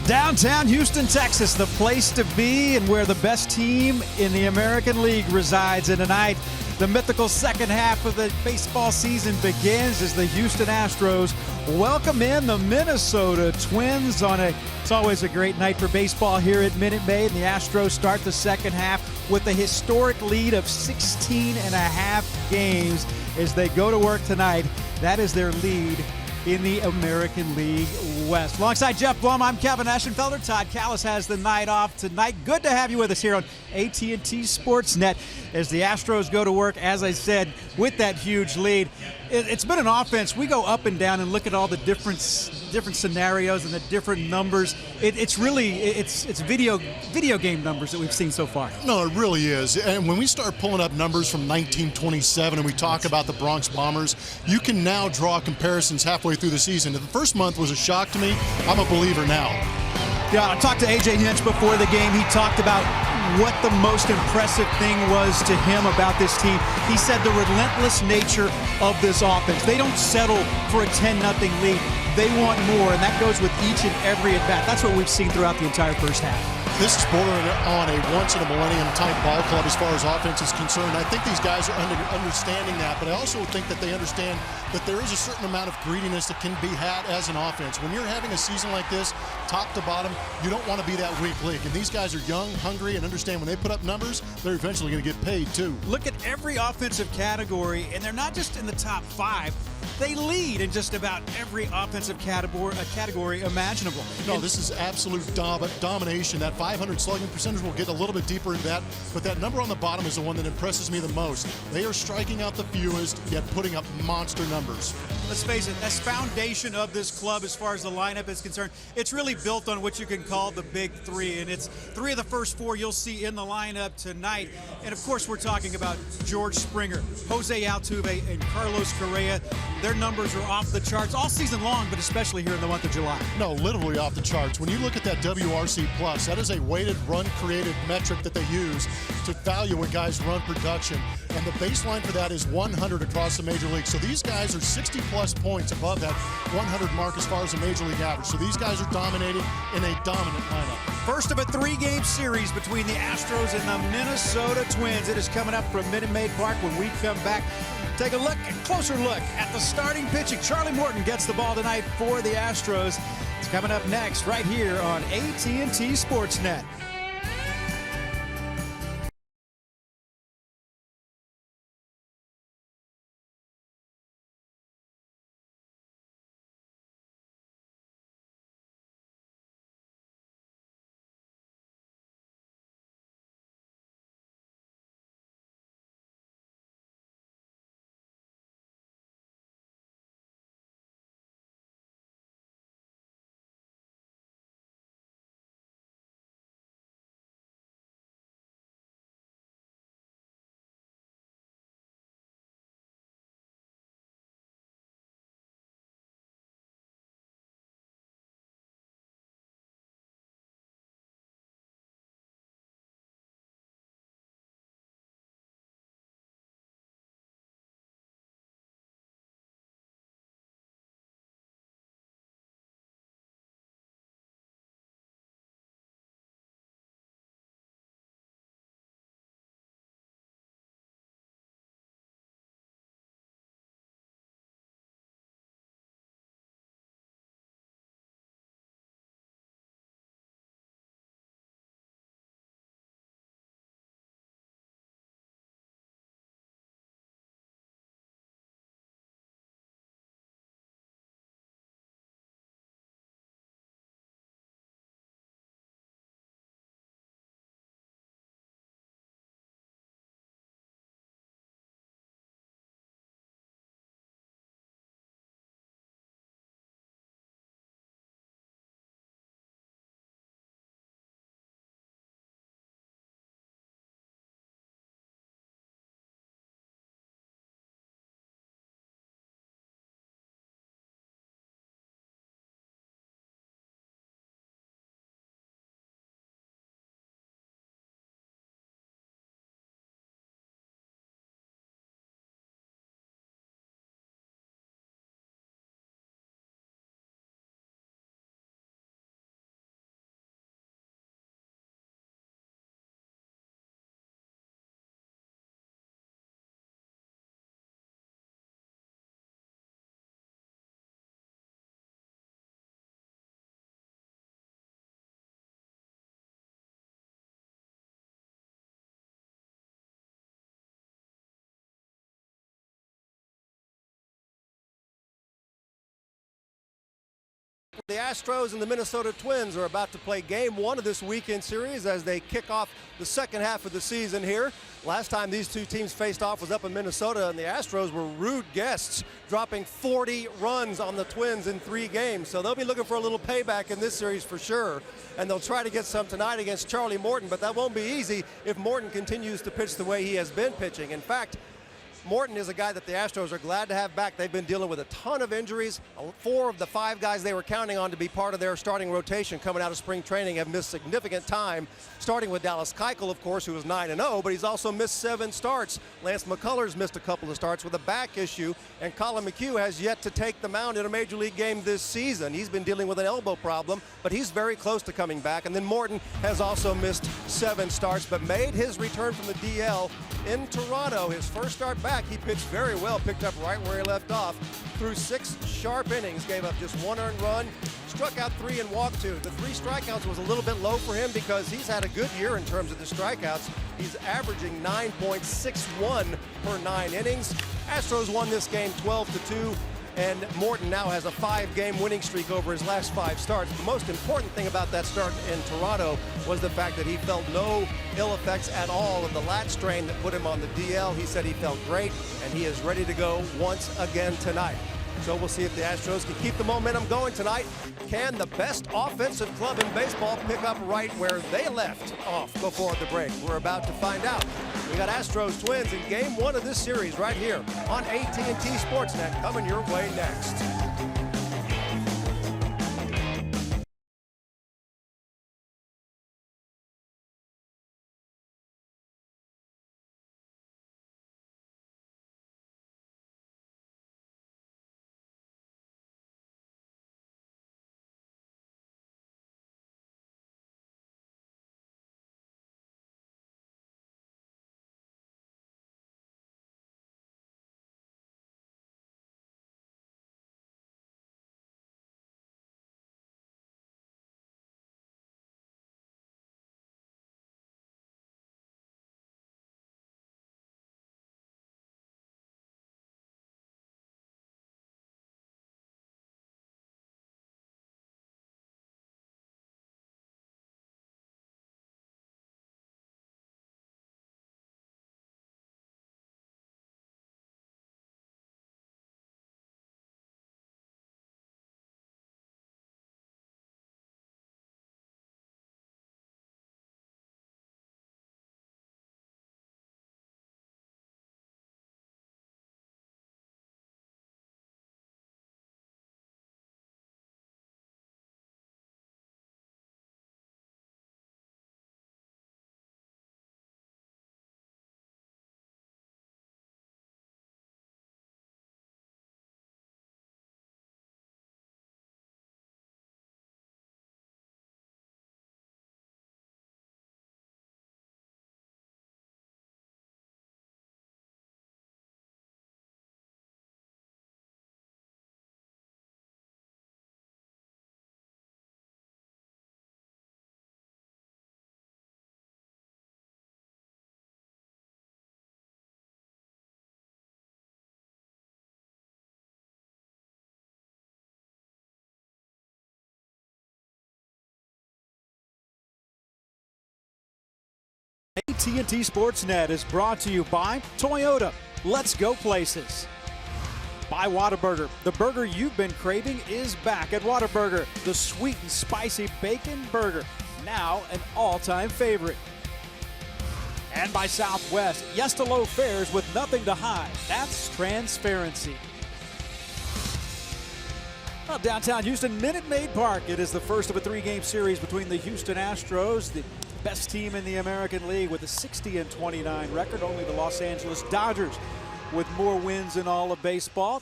Downtown Houston, Texas, the place to be and where the best team in the American League resides. And tonight, the mythical second half of the baseball season begins as the Houston Astros welcome in the Minnesota Twins it's always a great night for baseball here at Minute Maid. And the Astros start the second half with a historic lead of 16 and a half games as they go to work tonight. That is their lead in the American League West. Alongside Jeff Blum, I'm Kevin Eschenfelder. Todd Callis has the night off tonight. Good to have you with us here on AT Sportsnet as the Astros go to work, as I said, with that huge lead. It's been an offense. We go up and down and look at all the different scenarios and the different numbers. It's video game numbers that we've seen so far. No, it really is. And when we start pulling up numbers from 1927 and we talk about the Bronx Bombers, you can now draw comparisons halfway through the season. The first month was a shock to me. I'm a believer now. Yeah, I talked to AJ Hinch before the game. He talked about what the most impressive thing was to him about this team. He said the relentless nature of this offense. They don't settle for a 10-0 lead. They want more, and that goes with each and every at-bat. That's what we've seen throughout the entire first half. This is bordering on a once-in-a-millennium type ball club as far as offense is concerned. I think these guys are understanding that, but I also think that they understand that there is a certain amount of greediness that can be had as an offense. When you're having a season like this, top to bottom, you don't want to be that weak link. And these guys are young, hungry, and understand when they put up numbers, they're eventually going to get paid too. Look at every offensive category, and they're not just in the top 5. They lead in just about every offensive category imaginable. No, this is absolute domination. That 500 slugging percentage, we'll get a little bit deeper into that, but that number on the bottom is the one that impresses me the most. They are striking out the fewest, yet putting up monster numbers. Let's face it, that's foundation of this club as far as the lineup is concerned. It's really built on what you can call the big three, and it's 3 of the first 4 you'll see in the lineup tonight. And of course, we're talking about George Springer, Jose Altuve, and Carlos Correa. Their numbers are off the charts all season long, but especially here in the month of July. No, literally off the charts. When you look at that WRC+, that is a weighted run-created metric that they use to value a guy's run production. And the baseline for that is 100 across the major league. So these guys are 60-plus points above that 100 mark as far as the major league average. So these guys are dominating in a dominant lineup. First of a 3-game series between the Astros and the Minnesota Twins. It is coming up from Minute Maid Park. When we come back, take a closer look at the starting pitching. Charlie Morton gets the ball tonight for the Astros. It's coming up next right here on AT&T Sportsnet. The Astros and the Minnesota Twins are about to play game one of this weekend series as they kick off the second half of the season here. Last time these two teams faced off was up in Minnesota, and the Astros were rude guests, dropping 40 runs on the Twins in 3 games. So they'll be looking for a little payback in this series for sure, and they'll try to get some tonight against Charlie Morton, but that won't be easy if Morton continues to pitch the way he has been pitching. In fact, Morton is a guy that the Astros are glad to have back. They've been dealing with a ton of injuries. 4 of the 5 guys they were counting on to be part of their starting rotation coming out of spring training have missed significant time, starting with Dallas Keuchel, of course, who was 9-0, but he's also missed 7 starts. Lance McCullers missed a couple of starts with a back issue, and Colin McHugh has yet to take the mound in a major league game this season. He's been dealing with an elbow problem, but he's very close to coming back. And then Morton has also missed 7 starts, but made his return from the DL in Toronto. His first start back, he pitched very well, picked up right where he left off. Through 6 sharp innings, gave up just 1 earned run, struck out 3 and walked 2. The 3 strikeouts was a little bit low for him because he's had a good year in terms of the strikeouts. He's averaging 9.61 per 9 innings. Astros won this game 12-2. And Morton now has a 5-game winning streak over his last 5 starts. The most important thing about that start in Toronto was the fact that he felt no ill effects at all of the lat strain that put him on the DL. He said he felt great, and he is ready to go once again tonight. So we'll see if the Astros can keep the momentum going tonight. Can the best offensive club in baseball pick up right where they left off before the break? We're about to find out. We got Astros Twins in game 1 of this series right here on AT & T Sportsnet, coming your way next. AT&T Sportsnet is brought to you by Toyota. Let's go places. By Whataburger. The burger you've been craving is back at Whataburger. The sweet and spicy bacon burger, now an all-time favorite. And by Southwest. Yes to low fares with nothing to hide. That's transparency. Well, downtown Houston, Minute Maid Park. It is the first of a 3-game series between the Houston Astros, the best team in the American League with a 60-29 record. Only the Los Angeles Dodgers with more wins in all of baseball.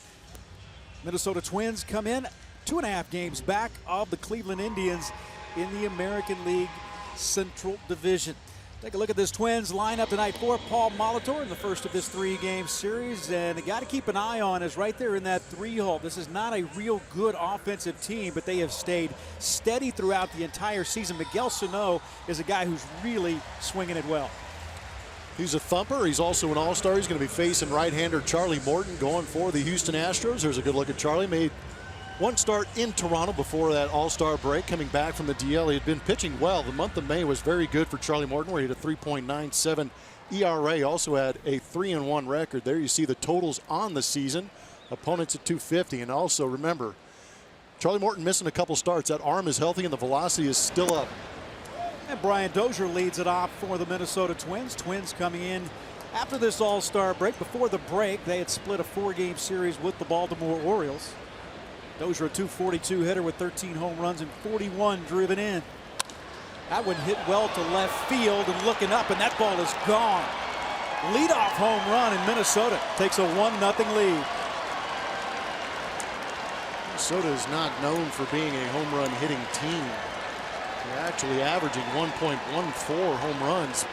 Minnesota Twins come in 2.5 games back of the Cleveland Indians in the American League Central Division. Take a look at this Twins lineup tonight for Paul Molitor in the first of this 3-game series. And the guy to keep an eye on is right there in that 3-hole. This is not a real good offensive team, but they have stayed steady throughout the entire season. Miguel Sano is a guy who's really swinging it well. He's a thumper. He's also an all-star. He's going to be facing right-hander Charlie Morton going for the Houston Astros. There's a good look at Charlie. Made one start in Toronto before that All-Star break, coming back from the DL. He had been pitching well. The month of May was very good for Charlie Morton, where he had a 3.97 ERA. Also had a 3-1 record. There you see the totals on the season. Opponents at 250. And also remember, Charlie Morton missing a couple starts. That arm is healthy and the velocity is still up. And Brian Dozier leads it off for the Minnesota Twins. Twins coming in after this All-Star break. Before the break, they had split a 4-game series with the Baltimore Orioles. Dozier, a .242 hitter with 13 home runs and 41 driven in. That one hit well to left field and looking up, and that ball is gone. Leadoff home run, in Minnesota takes a 1-0 lead. Minnesota is not known for being a home run hitting team. They're actually averaging 1.14 home runs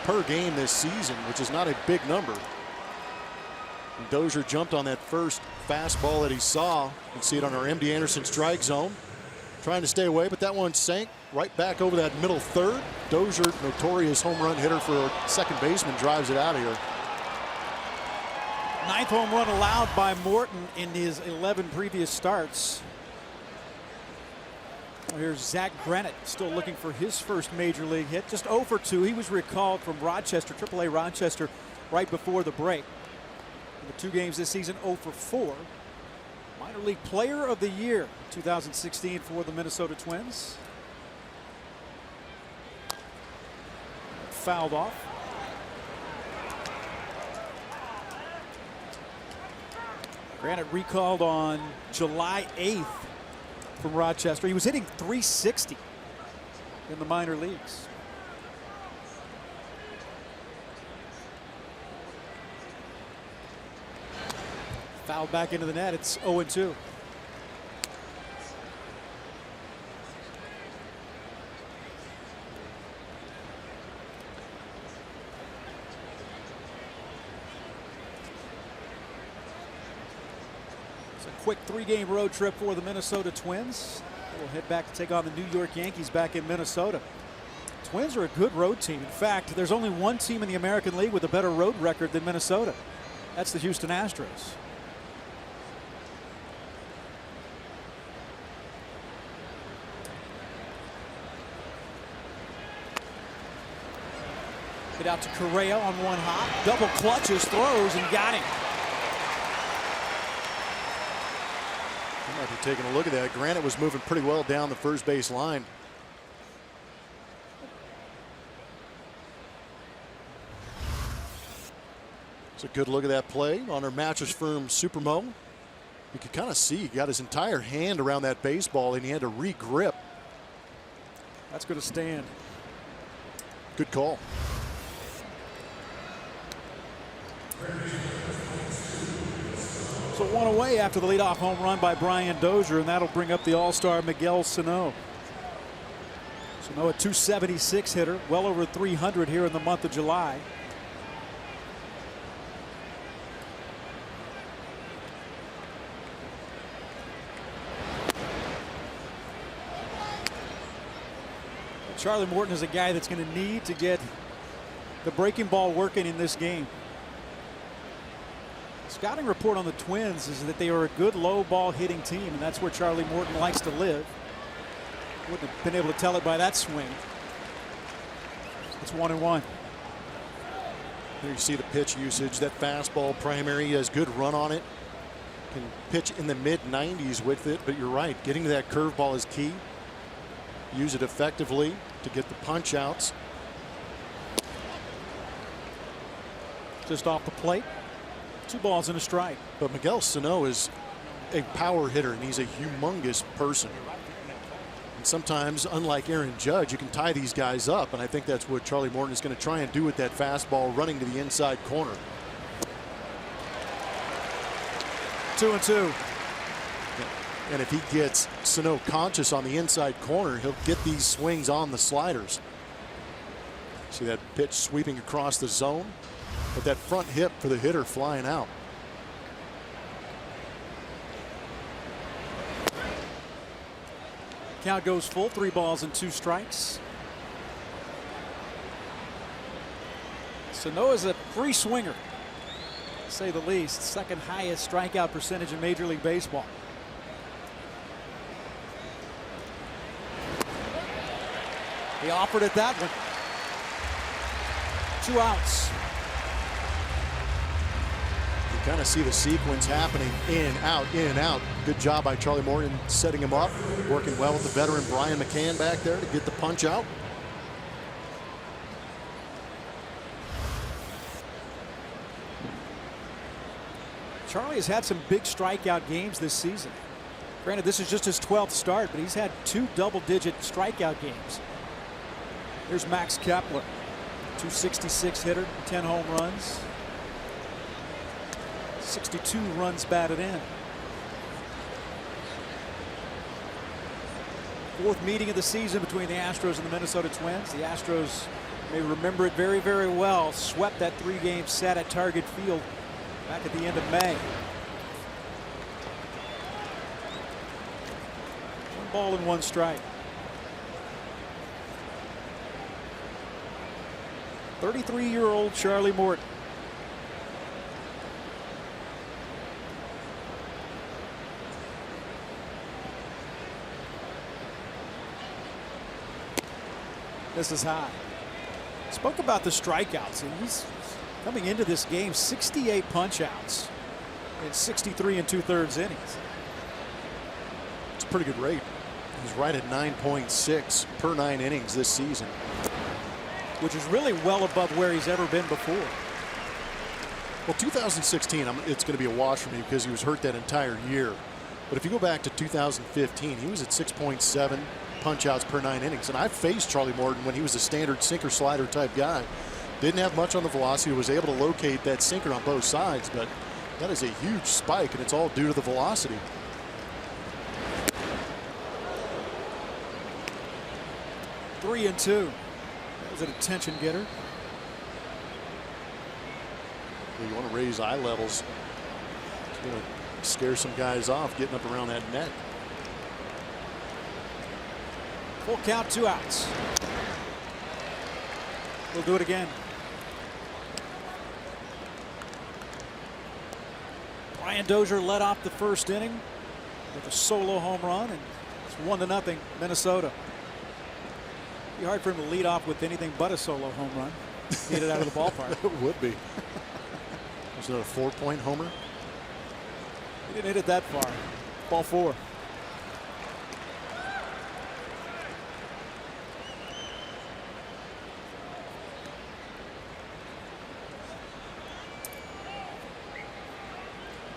per game this season, which is not a big number. And Dozier jumped on that first fastball that he saw. You can see it on our MD Anderson strike zone. Trying to stay away, but that one sank right back over that middle third. Dozier, notorious home run hitter for a second baseman, drives it out of here. 9th home run allowed by Morton in his 11 previous starts. Well, here's Zach Granite still looking for his first major league hit. Just 0 for 2. He was recalled from Rochester, AAA Rochester, right before the break. In the 2 games this season, 0 for 4. Minor League Player of the Year 2016 for the Minnesota Twins. Fouled off. Granite recalled on July 8th from Rochester. He was hitting .360 in the minor leagues. Fouled back into the net. It's 0-2. It's a quick 3-game road trip for the Minnesota Twins. We'll head back to take on the New York Yankees back in Minnesota. Twins are a good road team. In fact, there's only one team in the American League with a better road record than Minnesota. That's the Houston Astros. Get out to Correa on one hop. Double clutches, throws, and got him. You might be taking a look at that. Granite was moving pretty well down the first base line. It's a good look at that play on our Mattress Firm Supermo. You could kind of see he got his entire hand around that baseball and he had to re-grip. That's going to stand. Good call. So 1 away after the leadoff home run by Brian Dozier, and that'll bring up the All-Star Miguel Sano. Sano, a .276 hitter, well over 300 here in the month of July. Charlie Morton is a guy that's going to need to get the breaking ball working in this game. Scouting report on the Twins is that they are a good low ball hitting team, and that's where Charlie Morton likes to live. Wouldn't have been able to tell it by that swing. It's 1-1. There you see the pitch usage. That fastball primary, he has good run on it. Can pitch in the mid-90s with it, but you're right. Getting to that curveball is key. Use it effectively to get the punch outs. Just off the plate. 2 balls and a strike. But Miguel Sano is a power hitter, and he's a humongous person. And sometimes, unlike Aaron Judge, you can tie these guys up, and I think that's what Charlie Morton is going to try and do with that fastball running to the inside corner. 2-2. And if he gets Sano conscious on the inside corner, he'll get these swings on the sliders. See that pitch sweeping across the zone? But that front hip for the hitter flying out. Count goes full, 3 balls and 2 strikes. Sano is a free swinger, to say the least. Second highest strikeout percentage in Major League Baseball. He offered it that one. 2 outs. You kind of see the sequence happening, in, out, in, out. Good job by Charlie Morton setting him up, working well with the veteran Brian McCann back there to get the punch out. Charlie has had some big strikeout games this season. Granted, this is just his 12th start, but he's had 2 double-digit strikeout games. Here's Max Kepler, 266 hitter, 10 home runs, 62 runs batted in. 4th meeting of the season between the Astros and the Minnesota Twins. The Astros may remember it very, very well. Swept that 3-game set at Target Field back at the end of May. 1 ball and 1 strike. 33-year-old Charlie Morton. This is high. Spoke about the strikeouts, and he's coming into this game 68 punch-outs in 63 2/3 innings. It's a pretty good rate. He's right at 9.6 per 9 innings this season, which is really well above where he's ever been before. Well, 2016, it's going to be a wash for me because he was hurt that entire year. But if you go back to 2015, he was at 6.7 punch-outs per 9 innings. And I faced Charlie Morton when he was a standard sinker-slider type guy. Didn't have much on the velocity, was able to locate that sinker on both sides, but that is a huge spike, and it's all due to the velocity. Three and 2. That was an attention getter. You want to raise eye levels. It's going to scare some guys off getting up around that net. Full count, 2 outs. We'll do it again. Brian Dozier led off the first inning with a solo home run, and it's 1-0 Minnesota. Be hard for him to lead off with anything but a solo home run. Get it out of the ballpark. It would be. Was it a 4-point homer? He didn't hit it that far. Ball 4.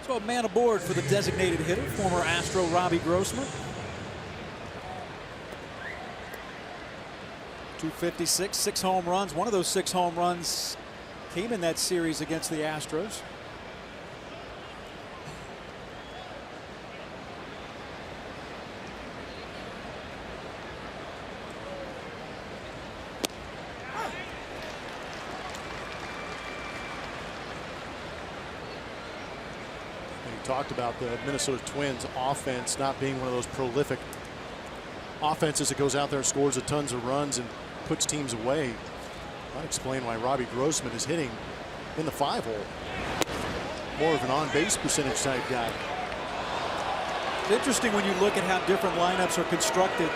So a man aboard for the designated hitter, former Astro Robbie Grossman. 256, 6 home runs. One of those 6 home runs came in that series against the Astros. Talked about the Minnesota Twins offense not being one of those prolific offenses that goes out there and scores a tons of runs and puts teams away. Might explain why Robbie Grossman is hitting in the 5-hole. More of an on-base percentage type guy. It's interesting when you look at how different lineups are constructed.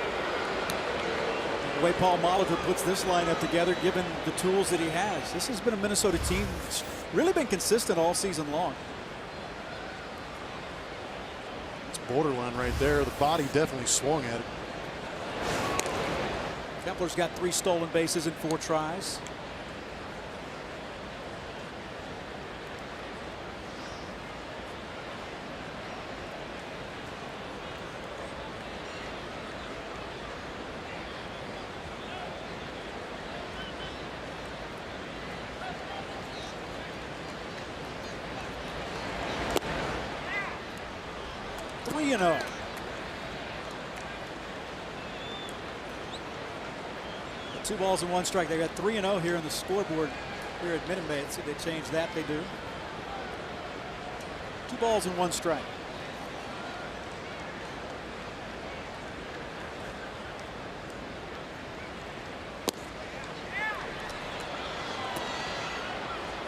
The way Paul Molitor puts this lineup together, given the tools that he has. This has been a Minnesota team that's really been consistent all season long. Borderline right there. The body definitely swung at it. Kepler's got 3 stolen bases in 4 tries. You know, 2 balls and 1 strike. They got 3-0 here on the scoreboard here at Minute Maid. See if they change that. They do. 2 balls and 1 strike.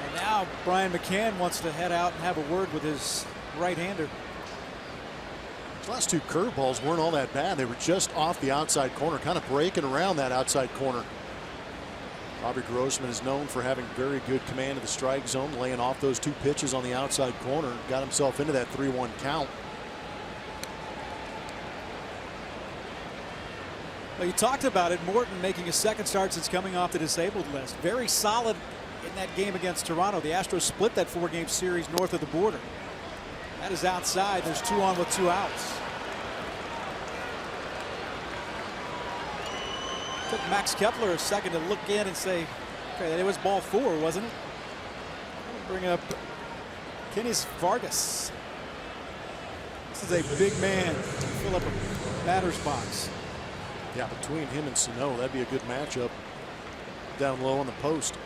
And now Brian McCann wants to head out and have a word with his right-hander. His last 2 curveballs weren't all that bad. They were just off the outside corner, kind of breaking around that outside corner. Bobby Grossman is known for having very good command of the strike zone, laying off those 2 pitches on the outside corner, got himself into that 3-1 count. Well, you talked about it. Morton making his 2nd start since coming off the disabled list. Very solid in that game against Toronto. The Astros split that 4-game series north of the border. That is outside. There's 2 on with 2 outs. Took Max Kepler a second to look in and say, okay, that was ball 4, wasn't it? Bring up Kenny Vargas. This is a big man to fill up a batter's box. Yeah, between him and Sano, that'd be a good matchup down low on the post.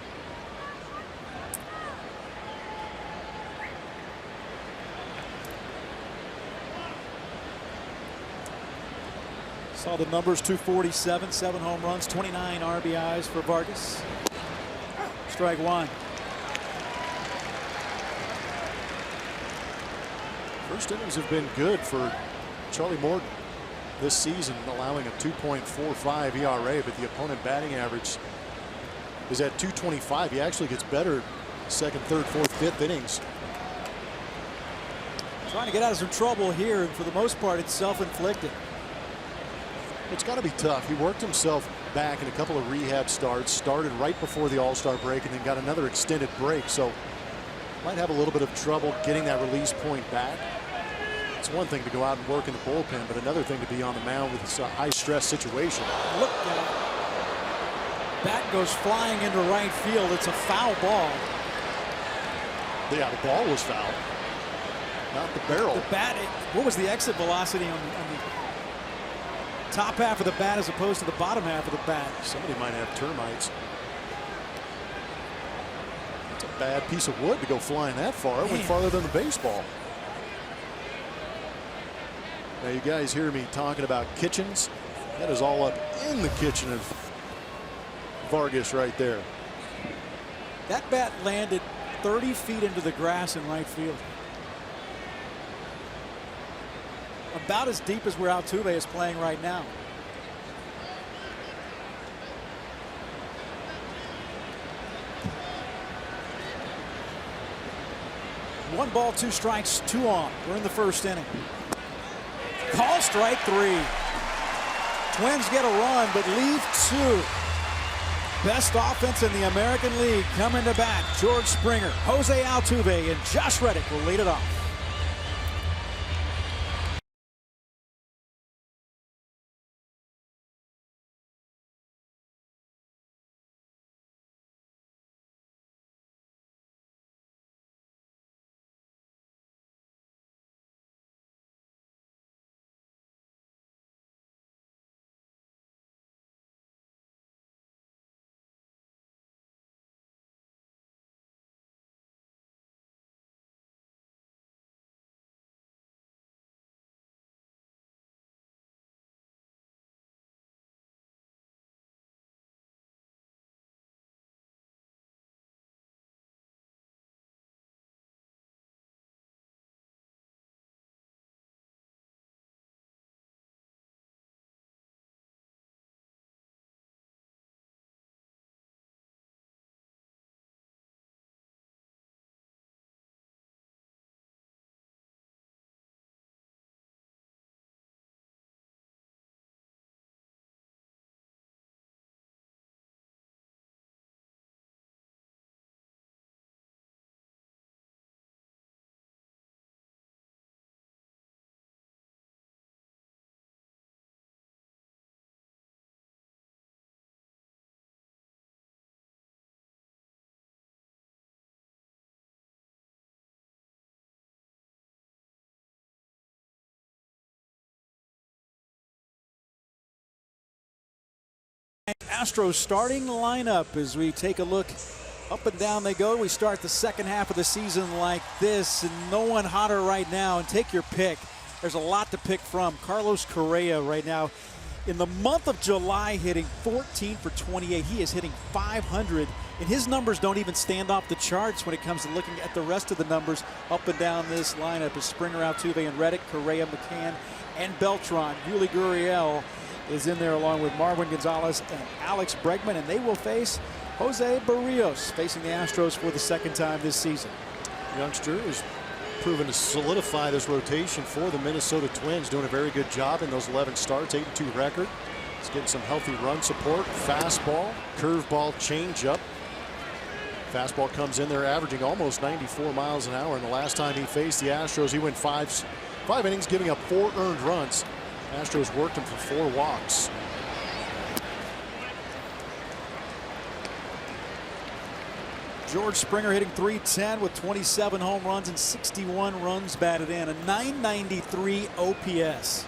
Saw the numbers: 247, 7 home runs, 29 RBIs for Vargas. Strike 1. First innings have been good for Charlie Morton this season, allowing a 2.45 ERA, but the opponent batting average is at 225. He actually gets better 2nd, 3rd, 4th, 5th innings. Trying to get out of some trouble here, and for the most part, it's self-inflicted. It's got to be tough. He worked himself back in a couple of rehab starts, started right before the All-Star break, and then got another extended break, so might have a little bit of trouble getting that release point back. It's one thing to go out and work in the bullpen, but another thing to be on the mound with this high-stress situation. Look at it. Bat goes flying into right field. It's a foul ball. Yeah, the ball was foul, not the barrel. The bat, what was the exit velocity on the top half of the bat as opposed to the bottom half of the bat? Somebody might have termites. It's a bad piece of wood to go flying that far. It went farther than the baseball. Now you guys hear me talking about kitchens. That is all up in the kitchen of Vargas right there. That bat landed 30 feet into the grass in right field. About as deep as where Altuve is playing right now. One ball, 2 strikes, 2 on. We're in the 1st inning. Call strike 3. Twins get a run, but leave 2. Best offense in the American League coming to bat. George Springer, Jose Altuve, and Josh Reddick will lead it off. Astros starting lineup as we take a look. Up and down they go. We start the 2nd half of the season like this, and no one hotter right now. And take your pick. There's a lot to pick from. Carlos Correa right now In the month of July, hitting 14 for 28. He is hitting 500, and his numbers don't even stand off the charts when it comes to looking at the rest of the numbers up and down this lineup. Is Springer, Altuve, and Reddick, Correa, McCann, and Beltran. Yuli Gurriel is in there along with Marwin Gonzalez and Alex Bregman, and they will face Jose Barrios, facing the Astros for the second time this season. Youngster is proven to solidify this rotation for the Minnesota Twins, doing a very good job in those 11 starts, 8-2 record. He's getting some healthy run support, fastball, curveball, changeup. Fastball comes in there averaging almost 94 miles an hour. And the last time he faced the Astros, he went five innings, giving up 4 earned runs. Astros worked him for 4 walks. George Springer hitting .310 with 27 home runs and 61 runs batted in, a .993 OPS.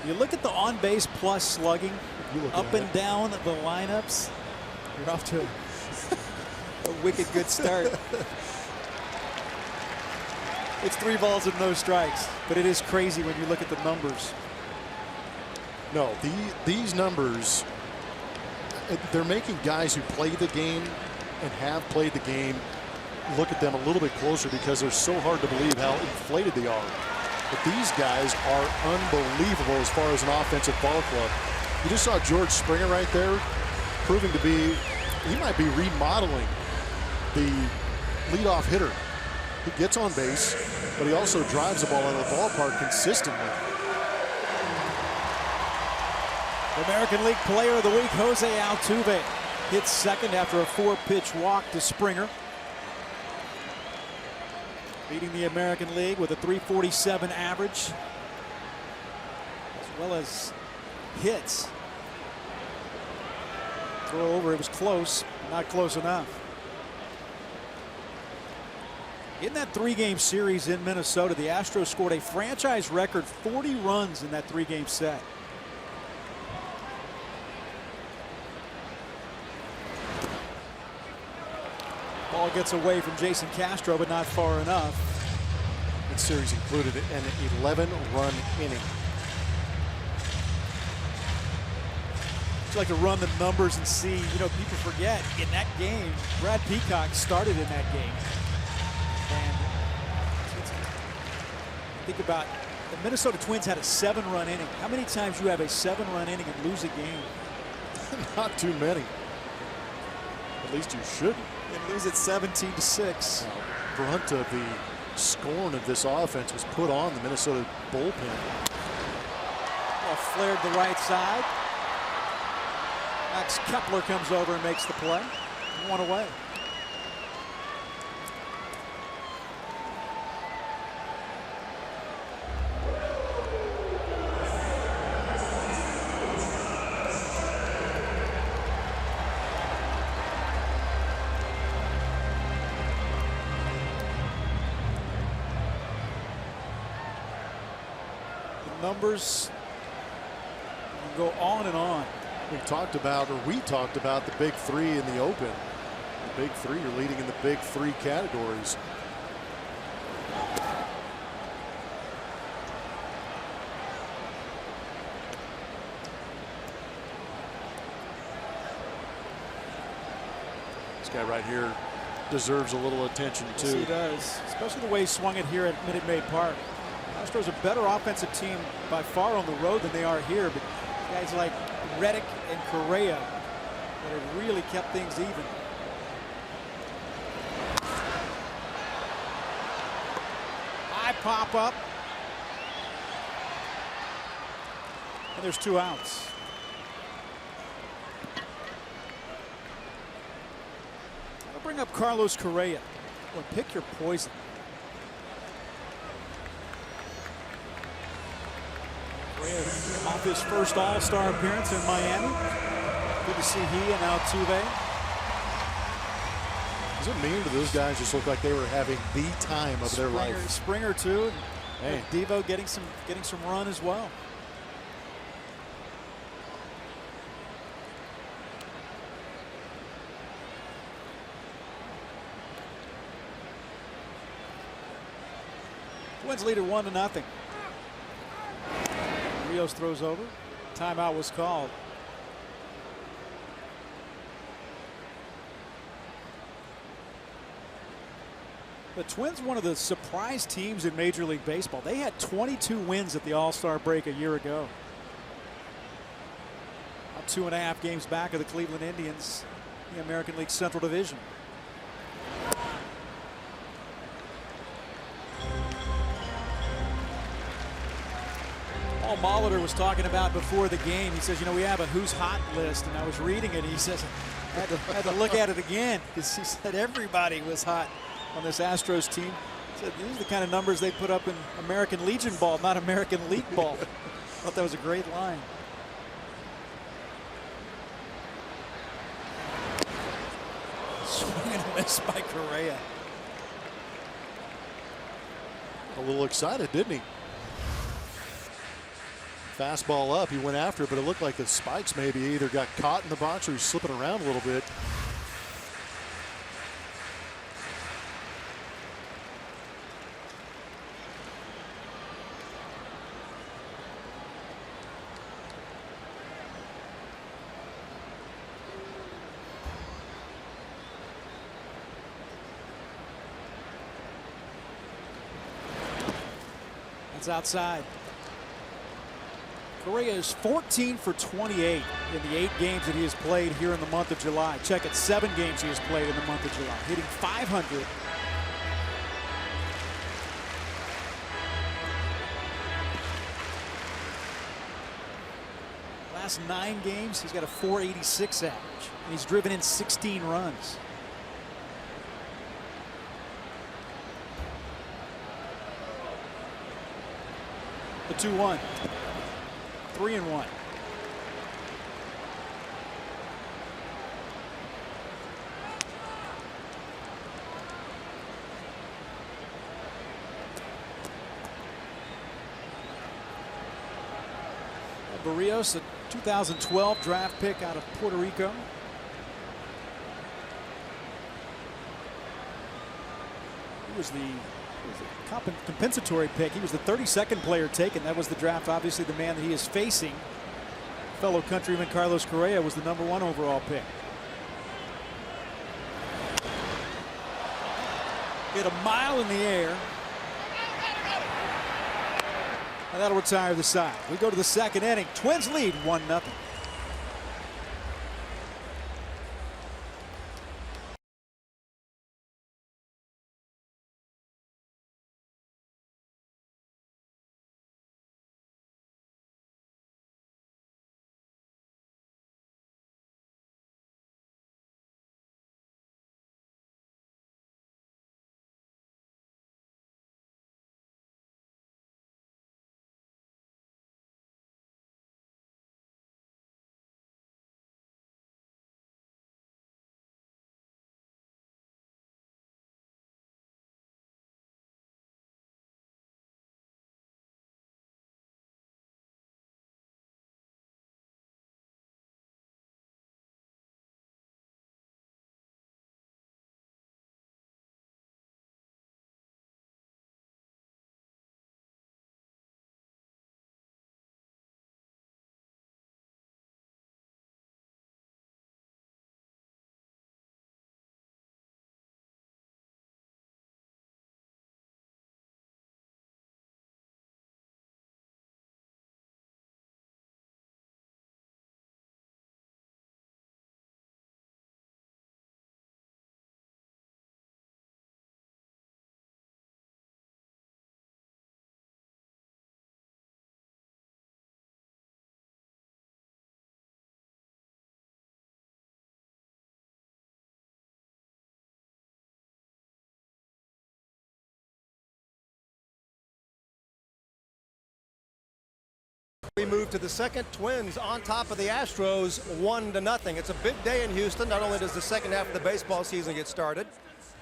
You look at the on-base plus slugging up and down the lineups. You're off to a wicked good start. It's 3 balls and no strikes, but it is crazy when you look at the numbers. No, these numbers, they're making guys who play the game and have played the game look at them a little bit closer, because they're so hard to believe how inflated they are. But these guys are unbelievable as far as an offensive ball club. You just saw George Springer right there, proving to be, he might be remodeling the leadoff hitter. He gets on base, but he also drives the ball out of the ballpark consistently. American League Player of the Week, Jose Altuve, hits second after a 4-pitch walk to Springer. Leading the American League with a .347 average, as well as hits. Throw over, it was close, not close enough. In that 3-game series in Minnesota, the Astros scored a franchise record 40 runs in that 3-game set. Ball gets away from Jason Castro, but not far enough. That series included an 11-run inning. I'd like to run the numbers and see, people forget in that game, Brad Peacock started in that game. And think about the Minnesota Twins had a 7-run inning. How many times you have a 7-run inning and lose a game? Not too many. At least you shouldn't. And lose it 17-6. Brunt of the scorn of this offense was put on the Minnesota bullpen. Ball flared the right side. Max Kepler comes over and makes the play. 1 away. Numbers go on and on. We talked about the big 3 in the Open. The big 3 are leading in the big 3 categories. This guy right here deserves a little attention too. Yes, he does, especially the way he swung it here at Minute Maid Park. Astros a better offensive team by far on the road than they are here, but guys like Reddick and Correa that have really kept things even. High pop up, and there's 2 outs. I'll bring up Carlos Correa. Well, pick your poison. Off his first All-Star appearance in Miami. Good to see he and Altuve. Does it mean to those guys just look like they were having the time of their life? Springer too. Hey, Devo getting some run as well. Twins lead at 1-0. Rios throws over. Timeout was called. The Twins, one of the surprise teams in Major League Baseball. They had 22 wins at the All-Star break a year ago. About 2.5 games back of the Cleveland Indians, the American League Central Division. Paul Molitor was talking about before the game. He says, you know, we have a who's hot list, and I was reading it. And he says, I had to look at it again because he said everybody was hot on this Astros team. He said these are the kind of numbers they put up in American Legion ball, not American League ball. I thought that was a great line. Swing and a miss by Correa. A little excited, didn't he? Fastball up, he went after it, but it looked like the spikes maybe either got caught in the box or he's slipping around a little bit. That's outside. Correa is 14 for 28 in the 8 games that he has played here in the month of July. Check it, 7 games he has played in the month of July, hitting .500. Last 9 games, he's got a .486 average, and he's driven in 16 runs. The 2-1. 3-1. Barrios, a 2012 draft pick out of Puerto Rico. He was the compensatory pick. He was the 32nd player taken. That was the draft. Obviously, the man that he is facing, fellow countryman Carlos Correa, was the #1 overall pick. Hit a mile in the air. And that'll retire the side. We go to the second inning. Twins lead 1-0. We move to the second. Twins on top of the Astros 1-0. It's a big day in Houston. Not only does the second half of the baseball season get started,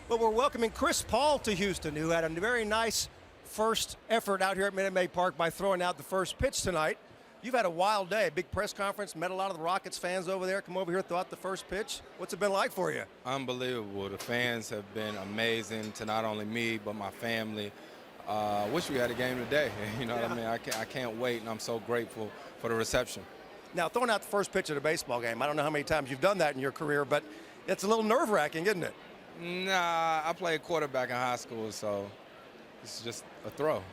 but we're welcoming Chris Paul to Houston, who had a very nice first effort out here at Minute Maid Park by throwing out the first pitch tonight. You've had a wild day, a big press conference, met a lot of the Rockets fans over there, come over here, throw out the first pitch. What's it been like for you? Unbelievable. The fans have been amazing to not only me, but my family. Wish we had a game today. You know what I mean? I can't wait, and I'm so grateful for the reception. Now, throwing out the first pitch at a baseball game, I don't know how many times you've done that in your career, but it's a little nerve-wracking, isn't it? Nah, I played quarterback in high school, so it's just a throw.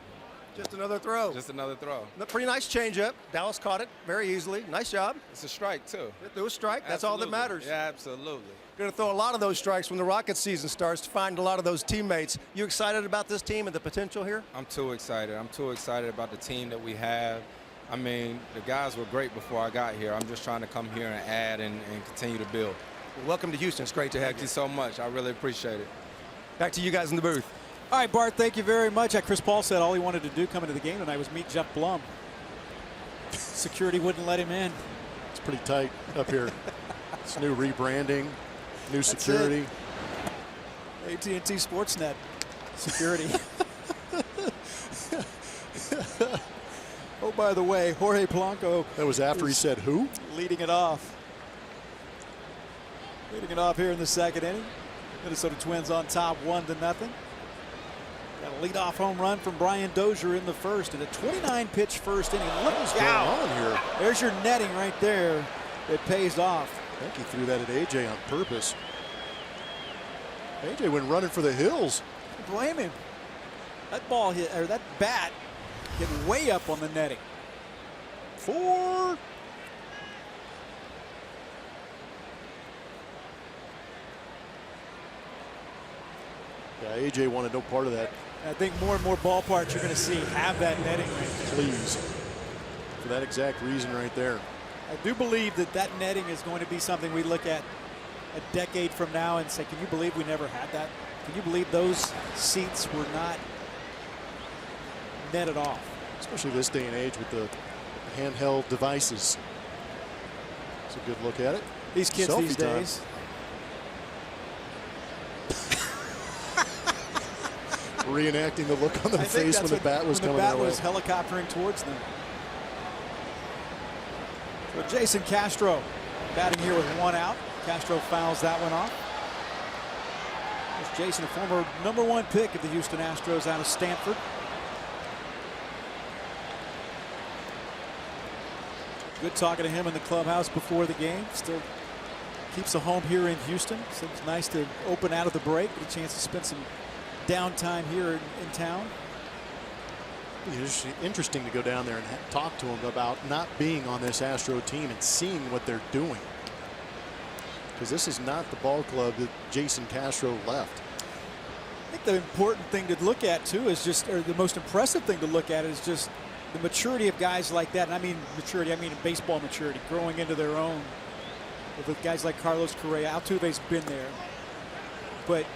Just another throw. Just another throw. A pretty nice changeup. Dallas caught it very easily. Nice job. It's a strike, too. It was a strike. That's all that matters. Yeah, absolutely. Going to throw a lot of those strikes when the Rockets season starts to find a lot of those teammates. You excited about this team and the potential here? I'm too excited. I'm too excited about the team that we have. I mean, the guys were great before I got here. I'm just trying to come here and add and continue to build. Well, welcome to Houston. It's great to have you. Thank you so much. I really appreciate it. Back to you guys in the booth. All right, Bart, thank you very much. Chris Paul said all he wanted to do coming to the game tonight was meet Jeff Blum. Security wouldn't let him in. It's pretty tight up here. It's new rebranding, new security. AT&T Sportsnet security. Oh, by the way, Jorge Polanco. That was after he said who? Leading it off. Leading it off here in the second inning. Minnesota Twins on top 1-0. Got a leadoff home run from Brian Dozier in the first in a 29-pitch first inning. Look What's going on here? There's your netting right there. It pays off. I think he threw that at AJ on purpose. AJ went running for the hills. Blame him. That ball hit, or that bat hit way up on the netting. 4. Yeah, AJ wanted no part of that. I think more and more ballparks you're going to see have that netting right there. Please. For that exact reason right there. I do believe that that netting is going to be something we look at a decade from now and say, can you believe we never had that? Can you believe those seats were not netted off? Especially this day and age with the handheld devices. It's a good look at it. These kids Selfie these time. days. Reenacting the look on their face when the bat was coming their way. The bat was helicoptering towards them. So Jason Castro batting here with 1 out. Castro fouls that one off. There's Jason, a former #1 pick of the Houston Astros out of Stanford. Good talking to him in the clubhouse before the game. Still keeps a home here in Houston. So it's nice to open out of the break, get a chance to spend some downtime here in town. It's interesting to go down there and talk to him about not being on this Astro team and seeing what they're doing. Because this is not the ball club that Jason Castro left. I think the important thing to look at too is just, or the most impressive thing to look at is just the maturity of guys like that. And I mean maturity, I mean baseball maturity, growing into their own. With guys like Carlos Correa, Altuve's been there. But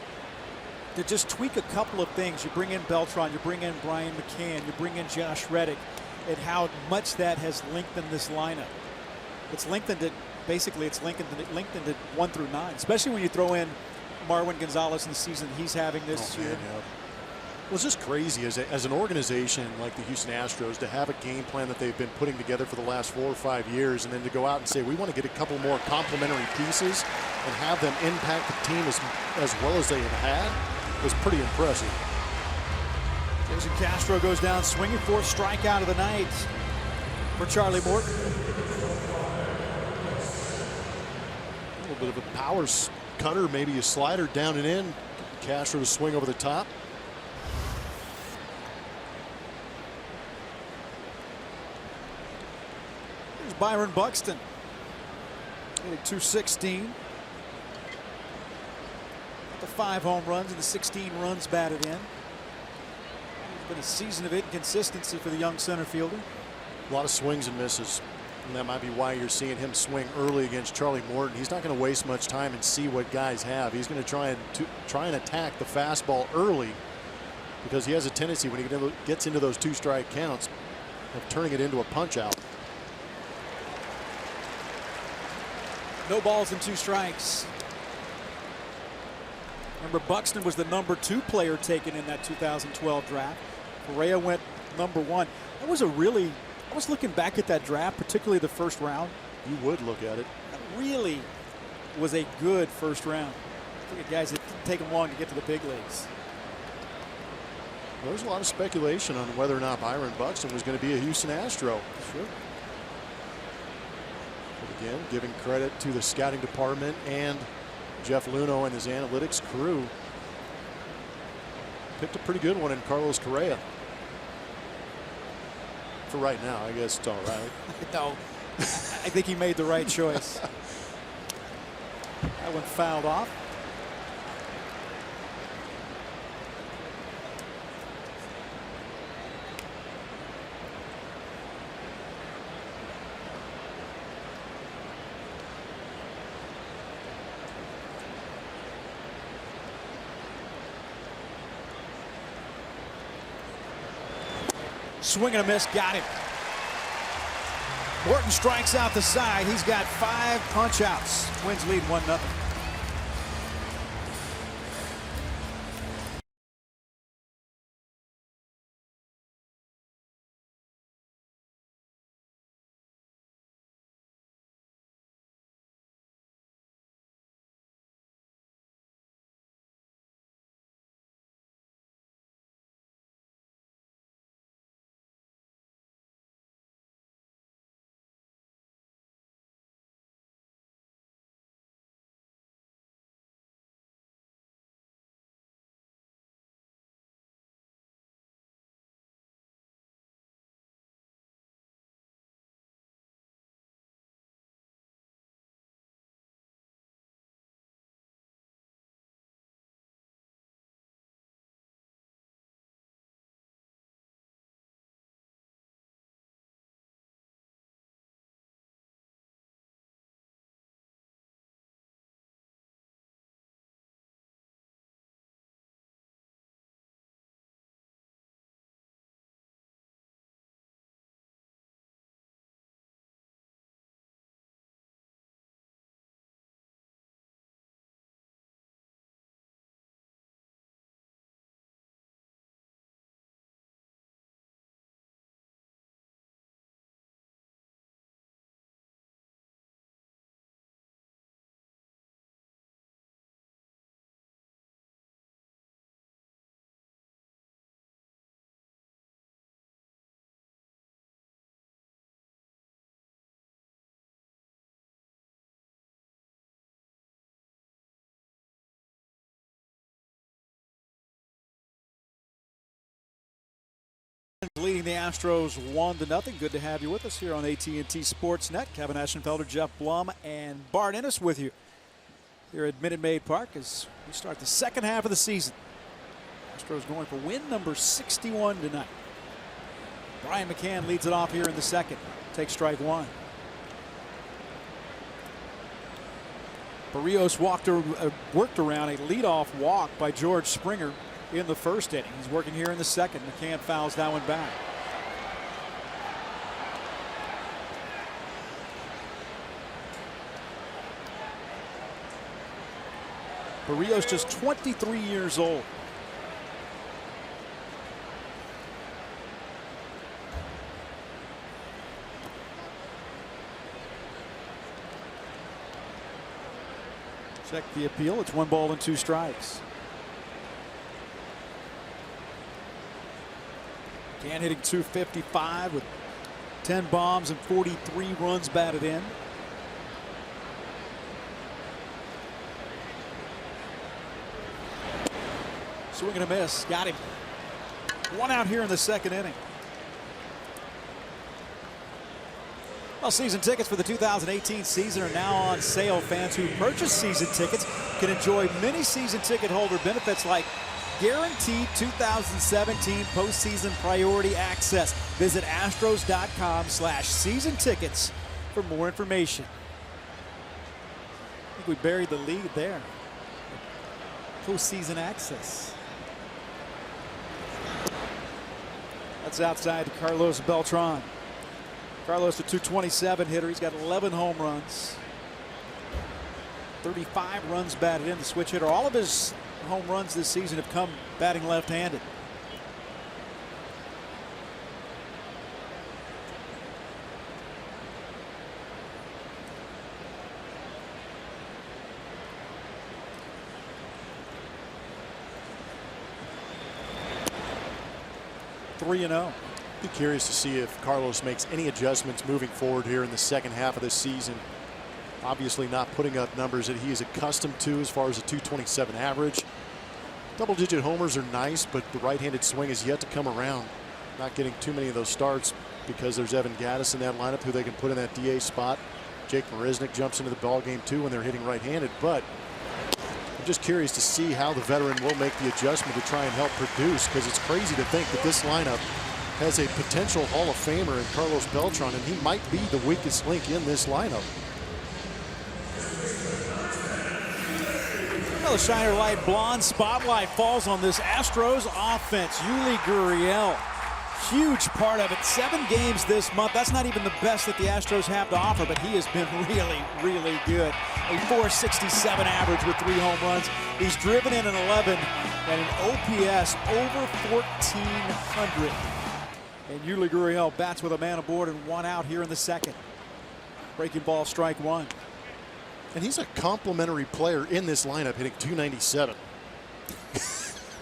to just tweak a couple of things, you bring in Beltran, you bring in Brian McCann, you bring in Josh Reddick, and how much that has lengthened this lineup. It's lengthened it, basically it's lengthened it 1 through 9, especially when you throw in Marwin Gonzalez in the season he's having this year. Man, yeah. Well, it's just crazy as an organization like the Houston Astros to have a game plan that they've been putting together for the last 4 or 5 years, and then to go out and say we want to get a couple more complementary pieces and have them impact the team as well as they have had was pretty impressive. Jason Castro goes down swinging, 4th strikeout of the night for Charlie Morton. A little bit of a power cutter, maybe a slider down and in. Castro to swing over the top. Here's Byron Buxton hitting .216. The 5 home runs and the 16 runs batted in. It's been a season of inconsistency for the young center fielder. A lot of swings and misses. And that might be why you're seeing him swing early against Charlie Morton. He's not going to waste much time and see what guys have. He's going to try and attack the fastball early, because he has a tendency when he gets into those 2-strike counts of turning it into a punch out. No balls and 2 strikes. Remember, Buxton was the #2 player taken in that 2012 draft. Correa went #1. That was I was looking back at that draft, particularly the first round. You would look at it. That really was a good first round. Look at guys, it didn't take them long to get to the big leagues. There's a lot of speculation on whether or not Byron Buxton was going to be a Houston Astro. Sure. Again, giving credit to the scouting department and Jeff Luhnow and his analytics crew. Picked a pretty good one in Carlos Correa. For right now, I guess it's all right. No, I think he made the right choice. That one fouled off. Swing and a miss, got him. Morton strikes out the side. He's got 5 punch outs. Twins lead 1-0. Leading the Astros 1-0. Good to have you with us here on AT&T Sportsnet. Kevin Ashenfelder, Jeff Blum, and Bart Ennis with you here at Minute Maid Park as we start the second half of the season. Astros going for win number 61 tonight. Brian McCann leads it off here in the second. Takes strike one. Barrios worked around a leadoff walk by George Springer in the first inning. He's working here in the second. McCann fouls that one back. Barrios just 23 years old. Check the appeal. It's 1-2 strikes. McCann hitting .255 with 10 bombs and 43 runs batted in. Swing and a miss. Got him. One out here in the second inning. Well, season tickets for the 2018 season are now on sale. Fans who purchase season tickets can enjoy many season ticket holder benefits like guaranteed 2017 postseason priority access. Visit astros.com/season tickets for more information. I think we buried the lead there. Postseason access. That's outside to Carlos Beltran. Carlos, a .227 hitter. He's got 11 home runs. 35 runs batted in. The switch hitter. All of his home runs this season have come batting left-handed. .3-0. Be curious to see if Carlos makes any adjustments moving forward here in the second half of this season. Obviously not putting up numbers that he is accustomed to as far as a 227 average. Double-digit homers are nice, but the right-handed swing is yet to come around. Not getting too many of those starts because there's Evan Gattis in that lineup who they can put in that DA spot. Jake Marisnick jumps into the ball game too when they're hitting right-handed, but I'm just curious to see how the veteran will make the adjustment to try and help produce, because it's crazy to think that this lineup has a potential Hall of Famer in Carlos Beltran, and he might be the weakest link in this lineup. Well, the Shiner Light Blonde spotlight falls on this Astros offense. Yuli Gurriel, huge part of it. 7 games this month. That's not even the best that the Astros have to offer, but he has been really, really good. A .467 average with 3 home runs. He's driven in an 11 and an OPS over 1,400. And Yuli Gurriel bats with a man aboard and 1 out here in the second. Breaking ball, strike 1. And he's a complimentary player in this lineup, hitting .297.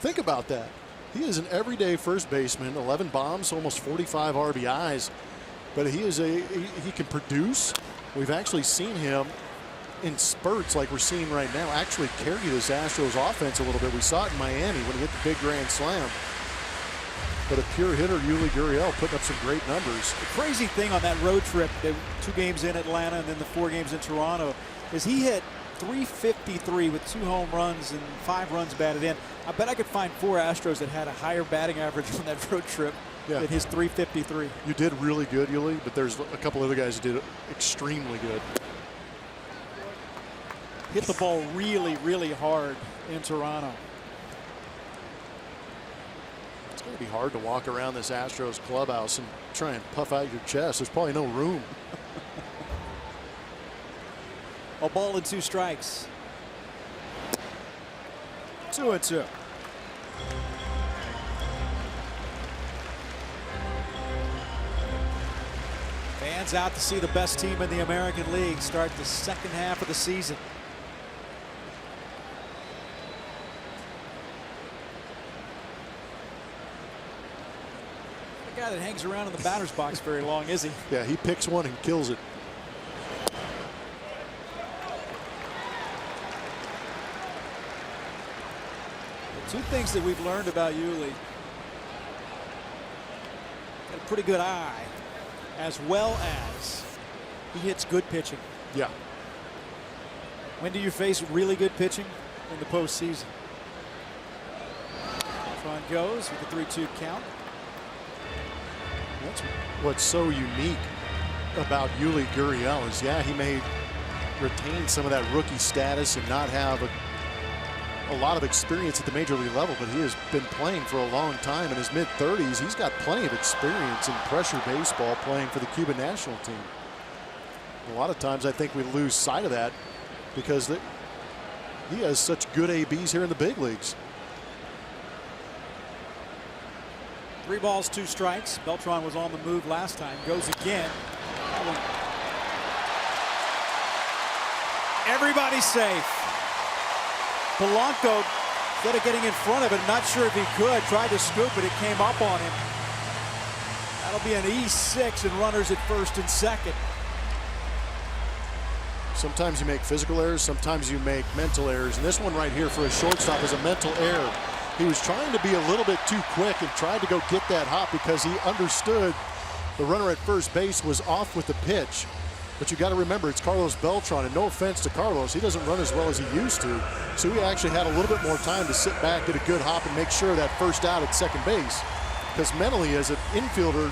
Think about that. He is an everyday first baseman, 11 bombs, almost 45 RBIs. But he can produce. We've actually seen him in spurts like we're seeing right now actually carry this Astros offense a little bit. We saw it in Miami when he hit the big grand slam. But a pure hitter, Yuli Gurriel, putting up some great numbers. The crazy thing on that road trip, 2 games in Atlanta and then the 4 games in Toronto, is he hit .353 with 2 home runs and 5 runs batted in. I bet I could find 4 Astros that had a higher batting average on that road trip than his .353. You did really good, Yuli, but there's a couple other guys who did extremely good. Hit the ball really, really hard in Toronto. It's going to be hard to walk around this Astros clubhouse and try and puff out your chest. There's probably no room. A ball and 2 strikes. 2-2. Fans out to see the best team in the American League start the second half of the season. The guy that hangs around in the batter's box very long, is he? Yeah, he picks one and kills it. Two things that we've learned about Yuli. Got a pretty good eye, as well as he hits good pitching. Yeah. When do you face really good pitching? In the postseason. Tron goes with the 3-2 count. That's what's so unique about Yuli Gurriel is, yeah, he may retain some of that rookie status and not have a lot of experience at the major league level, but he has been playing for a long time. In his mid-30s, he's got plenty of experience in pressure baseball playing for the Cuban national team. A lot of times I think we lose sight of that because he has such good ABs here in the big leagues. 3 balls, 2 strikes. Beltran was on the move last time. Goes again. Everybody's safe. Polanco, instead of getting in front of it, not sure if he could, tried to scoop it. It came up on him. That'll be an E6 and runners at first and second. Sometimes you make physical errors, sometimes you make mental errors. And this one right here for a shortstop is a mental error. He was trying to be a little bit too quick and tried to go get that hop because he understood the runner at first base was off with the pitch. But you got to remember, it's Carlos Beltran, and no offense to Carlos, he doesn't run as well as he used to. So he actually had a little bit more time to sit back, get a good hop, and make sure that first out at second base. Because mentally, as an infielder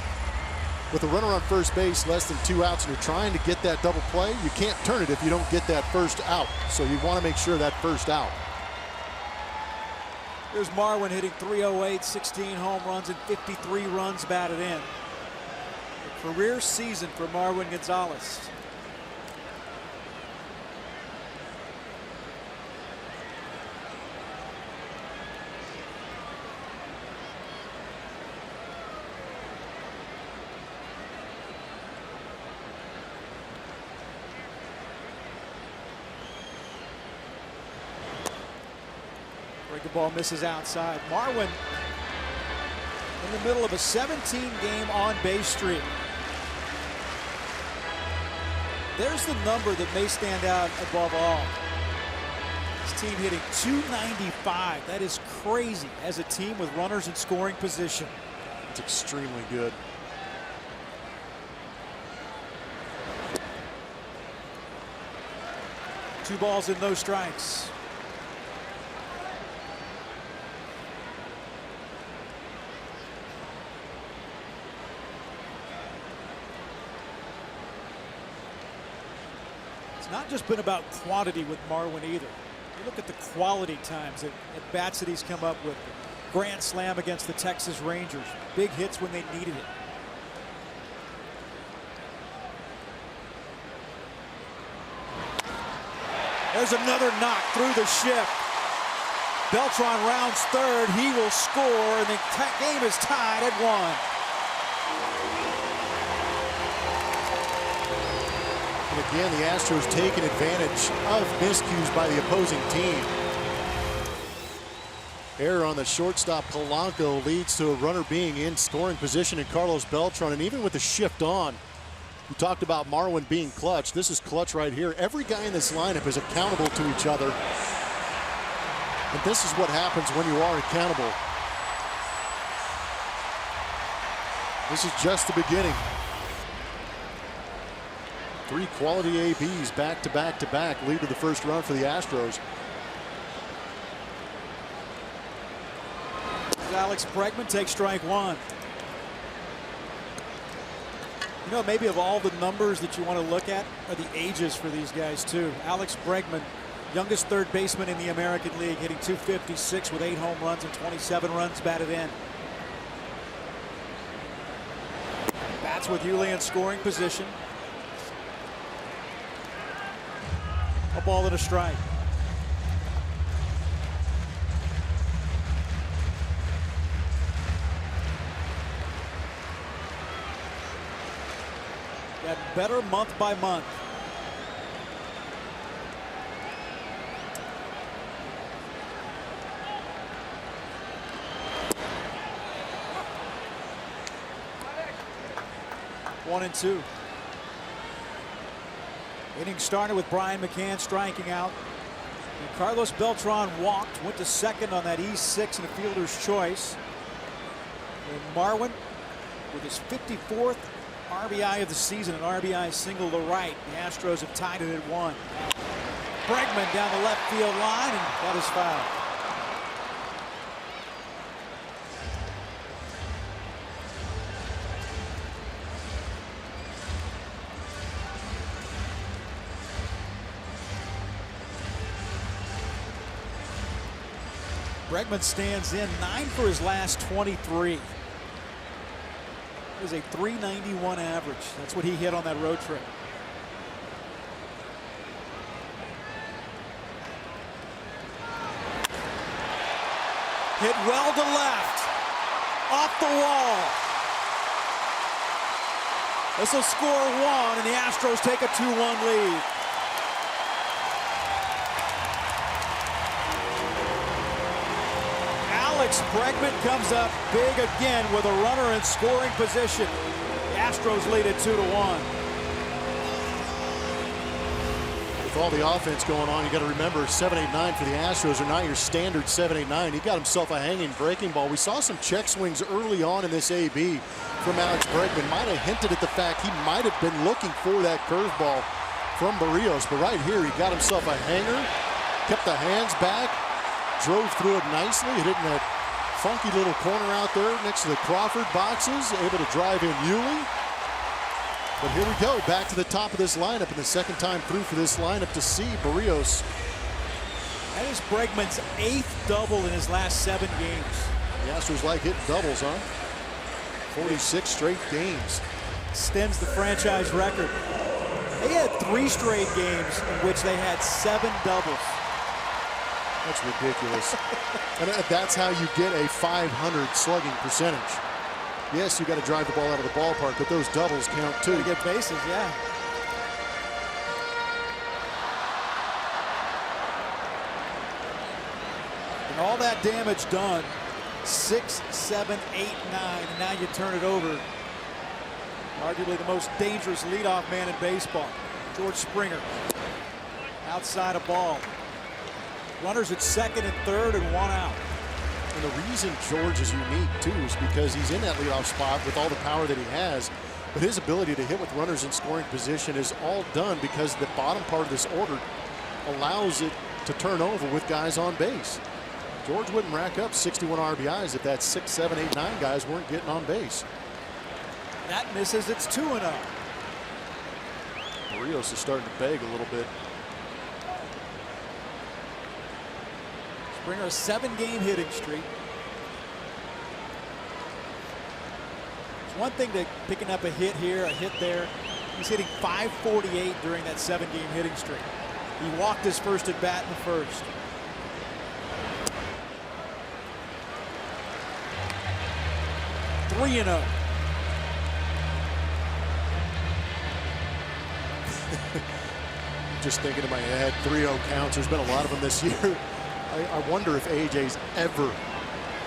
with a runner on first base, less than 2 outs, and you're trying to get that double play, you can't turn it if you don't get that first out. So you want to make sure that first out. Here's Marwin hitting .308, 16 home runs and 53 runs batted in. A career season for Marwin Gonzalez. The ball misses outside. Marwin in the middle of a 17-game on-base streak. There's the number that may stand out above all. This team hitting .295. That is crazy as a team with runners in scoring position. It's extremely good. Two balls and no strikes. It's not just been about quantity with Marwin either. You look at the quality times at bats that he's come up with. Grand slam against the Texas Rangers. Big hits when they needed it. There's another knock through the shift. Beltran rounds third. He will score, and the game is tied at 1. And again, the Astros taking advantage of miscues by the opposing team. Error on the shortstop Polanco leads to a runner being in scoring position in Carlos Beltran. And even with the shift on, we talked about Marwin being clutch. This is clutch right here. Every guy in this lineup is accountable to each other. And this is what happens when you are accountable. This is just the beginning. 3 quality ABs back to back to back lead to the first run for the Astros. Alex Bregman takes strike 1. You know, maybe of all the numbers that you want to look at are the ages for these guys too. Alex Bregman, youngest third baseman in the American League, hitting .256 with 8 home runs and 27 runs batted in. Bats with Yuli in scoring position. A ball and a strike. Got better month by month. One and two. Inning started with Brian McCann striking out. And Carlos Beltran walked, went to second on that E6 and a fielder's choice. And Marwin with his 54th RBI of the season, an RBI single to right. The Astros have tied it at 1. Bregman down the left field line, and that is foul. Bregman stands in 9 for his last 23. Is a .391 average. That's what he hit on that road trip. Hit well to left. Off the wall. This will score 1, and the Astros take a 2-1 lead. Alex Bregman comes up big again with a runner in scoring position. The Astros lead it 2-1. With all the offense going on, you got to remember 7-8-9 for the Astros are not your standard 7-8-9. He got himself a hanging breaking ball. We saw some check swings early on in this AB from Alex Bregman. Might have hinted at the fact he might have been looking for that curveball from Barrios, but right here he got himself a hanger, kept the hands back, drove through it nicely, hit it in that funky little corner out there next to the Crawford boxes, able to drive in Yuli. But here we go, back to the top of this lineup, and the second time through for this lineup to see Barrios. That is Bregman's 8th double in his last 7 games. The Astros like hitting doubles, huh? 46 straight games. Extends the franchise record. They had 3 straight games in which they had 7 doubles. That's ridiculous. And that's how you get a .500 slugging percentage. Yes, you got to drive the ball out of the ballpark, but those doubles count too. To get bases, yeah. And all that damage done, 6, 7, 8, 9, and now you turn it over. Arguably the most dangerous leadoff man in baseball. George Springer. Outside a ball. Runners at second and third and one out. And the reason George is unique, too, is because he's in that leadoff spot with all the power that he has. But his ability to hit with runners in scoring position is all done because the bottom part of this order allows it to turn over with guys on base. George wouldn't rack up 61 RBIs if that 6, 7, 8, 9 guys weren't getting on base. That misses. It's 2-0. Rios is starting to beg a little bit. Springer, a 7-game hitting streak. It's one thing to picking up a hit here, a hit there. He's hitting .548 during that 7-game hitting streak. He walked his first at bat in the first. Three and 0. Just thinking in my head, 3-0 counts. There's been a lot of them this year. I wonder if AJ's ever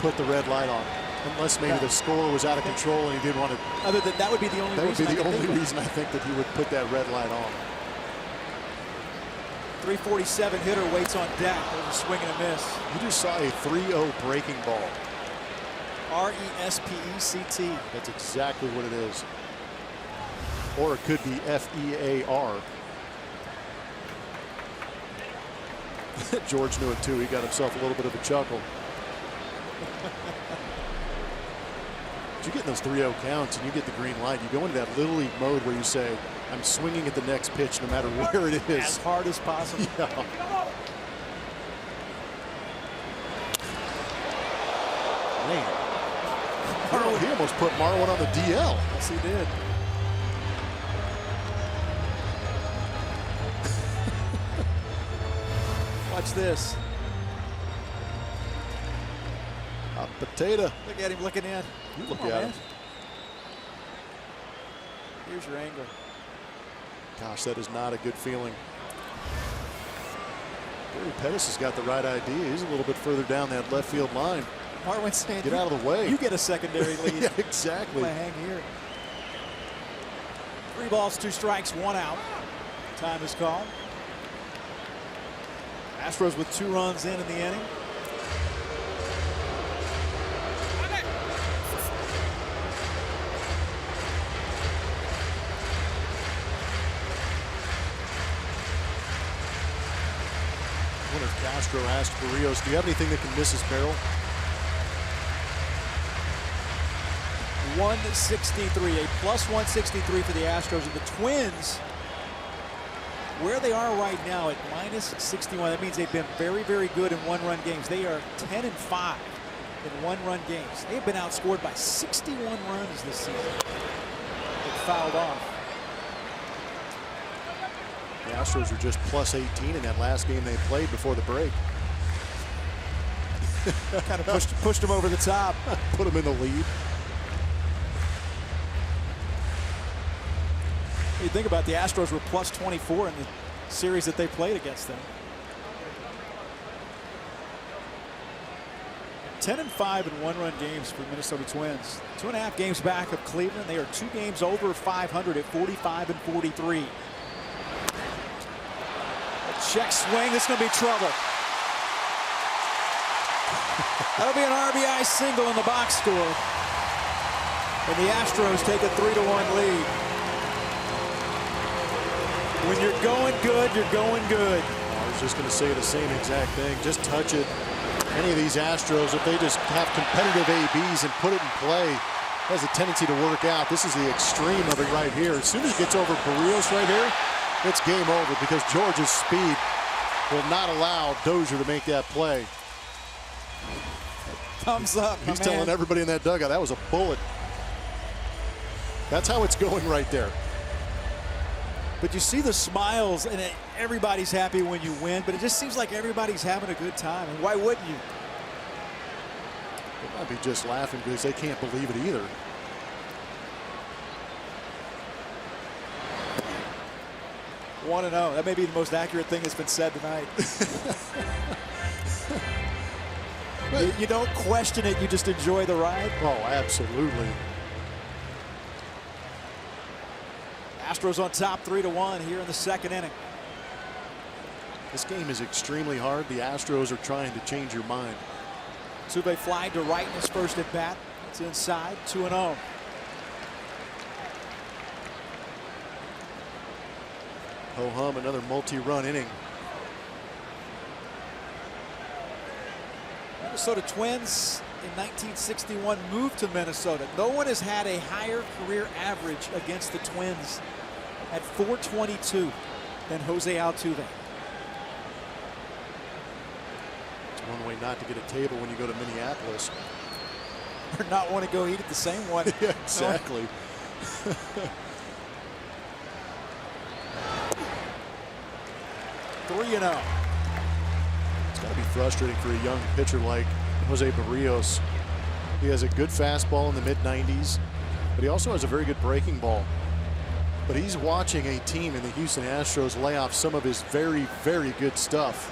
put the red light on, unless maybe the score was out of control and he didn't want to. Other than that would be the only reason. That would be the only reason I think that he would put that red light on. 347 hitter waits on deck. There's a swing and a miss. You just saw a 3-0 breaking ball. R-E-S-P-E-C-T. That's exactly what it is. Or it could be F-E-A-R. George knew it too. He got himself a little bit of a chuckle. You get those 3-0 counts and you get the green light. You go into that little league mode where you say, I'm swinging at the next pitch no matter where it is. As hard as possible. Yeah. Man. He almost put Marwin on the DL. Yes, he did. Watch this. Hot potato. Look at him looking in. You look at him. Here's your angle. Gosh, that is not a good feeling. Gary Pettis has got the right idea. He's a little bit further down that left field line. Marwin's saying, get out of the way. You get a secondary lead. Yeah, exactly. I'm gonna hang here. 3 balls, 2 strikes, 1 out. Time is called. Astros with 2 runs in the inning. I wonder if Castro asked Barrios, do you have anything that can miss his barrel? 163, a plus 163 for the Astros, and the Twins, where they are right now at minus 61. That means they've been very, very good in 1-run games. They are 10-5 in 1-run games. They've been outscored by 61 runs this season. They fouled off. The Astros are just plus 18 in that last game they played before the break. Kind of pushed them over the top. Put them in the lead. You think about it, the Astros were plus 24 in the series that they played against them. 10-5 in 1-run games for Minnesota Twins. 2.5 games back of Cleveland. They are 2 games over 500 at 45-43. A check swing. This is going to be trouble. That'll be an RBI single in the box score. And the Astros take a 3-1 lead. When you're going good, you're going good. I was just going to say the same exact thing. Just touch it. Any of these Astros, if they just have competitive ABs and put it in play, has a tendency to work out. This is the extreme of it right here. As soon as it gets over Barrios right here, it's game over because George's speed will not allow Dozier to make that play. Thumbs up. He's telling everybody in that dugout that was a bullet. That's how it's going right there. But you see the smiles, and everybody's happy when you win, but it just seems like everybody's having a good time. And why wouldn't you? They might be just laughing because they can't believe it either. One and 0. That may be the most accurate thing that's been said tonight. You don't question it, you just enjoy the ride. Oh, absolutely. Astros on top 3-1 here in the second inning. This game is extremely hard. The Astros are trying to change your mind. Altuve flying to right in his first at bat. It's inside, 2-0. Ho-hum, another multi-run inning. Minnesota Twins in 1961 moved to Minnesota. No one has had a higher career average against the Twins at .422 than Jose Altuve. It's one way not to get a table when you go to Minneapolis. Or not want to go eat at the same one. Yeah, exactly. 3-0. It's got to be frustrating for a young pitcher like Jose Barrios. He has a good fastball in the mid-90s, but he also has a very good breaking ball. But he's watching a team in the Houston Astros lay off some of his very, very good stuff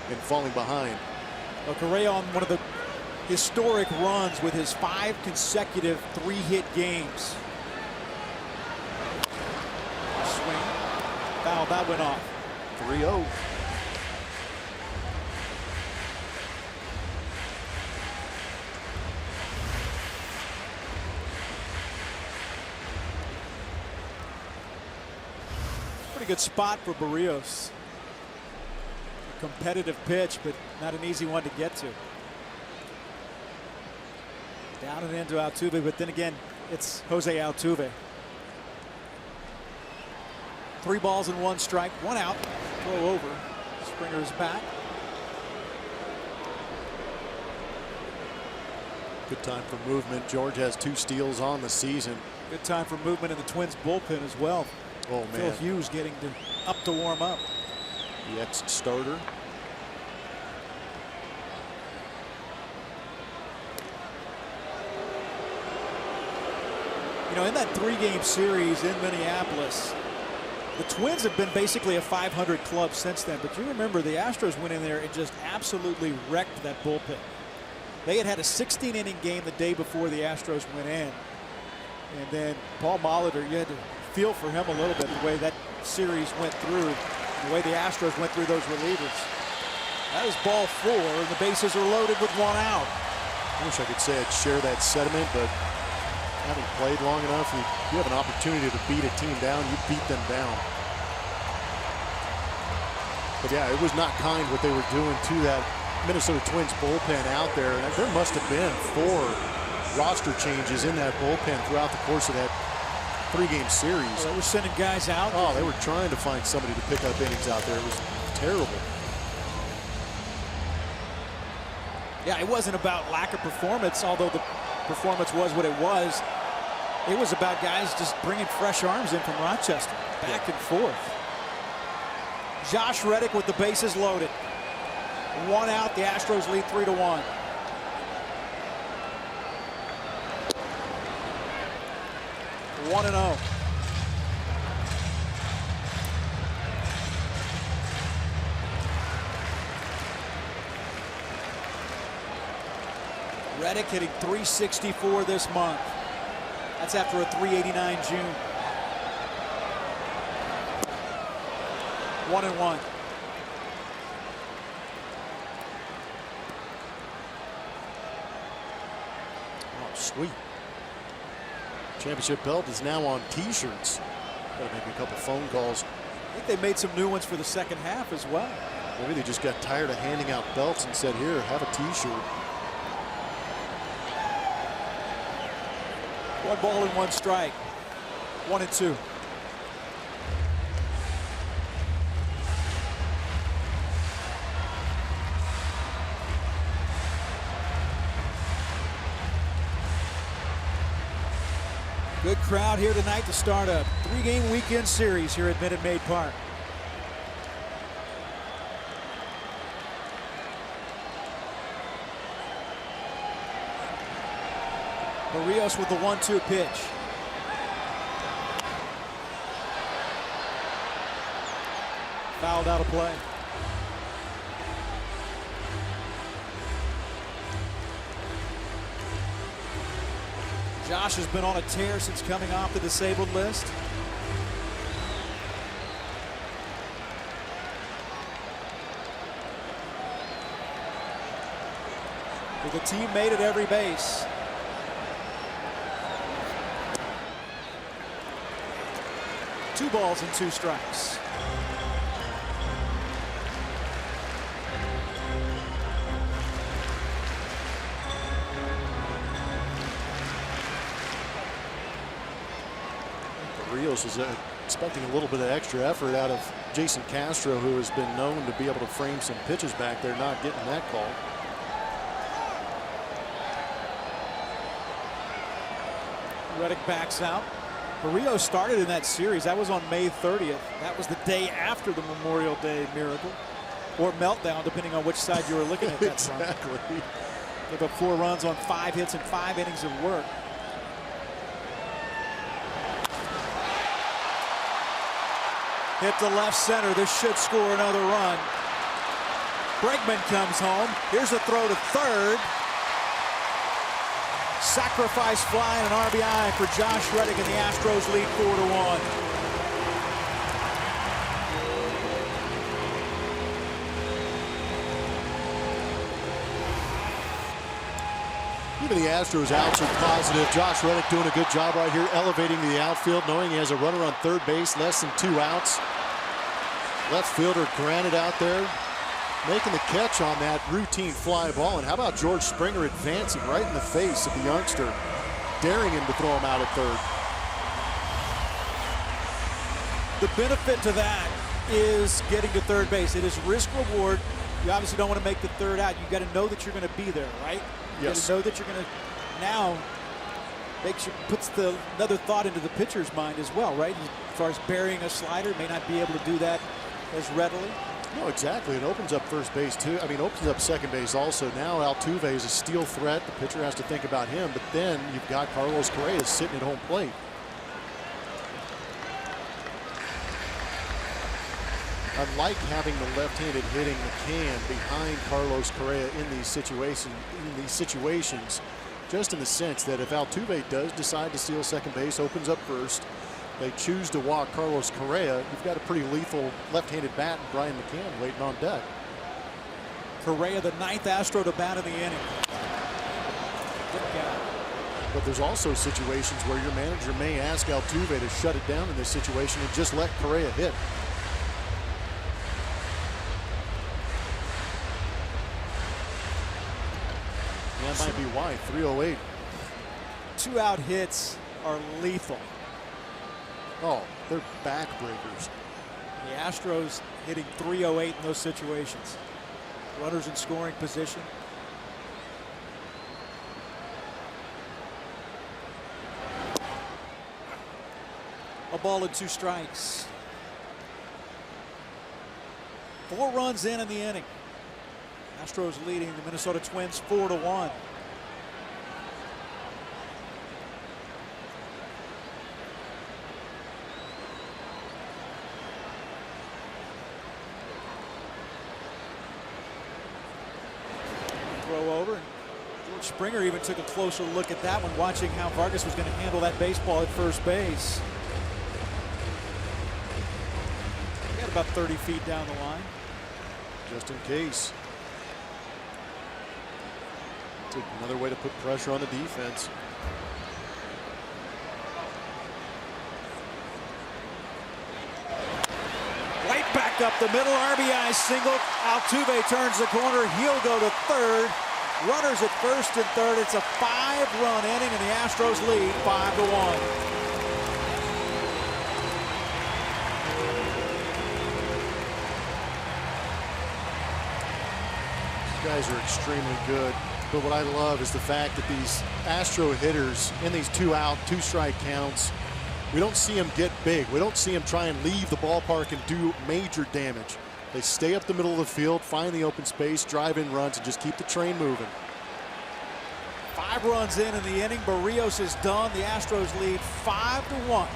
and falling behind. Well, Correa on one of the historic runs with his 5 consecutive 3-hit games. Swing. Foul, that went off. 3-0. Pretty good spot for Barrios. A competitive pitch, but not an easy one to get to. Down and into Altuve, but then again, it's Jose Altuve. 3 balls and 1 strike, 1 out. Throw over. Springer's back. Good time for movement. George has 2 steals on the season. Good time for movement in the Twins bullpen as well. Oh, Phil man. Hughes getting up to warm up. The ex-starter. You know, in that 3-game series in Minneapolis, the Twins have been basically a 500 club since then. But you remember the Astros went in there and just absolutely wrecked that bullpen. They had a 16-inning game the day before the Astros went in. And then Paul Molitor, you had to feel for him a little bit the way that series went through, the way the Astros went through those relievers. That is ball 4, and the bases are loaded with 1 out. I wish I could say I'd share that sentiment, but having played long enough, you have an opportunity to beat a team down, you beat them down. But yeah, it was not kind what they were doing to that Minnesota Twins bullpen out there. And there must have been 4 roster changes in that bullpen throughout the course of that 3-game series. Well, they were sending guys out. Oh, they were trying to find somebody to pick up innings out there. It was terrible. Yeah, it wasn't about lack of performance, although the performance was what it was. It was about guys just bringing fresh arms in from Rochester, back and forth. Josh Reddick with the bases loaded. 1 out, the Astros lead 3-1. One and 0. Reddick hitting .364 this month. That's after a .389 June. 1-1. Oh, sweet. Championship belt is now on T-shirts. Got to make a couple phone calls. I think they made some new ones for the second half as well. Maybe they just got tired of handing out belts and said, here, have a T-shirt. 1 ball and 1 strike. 1-2. Good crowd here tonight to start a 3-game weekend series here at Minute Maid Park. Barrios with the 1-2 pitch. Fouled out of play. Josh has been on a tear since coming off the disabled list. with a teammate at every base. Two balls and two strikes. Orioles is expecting a little bit of extra effort out of Jason Castro, who has been known to be able to frame some pitches back there, not getting that call. Reddick backs out. Barrios started in that series. That was on May 30th. That was the day after the Memorial Day miracle, or meltdown, depending on which side you were looking at that Exactly. time. Gave up 4 runs on 5 hits and 5 innings of work. Hit to left center. This should score another run. Bregman comes home. Here's a throw to third. Sacrifice fly and an RBI for Josh Reddick, and the Astros lead 4-1. Even the Astros outs are positive. Josh Reddick doing a good job right here, elevating the outfield, knowing he has a runner on third base, less than 2 outs. Left fielder Granite out there, making the catch on that routine fly ball. And how about George Springer advancing right in the face of the youngster, daring him to throw him out at third. The benefit to that is getting to third base. It is risk reward. You obviously don't want to make the third out. You got to know that you're going to be there, right? You got Yes. to know that you're going to. Now puts another thought into the pitcher's mind as well, right? As far as burying a slider, may not be able to do that as readily. No, exactly. It opens up first base too. I mean, opens up second base also. Now Altuve is a steal threat. The pitcher has to think about him, but then you've got Carlos Correa sitting at home plate. I like having the left-handed hitting McCann behind Carlos Correa in these situations, just in the sense that if Altuve does decide to steal second base, opens up first, they choose to walk Carlos Correa, you've got a pretty lethal left-handed bat and Brian McCann waiting on deck. Correa, the 9th Astro to bat in the inning. But there's also situations where your manager may ask Altuve to shut it down in this situation and just let Correa hit. That might be why. 308. 2-out hits are lethal. Oh, they're backbreakers. The Astros hitting 308 in those situations. Runners in scoring position. A ball and 2 strikes. 4 runs in the inning. Astros leading the Minnesota Twins 4-1. Throw over. George Springer even took a closer look at that one, watching how Vargas was going to handle that baseball at first base. He got about 30 feet down the line. Just in case. It's another way to put pressure on the defense. Right back up the middle, RBI single. Altuve turns the corner. He'll go to third. Runners at first and third. It's a 5-run inning, and the Astros lead 5-1. These guys are extremely good. But what I love is the fact that these Astro hitters in these 2-out, 2-strike counts, we don't see them get big. We don't see them try and leave the ballpark and do major damage. They stay up the middle of the field, find the open space, drive in runs, and just keep the train moving. 5 runs in the inning. Barrios is done. The Astros lead 5-1.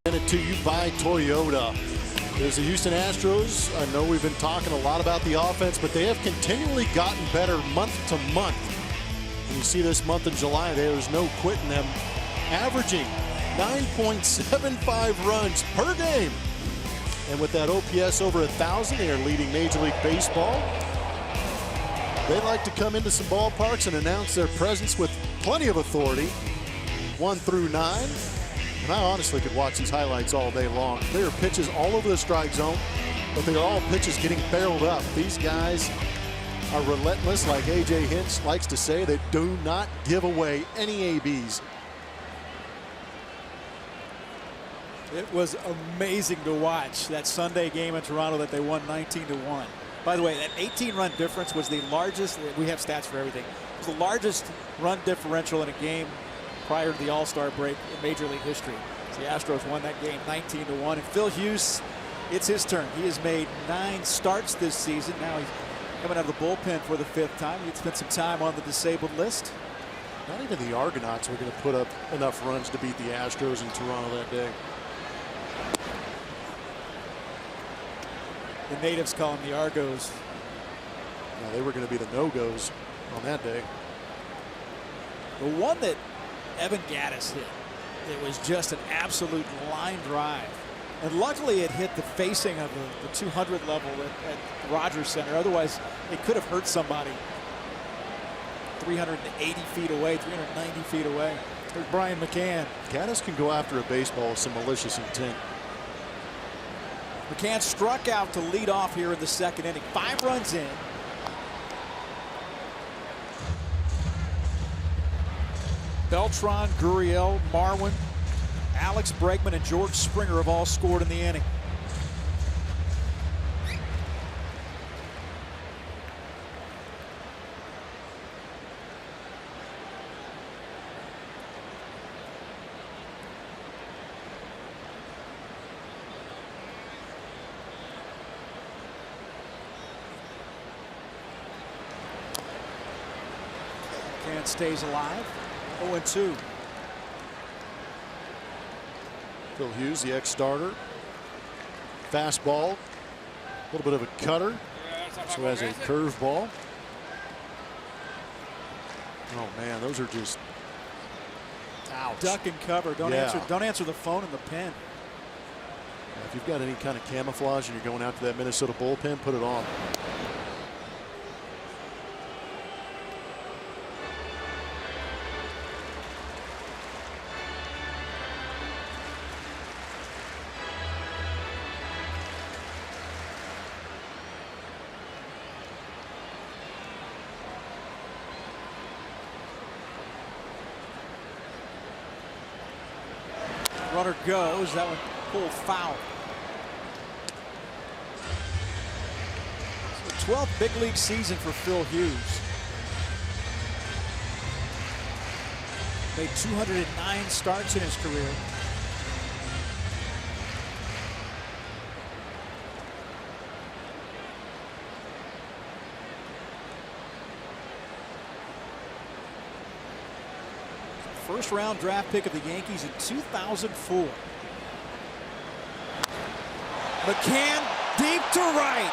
Presented to you by Toyota. There's the Houston Astros. I know we've been talking a lot about the offense, but they have continually gotten better month to month. And you see this month in July, there's no quitting them, averaging 9.75 runs per game. And with that OPS over 1,000, they are leading Major League Baseball. They like to come into some ballparks and announce their presence with plenty of authority, 1 through 9. And I honestly could watch these highlights all day long. There are pitches all over the strike zone, but they are all pitches getting barreled up. These guys are relentless, like A.J. Hinch likes to say. They do not give away any ABs. It was amazing to watch that Sunday game in Toronto that they won 19-1. By the way, that 18-run difference was the largest. We have stats for everything. It was the largest run differential in a game prior to the All-Star break in Major League history. So the Astros won that game 19-1. And Phil Hughes, it's his turn. He has made 9 starts this season. Now he's coming out of the bullpen for the 5th time. He spent some time on the disabled list. Not even the Argonauts were going to put up enough runs to beat the Astros in Toronto that day. The natives call them the Argos. Now, they were going to be the no-goes on that day. The one that Evan Gattis hit, it was just an absolute line drive. And luckily it hit the facing of the 200 level at Rogers Center. Otherwise, it could have hurt somebody 380 feet away, 390 feet away. There's Brian McCann. Gattis can go after a baseball with some malicious intent. McCann struck out to lead off here in the 2nd inning. 5 runs in. Beltran, Gurriel, Marwin, Alex Bregman, and George Springer have all scored in the inning. McCann stays alive. 0-2. Phil Hughes, the ex-starter. Fastball, a little bit of a cutter. So has a curveball. Oh man, those are just ouch. Duck and cover. Don't answer the phone in the pen. If you've got any kind of camouflage and you're going out to that Minnesota bullpen, put it on. Runner goes. That one pulled foul. It's the 12th big league season for Phil Hughes. Made 209 starts in his career. First-round draft pick of the Yankees in 2004. McCann deep to right.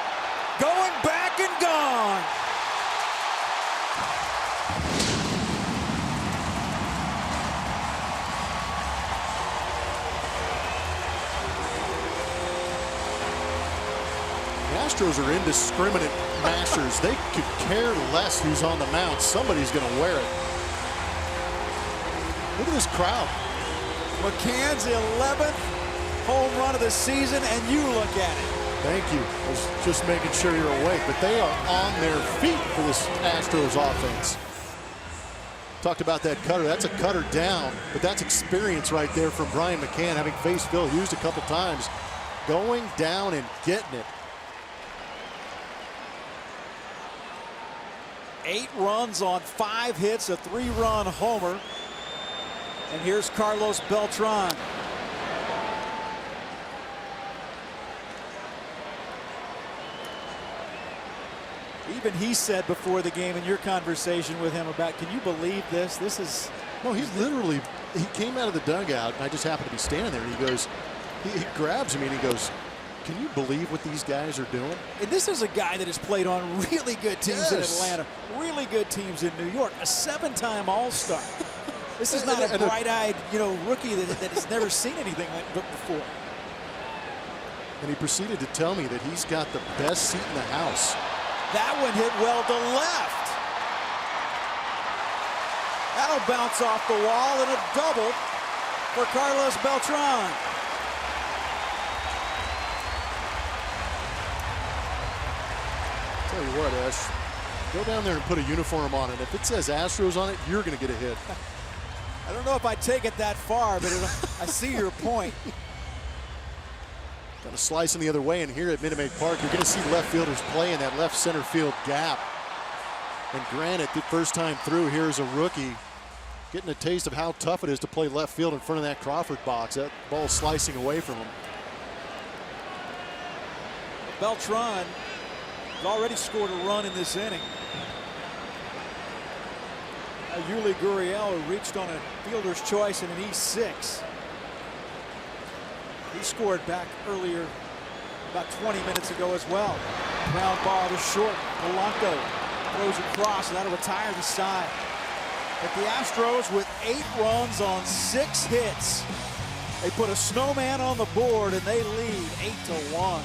Going back and gone. The Astros are indiscriminate mashers. They could care less who's on the mound. Somebody's going to wear it. Look at this crowd. McCann's 11th home run of the season, and you look at it. Thank you. I was just making sure you're awake, but they are on their feet for this Astros offense. Talked about that cutter. That's a cutter down, but that's experience right there from Brian McCann, having faced Phil Hughes a couple times. Going down and getting it. 8 runs on 5 hits, a 3-run homer. And here's Carlos Beltran. Even he said before the game in your conversation with him about, can you believe this? This is... No, he's literally, he came out of the dugout, and I just happened to be standing there, and he goes, He grabs him and he goes, "Can you believe what these guys are doing?" And this is a guy that has played on really good teams in Yes. Atlanta, really good teams in New York, a 7-time All-Star. This is not a bright-eyed, rookie that has never seen anything like that before. And he proceeded to tell me that he's got the best seat in the house. That one hit well to left. That'll bounce off the wall and a double for Carlos Beltran. Tell you what, Ash, go down there and put a uniform on it. If it says Astros on it, you're going to get a hit. I don't know if I take it that far, but I see your point. Kind of slicing the other way, and here at Minute Maid Park, you're going to see left fielders play in that left center field gap. And granted, the first time through here as a rookie, getting a taste of how tough it is to play left field in front of that Crawford box. That ball slicing away from him. Beltran has already scored a run in this inning. Yuli Gurriel, who reached on a fielder's choice in an E6. He scored back earlier about 20 minutes ago as well. Ground ball to short. Polanco throws across, and that'll retire the side. But the Astros with 8 runs on 6 hits. They put a snowman on the board and they lead 8-1.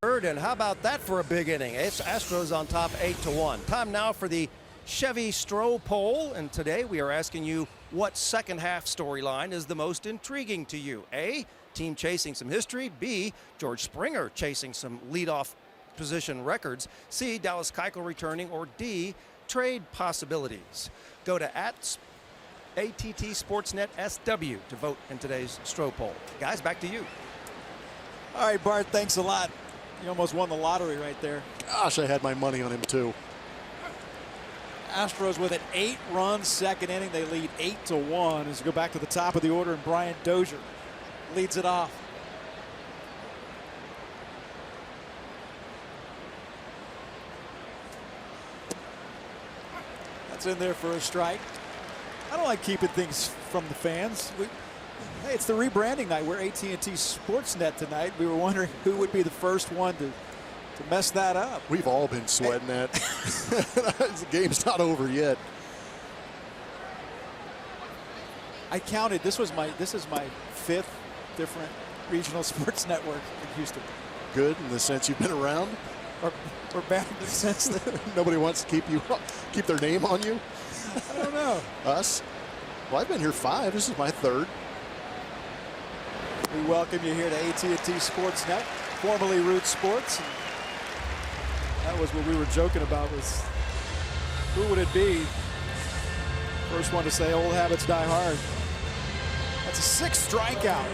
Third, and how about that for a big inning? It's Astros on top 8-1. Time now for the Chevy Stroh poll, and today we are asking you what second half storyline is the most intriguing to you? A, team chasing some history. B, George Springer chasing some leadoff position records. C, Dallas Keuchel returning. Or D, trade possibilities. Go to ATT Sportsnet SW to vote in today's Stroh poll. Guys, back to you. All right, Bart, thanks a lot. You almost won the lottery right there. Gosh, I had my money on him too. Astros with an 8-run second inning. They lead 8-1 as we go back to the top of the order, and Brian Dozier leads it off. That's in there for a strike. I don't like keeping things from the fans. Hey, it's the rebranding night. We're AT&T Sportsnet tonight. We were wondering who would be the first one to mess that up. We've all been sweating that. The game's not over yet. I counted. This is my 5th different regional sports network in Houston. Good in the sense you've been around, or bad in the sense that nobody wants to keep their name on you. I don't know. Us? Well, I've been here 5. This is my 3rd. We welcome you here to AT&T Sportsnet, formerly Root Sports. And that was what we were joking about, was who would it be? First one to say old habits die hard. That's a 6th strikeout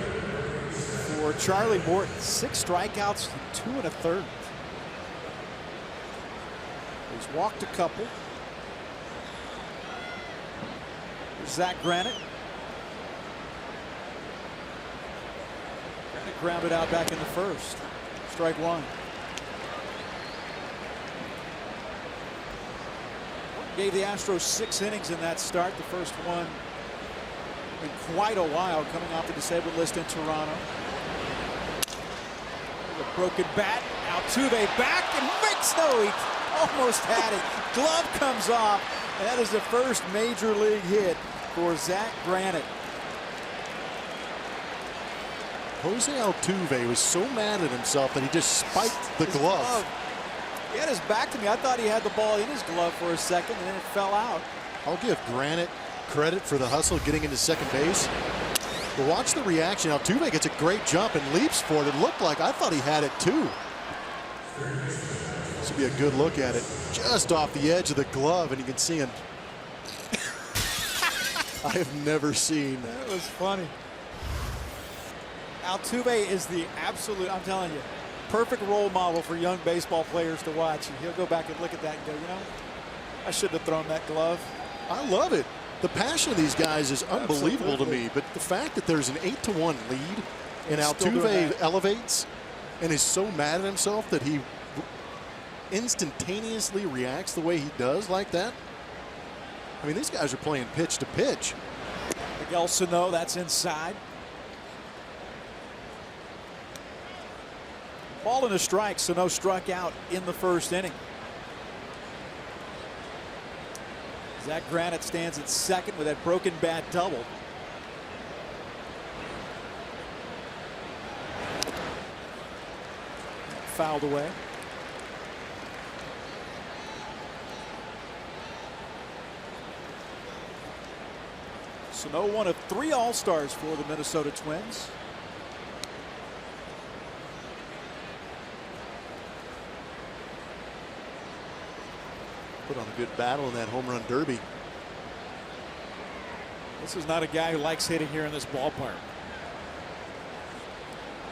for Charlie Morton. 6 strikeouts, 2 1/3. He's walked a couple. Zach Granite. Granite grounded out back in the first. Strike one. Gave the Astros 6 innings in that start. The first one in quite a while, coming off the disabled list in Toronto. A broken bat. Altuve back and makes no. He almost had it. Glove comes off. And that is the first major league hit for Zach Granite. Jose Altuve was so mad at himself that he just spiked the glove. He had his back to me. I thought he had the ball in his glove for a second, and then it fell out. I'll give Granite credit for the hustle getting into second base. But watch the reaction. Altuve gets a great jump and leaps for it. It looked like I thought he had it too. This would be a good look at it. Just off the edge of the glove, and you can see him. I have never seen. That was funny. Altuve is the absolute, I'm telling you, perfect role model for young baseball players to watch. And he'll go back and look at that and go, you know, I shouldn't have thrown that glove. I love it. The passion of these guys is unbelievable Absolutely. to me. But the fact that there's an 8-1 lead and Altuve elevates and is so mad at himself that he instantaneously reacts the way he does like that. I mean, these guys are playing pitch to pitch. Miguel Sano, that's inside. Ball and a strike. Sano struck out in the first inning. Zach Granite stands at second with that broken bat double. Fouled away. Sano, one of 3 All-Stars for the Minnesota Twins. Put on a good battle in that home run derby. This is not a guy who likes hitting here in this ballpark.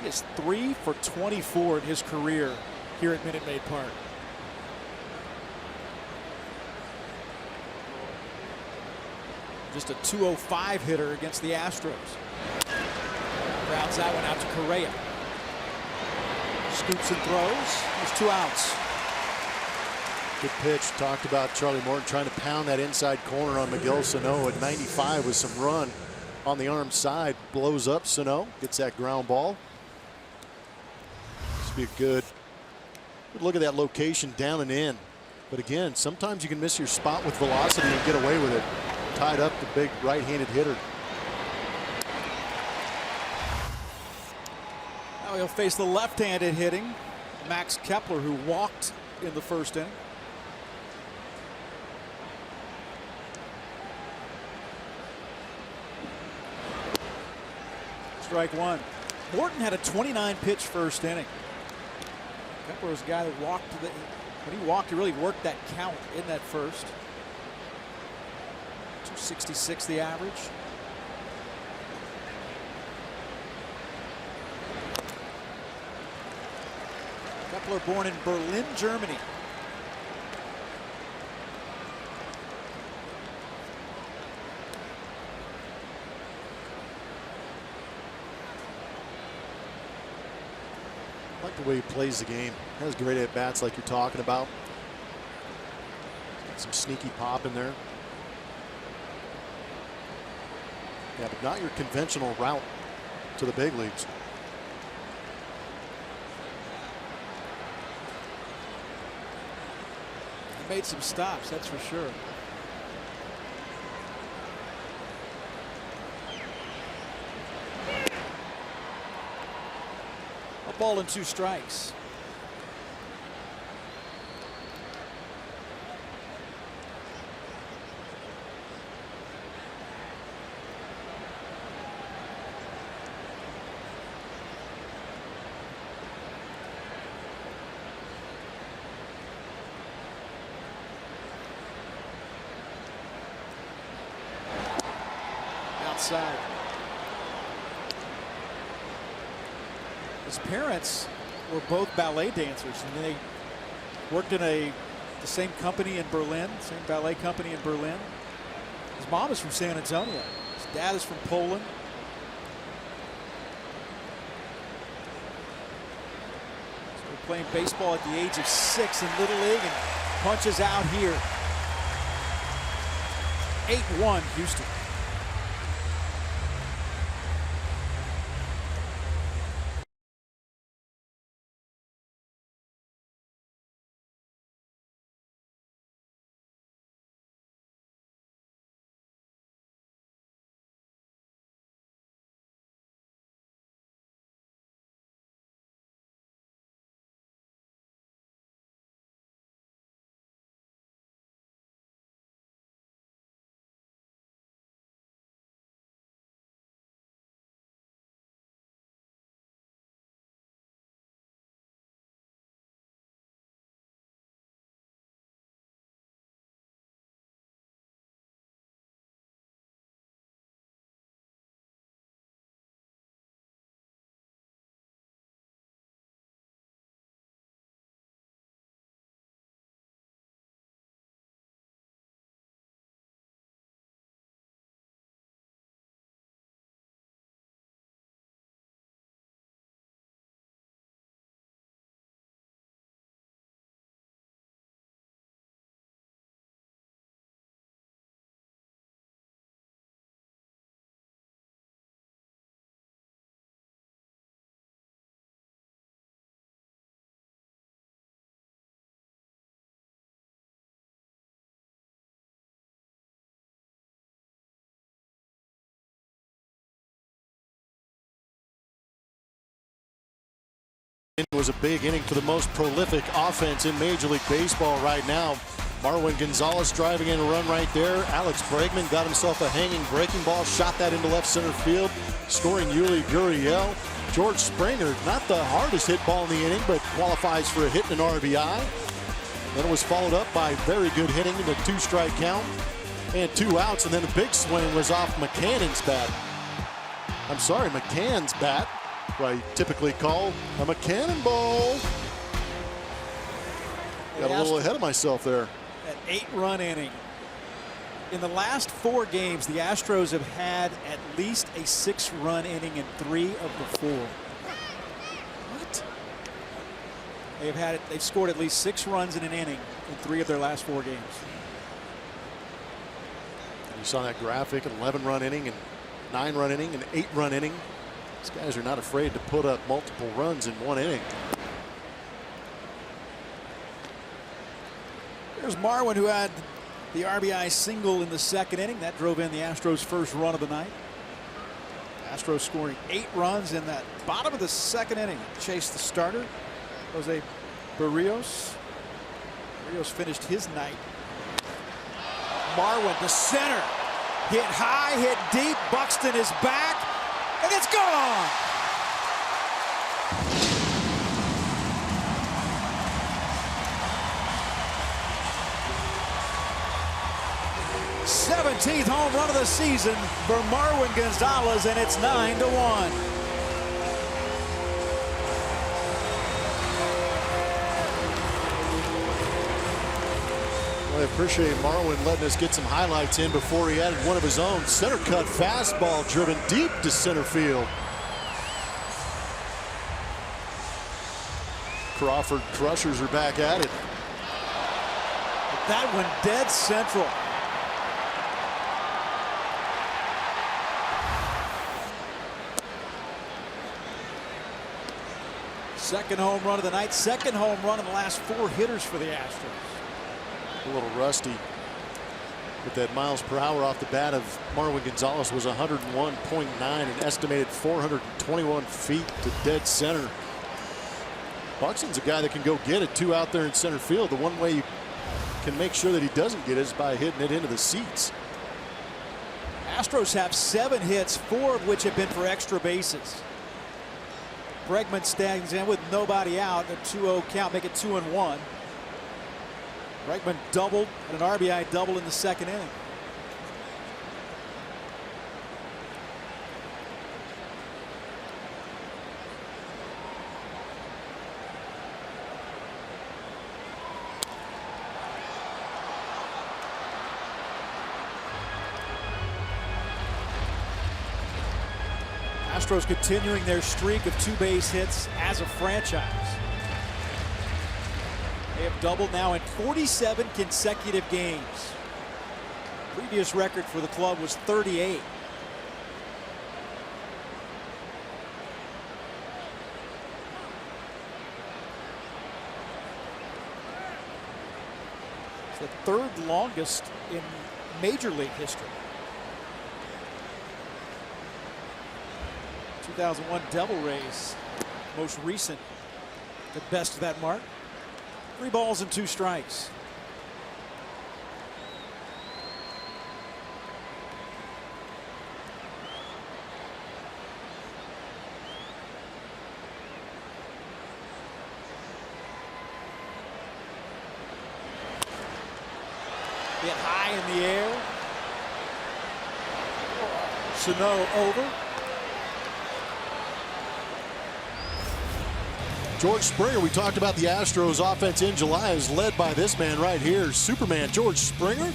He is 3 for 24 in his career here at Minute Maid Park. Just a .205 hitter against the Astros. Grounds that one out to Correa. Scoops and throws. There's 2 outs. Good pitch. Talked about Charlie Morton trying to pound that inside corner on Miguel Sano at 95 with some run on the arm side. Blows up Sano. Gets that ground ball. This would be a good look at that location down and in. But again, sometimes you can miss your spot with velocity and get away with it. Tied up the big right-handed hitter. Now he'll face the left-handed hitting Max Kepler, who walked in the first inning. Strike one. Morton had a 29-pitch first inning. Kepler was a guy that walked. When he walked, he really worked that count in that first. 266 the average. Kepler born in Berlin, Germany. I like the way he plays the game. Has great at bats like you're talking about. Got some sneaky pop in there. Yeah, but not your conventional route to the big leagues. He made some stops, that's for sure. A ball and 2 strikes. Outside. His parents were both ballet dancers, and they worked in a the same company in Berlin, same ballet company in Berlin. His mom is from San Antonio. His dad is from Poland. Started playing baseball at the age of 6 in Little League and punches out here. 8-1 Houston. It was a big inning for the most prolific offense in Major League Baseball right now. Marwin Gonzalez driving in a run right there. Alex Bregman got himself a hanging breaking ball, shot that into left center field, scoring Yuli Gurriel. George Springer, not the hardest hit ball in the inning, but qualifies for a hit and an RBI. Then it was followed up by very good hitting in the 2-strike count and 2 outs, and then the big swing was off McCann's bat. I'm sorry, McCann's bat. What I typically call a McCann ball. Got a little ahead of myself there. An 8-run inning. In the last 4 games, the Astros have had at least a 6-run inning in 3 of the 4. What? They've scored at least 6 runs in an inning in 3 of their last 4 games. You saw that graphic, an 11-run inning and 9-run inning and 8-run inning. These guys are not afraid to put up multiple runs in 1 inning. There's Marwin, who had the RBI single in the 2nd inning. That drove in the Astros' first run of the night. Astros scoring 8 runs in that bottom of the 2nd inning. Chased the starter, Jose Barrios. Barrios finished his night. Marwin to center. Hit high, hit deep. Buxton is back. And it's gone. '17th home run of the season for Marwin Gonzalez, and it's 9-1. Well, I appreciate Marwin letting us get some highlights in before he added one of his own. Center cut fastball driven deep to center field. Crawford Crushers are back at it. That one dead central. Second home run of the night, 2nd home run in the last 4 hitters for the Astros. A little rusty. But that miles per hour off the bat of Marwin Gonzalez was 101.9, an estimated 421 feet to dead center. Buxton's a guy that can go get it 2 out there in center field. The one way you can make sure that he doesn't get it is by hitting it into the seats. Astros have 7 hits, 4 of which have been for extra bases. Bregman stands in with nobody out. A 2-0 count, make it 2-1. Bregman doubled, an RBI double in the 2nd inning. Astros continuing their streak of 2 base hits as a franchise. They have doubled now in 47 consecutive games. Previous record for the club was 38. It's the 3rd longest in Major League history. 2001 Devil Rays, most recent, the best of that mark. 3 balls and 2 strikes. Hit high in the air. Sano over. George Springer, we talked about the Astros offense in July, is led by this man right here, Superman George Springer,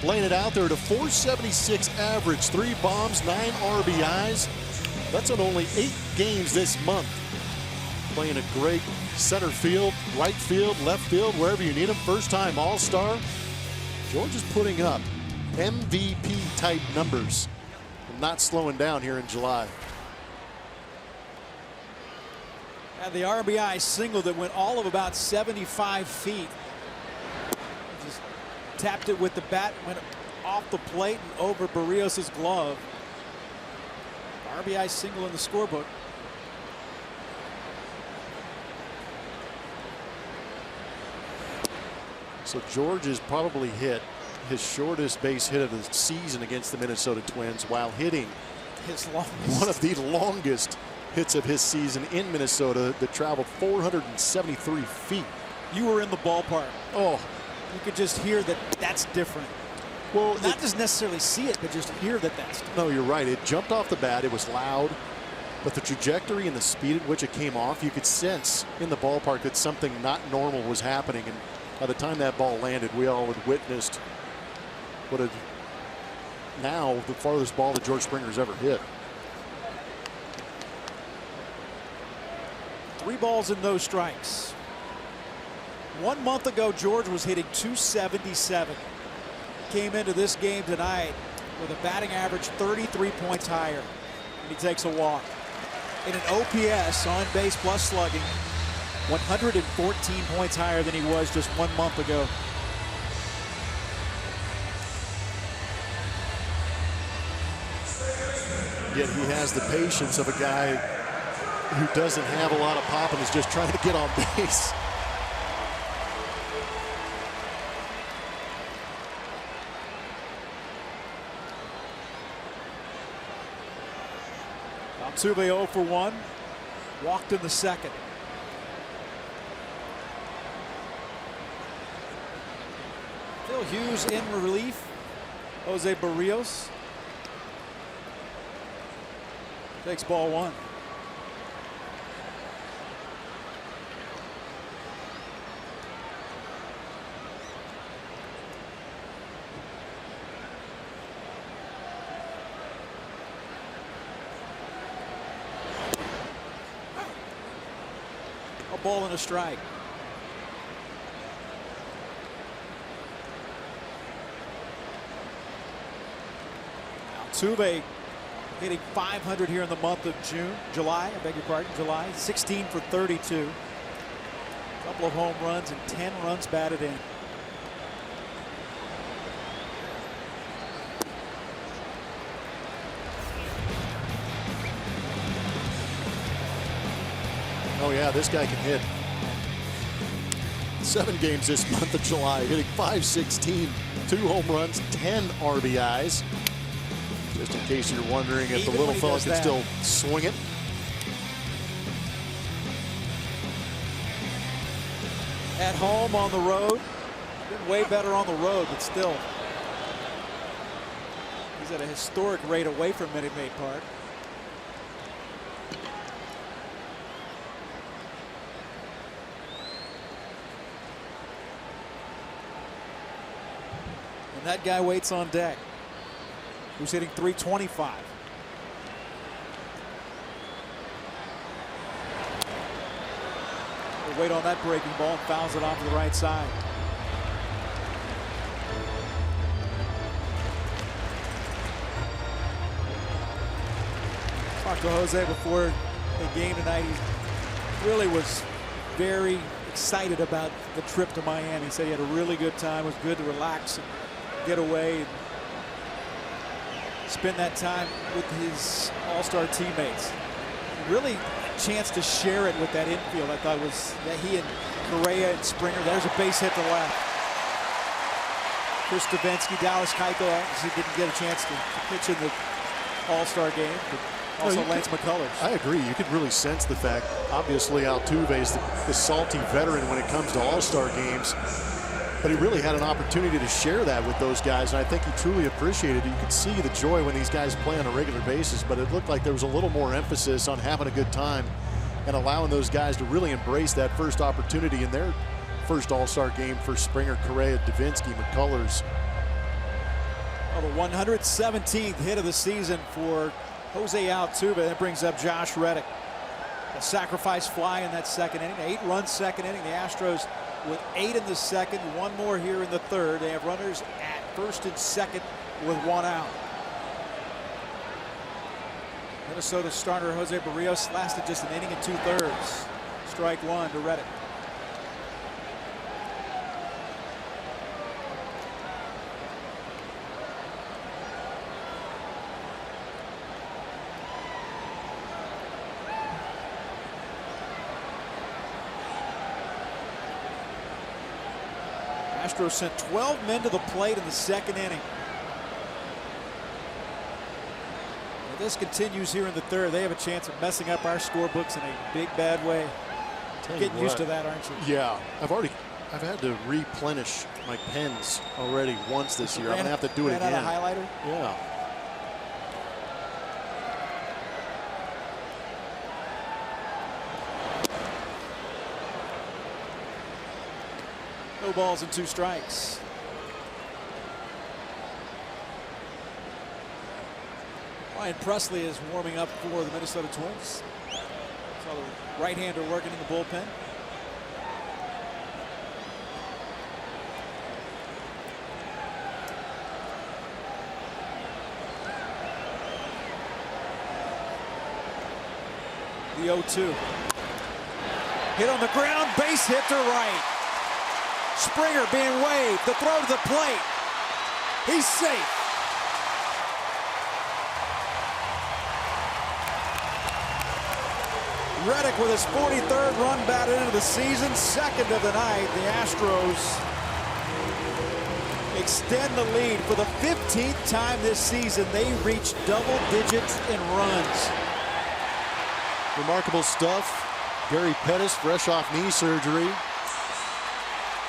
laying it out there at a .476 average, 3 bombs, 9 RBIs. That's on only 8 games this month. Playing a great center field, right field, left field, wherever you need him. First time All-Star. George is putting up MVP type numbers and not slowing down here in July. And the RBI single that went all of about 75 feet. Just tapped it with the bat, went off the plate and over Barrios' glove. RBI single in the scorebook. So George has probably hit his shortest base hit of the season against the Minnesota Twins while hitting his longest. One of the longest hits of his season in Minnesota that traveled 473 feet. You were in the ballpark. Oh, you could just hear that that's different. Well, not just necessarily see it, but just hear that that's different. No, you're right. It jumped off the bat. It was loud, but the trajectory and the speed at which it came off, you could sense in the ballpark that something not normal was happening. And by the time that ball landed, we all had witnessed what had now the farthest ball that George Springer's ever hit. 3 balls and no strikes. 1 month ago, George was hitting .277. Came into this game tonight with a batting average 33 points higher. And he takes a walk. In an OPS, on base plus slugging, 114 points higher than he was just 1 month ago. Yet he has the patience of a guy who doesn't have a lot of pop and is just trying to get on base. Altuve 0 for 1. Walked in the second. Phil Hughes in relief. Jose Barrios takes ball 1. A ball and a strike. Altuve hitting .500 here in the month of July, I beg your pardon, July. 16 for 32. A couple of home runs and 10 runs batted in. Oh yeah, this guy can hit. 7 games this month of July, hitting .516, 2 home runs, 10 RBIs. Just in case you're wondering if the little fella can still swing it. At home, on the road. Been way better on the road, but still. He's at a historic rate away from Minute Maid Park. And that guy waits on deck. Who's hitting .325. They wait on that breaking ball and fouls it off to the right side. Talked to Jose before the game tonight. He really was very excited about the trip to Miami. He said he had a really good time. It was good to relax and get away and spend that time with his all-star teammates. Really a chance to share it with that infield. I thought was that he and Correa and Springer. There's a base hit to left. Chris Davinsky, Dallas Keuchel obviously didn't get a chance to pitch in the all-star game, but also Lance McCullers. I agree. You could really sense the fact, obviously Altuve is the salty veteran when it comes to all-star games, but he really had an opportunity to share that with those guys, and I think he truly appreciated it. You could see the joy when these guys play on a regular basis, but it looked like there was a little more emphasis on having a good time and allowing those guys to really embrace that first opportunity in their first all-star game for Springer, Correa, Davinsky, McCullers. Well, the 117th hit of the season for Jose Altuve. That brings up Josh Reddick. A sacrifice fly in that second inning. 8-run second inning. The Astros with 8 in the second. One more here in the third. They have runners at first and second with 1 out. Minnesota starter Jose Barrios lasted just an inning and 2/3. Strike 1 to Reddick. Astros sent 12 men to the plate in the second inning. If this continues here in the third, they have a chance of messing up our scorebooks in a big bad way. Getting used to that, aren't you? Yeah, I've had to replenish my pens already once this year. I'm gonna have to do it again. Out a highlighter? Yeah. No balls and 2 strikes. Ryan Presley is warming up for the Minnesota Twins. Saw the right-hander working in the bullpen. The 0-2. Hit on the ground, base hit to right. Springer being waved, the throw to the plate. He's safe. Reddick with his 43rd run batted into the season, second of the night. The Astros extend the lead for the 15th time this season. They reach double digits in runs. Remarkable stuff. Gary Pettis, fresh off knee surgery,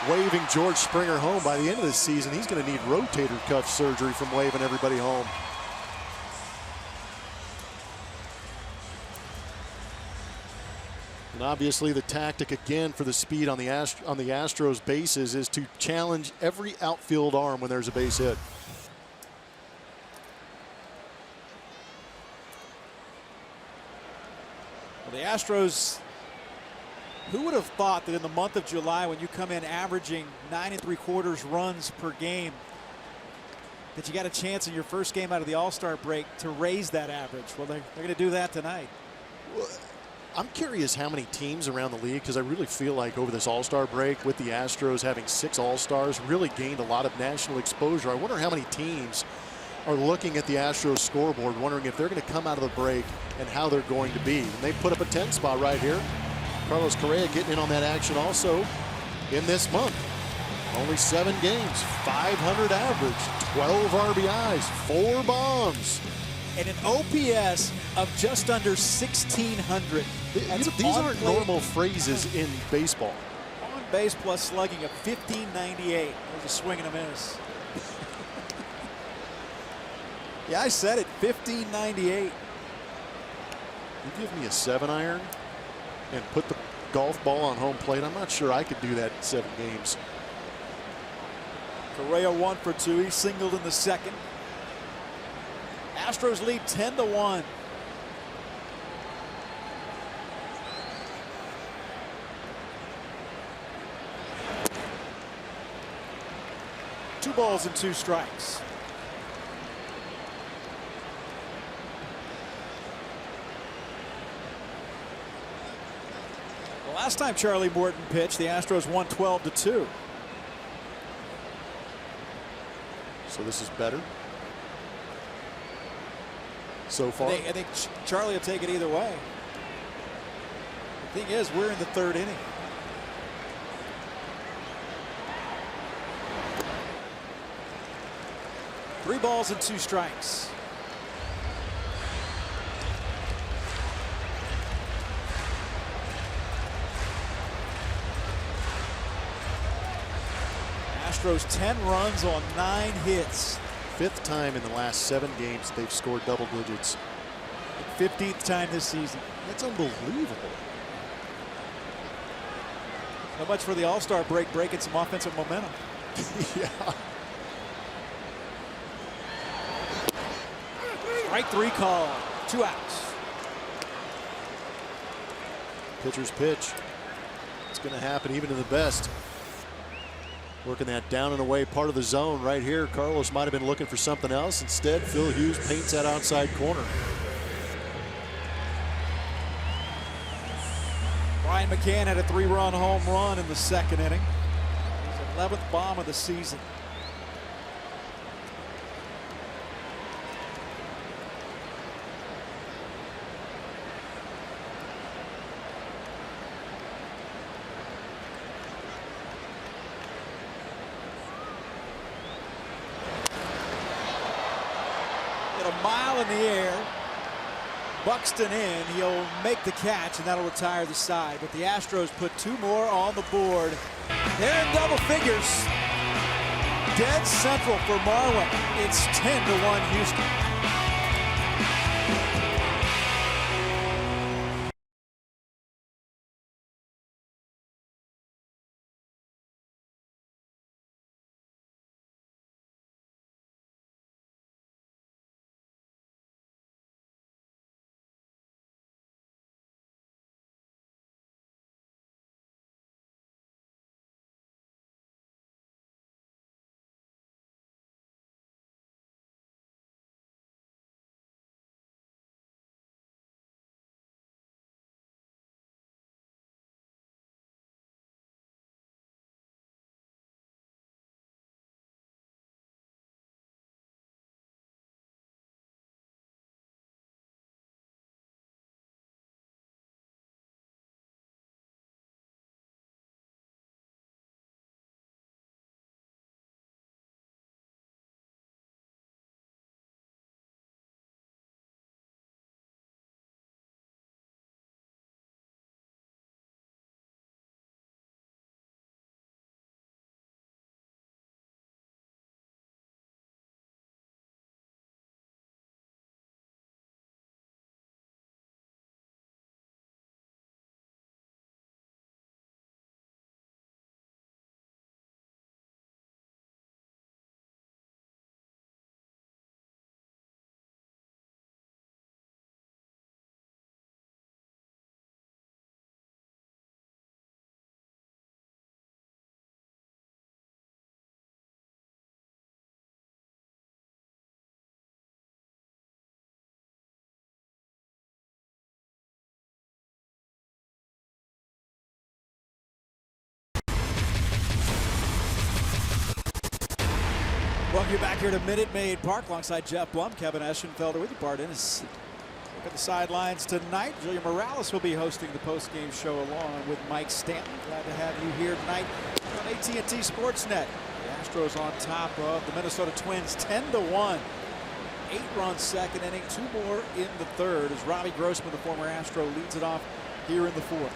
waving George Springer home. By the end of the season, he's going to need rotator cuff surgery from waving everybody home. And obviously the tactic again for the speed on the Astros bases is to challenge every outfield arm when there's a base hit. Well, the Astros, who would have thought that in the month of July, when you come in averaging 9 3/4 runs per game, that you got a chance in your first game out of the All-Star break to raise that average? Well, they're going to do that tonight. Well, I'm curious how many teams around the league, because I really feel like over this All-Star break with the Astros having 6 All-Stars really gained a lot of national exposure. I wonder how many teams are looking at the Astros scoreboard wondering if they're going to come out of the break and how they're going to be. And they put up a 10 spot right here. Carlos Correa getting in on that action also in this month. Only 7 games, 500 average, 12 RBIs, 4 bombs. And an OPS of just under 1,600. These aren't normal phrases in baseball. On base plus slugging of 1598. There's a swing and a miss. Yeah, I said it, 1598. You give me a 7-iron and put the golf ball on home plate, I'm not sure I could do that in 7 games. Correa 1 for 2. He singled in the second. Astros lead 10-1. balls and 2 strikes. The last time Charlie Morton pitched, the Astros won 12-2. So this is better so far. I think Charlie will take it either way. The thing is, we're in the 3rd inning. Three balls and 2 strikes. Astros 10 runs on 9 hits. 5th time in the last 7 games they've scored double digits. 15th time this season. That's unbelievable. So much for the All-Star break, breaking some offensive momentum. Yeah. Strike 3 call. 2 outs. Pitcher's pitch. It's going to happen even to the best. Working that down and away part of the zone right here. Carlos might have been looking for something else. Instead, Phil Hughes paints that outside corner. Brian McCann had a 3-run home run in the 2nd inning. His 11th bomb of the season. A mile in the air. Buxton in. He'll make the catch, and that'll retire the side. But the Astros put 2 more on the board. They're in double figures. Dead central for Marwin. It's 10-1 Houston. Welcome you back here to Minute Maid Park alongside Jeff Blum, Kevin Eschenfelder with you. Bart Ennis. Look at the sidelines tonight. Julia Morales will be hosting the post-game show along with Mike Stanton. Glad to have you here tonight on AT&T Sportsnet. The Astros on top of the Minnesota Twins 10-1. 8-run 2nd inning, 2 more in the 3rd as Robbie Grossman, the former Astro, leads it off here in the 4th.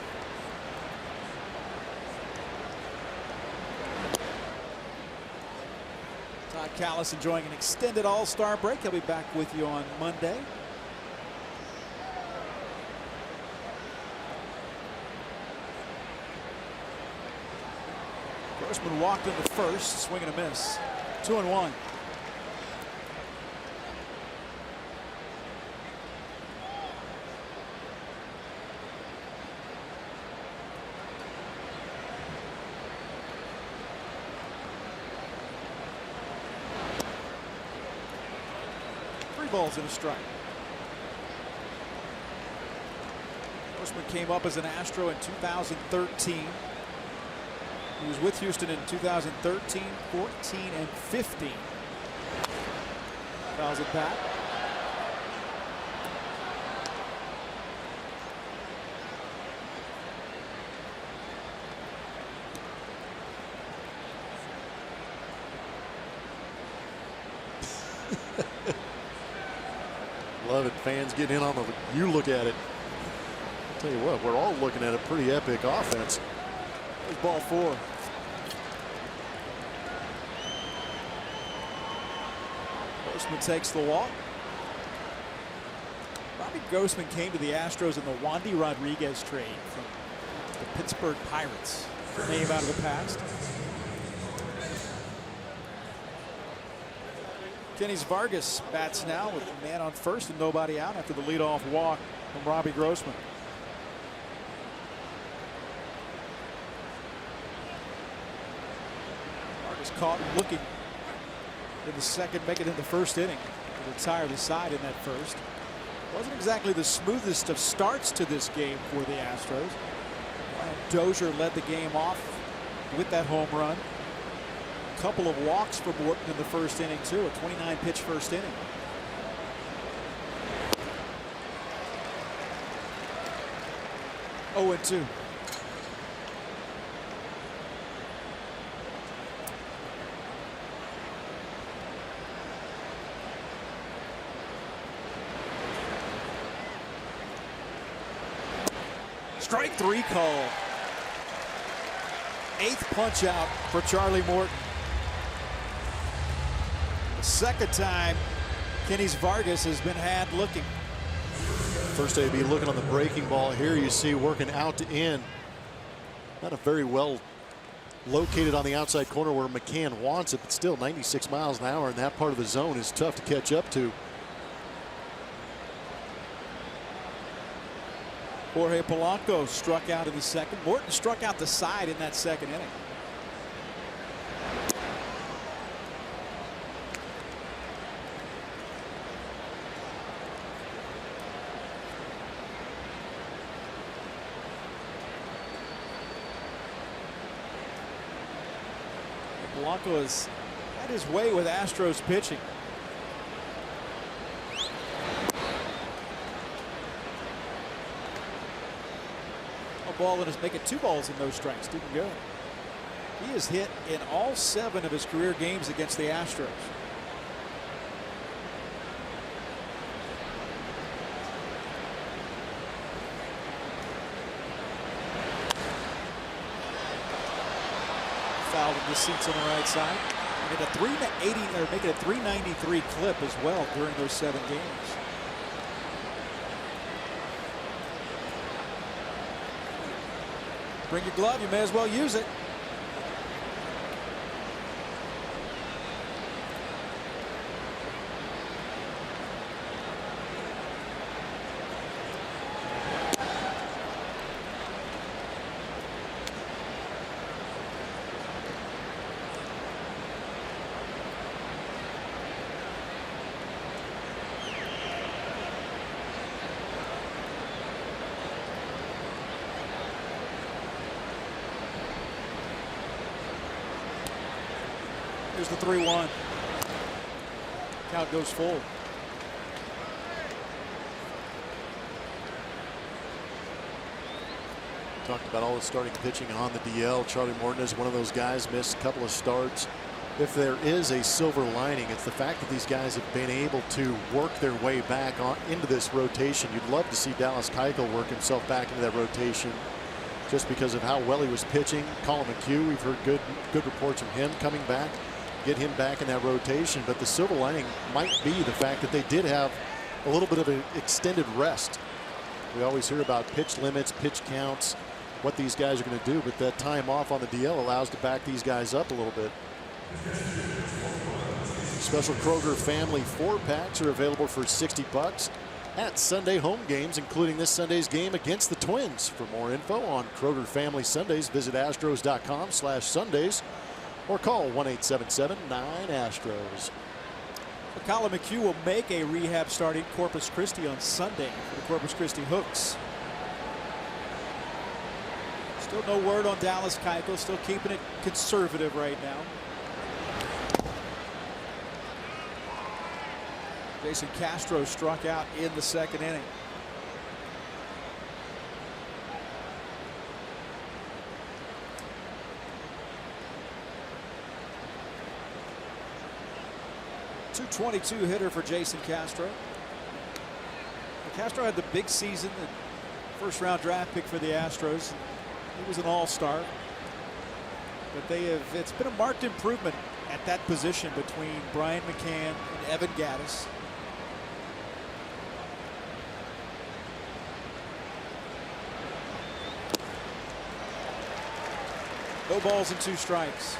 Todd Callis enjoying an extended All-Star break. He'll be back with you on Monday. Grossman walked into first, swing and a miss. 2-1. balls and a strike. Grossman came up as an Astro in 2013. He was with Houston in 2013, 14, and 15. Fouls it back. Love it. Fans getting in on the. You look at it. I'll tell you what, we're all looking at a pretty epic offense. There's ball 4. Grossman takes the walk. Robbie Grossman came to the Astros in the Wandy Rodriguez trade from the Pittsburgh Pirates. Name out of the past. Kenny's Vargas bats now with a man on first and nobody out after the leadoff walk from Robbie Grossman. Vargas caught looking in the second, make it in the first inning to retire the side in that first. Wasn't exactly the smoothest of starts to this game for the Astros. Dozier led the game off with that home run. Couple of walks for Morton in the first inning too, a 29 pitch first inning. Oh, and 2. Strike 3 call. 8th punch out for Charlie Morton. Second time Kenny's Vargas has been had looking. First AB looking on the breaking ball. Here you see working out to in. Not a very well located on the outside corner where McCann wants it, but still 96 miles an hour in that part of the zone is tough to catch up to. Jorge Polanco struck out in the second. Morton struck out the side in that second inning. Polanco has had his way with Astros pitching. A ball and is making 2 balls and no strikes. Didn't go. He has hit in all 7 of his career games against the Astros. Fouled in the seats on the right side. Made a 380 or making a 393 clip as well during those 7 games. Bring your glove, you may as well use it. Here's the 3-1. Count goes full. Talked about all the starting pitching on the DL. Charlie Morton is one of those guys, missed a couple of starts. If there is a silver lining, it's the fact that these guys have been able to work their way back into this rotation. You'd love to see Dallas Keuchel work himself back into that rotation just because of how well he was pitching. Colin McHugh, we've heard good reports from him coming back. Get him back in that rotation, but the silver lining might be the fact that they did have a little bit of an extended rest. We always hear about pitch limits, pitch counts, what these guys are going to do, but that time off on the DL allows to back these guys up a little bit. Special Kroger family 4-packs are available for $60 at Sunday home games, including this Sunday's game against the Twins. For more info on Kroger Family Sundays, visit astros.com/Sundays or call 1-877-9-ASTROS. Colin McHugh will make a rehab start in Corpus Christi on Sunday for the Corpus Christi Hooks. Still no word on Dallas Keuchel. Still keeping it conservative right now. Jason Castro struck out in the second inning. .222 hitter for Jason Castro. Castro had the big season, the first-round draft pick for the Astros. He was an all-star. But it's been a marked improvement at that position between Brian McCann and Evan Gattis. No balls and 2 strikes.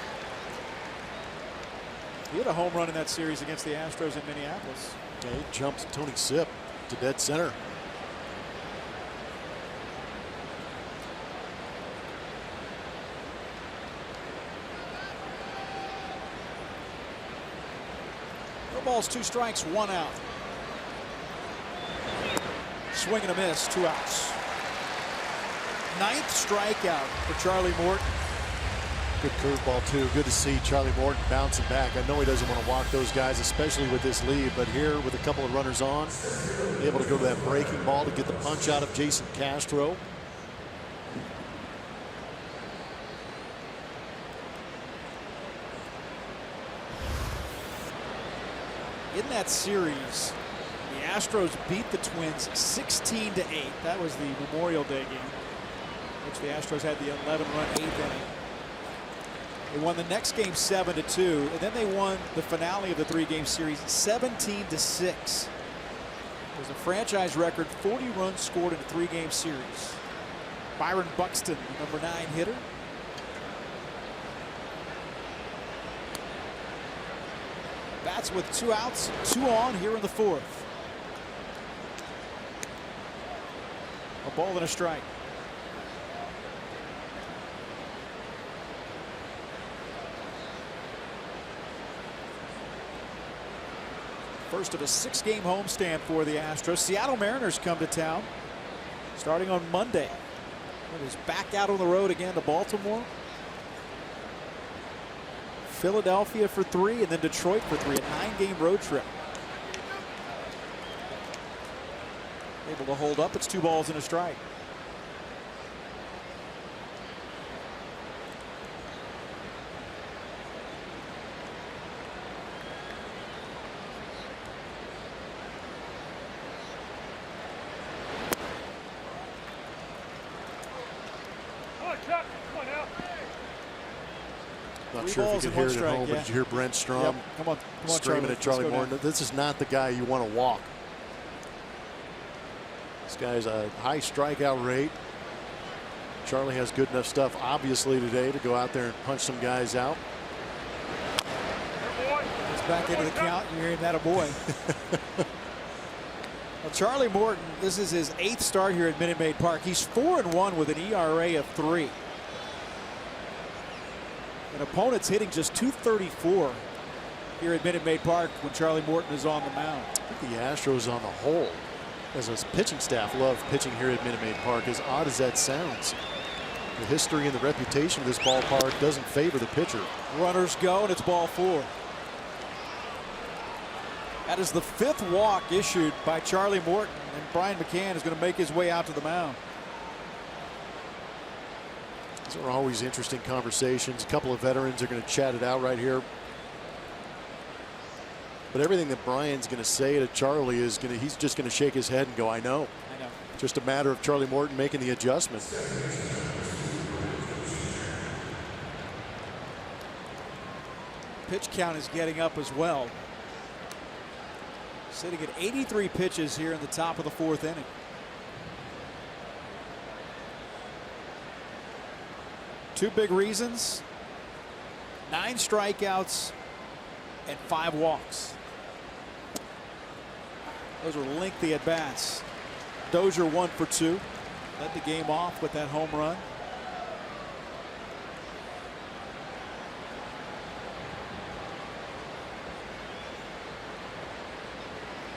He had a home run in that series against the Astros in Minneapolis. Yeah, he jumped Tony Sipp to dead center. No balls, 2 strikes, 1 out. Swing and a miss, 2 outs. 9th strikeout for Charlie Morton. Good curveball, too. Good to see Charlie Morton bouncing back. I know he doesn't want to walk those guys, especially with this lead, but here with a couple of runners on, able to go to that breaking ball to get the punch out of Jason Castro. In that series, the Astros beat the Twins 16-8. That was the Memorial Day game, which the Astros had the 11-run 8th inning. They won the next game 7-2, and then they won the finale of the 3-game series 17-6. It was a franchise record 40 runs scored in a 3-game series. Byron Buxton, the number 9 hitter. Bats with 2 outs, 2 on here in the 4th. A ball and a strike. First of a 6-game homestand for the Astros. Seattle Mariners come to town starting on Monday. It is back out on the road again to Baltimore. Philadelphia for 3 and then Detroit for 3. A 9-game road trip. Able to hold up. It's 2 balls and a strike. Not sure if you could hear it at home, but did you hear Brent Strom screaming at Charlie Morton? This is not the guy you want to walk. This guy's a high strikeout rate. Charlie has good enough stuff, obviously, today to go out there and punch some guys out. It's back into the count. You're hearing that, a boy. Well, Charlie Morton, this is his 8th start here at Minute Maid Park. He's 4-1 with an ERA of 3. An opponent's hitting just .234 here at Minute Maid Park when Charlie Morton is on the mound. I think the Astros on the whole, as a pitching staff, love pitching here at Minute Maid Park, as odd as that sounds. The history and the reputation of this ballpark doesn't favor the pitcher. Runners go, and it's ball 4. That is the 5th walk issued by Charlie Morton, and Brian McCann is going to make his way out to the mound. These are always interesting conversations. A couple of veterans are going to chat it out right here. But everything that Brian's going to say to Charlie is he's just going to shake his head and go, I know. I know. Just a matter of Charlie Morton making the adjustment. Pitch count is getting up as well. Sitting at 83 pitches here in the top of the 4th inning. Two big reasons: 9 strikeouts and 5 walks. Those were lengthy at bats. Dozier 1 for 2. Led the game off with that home run.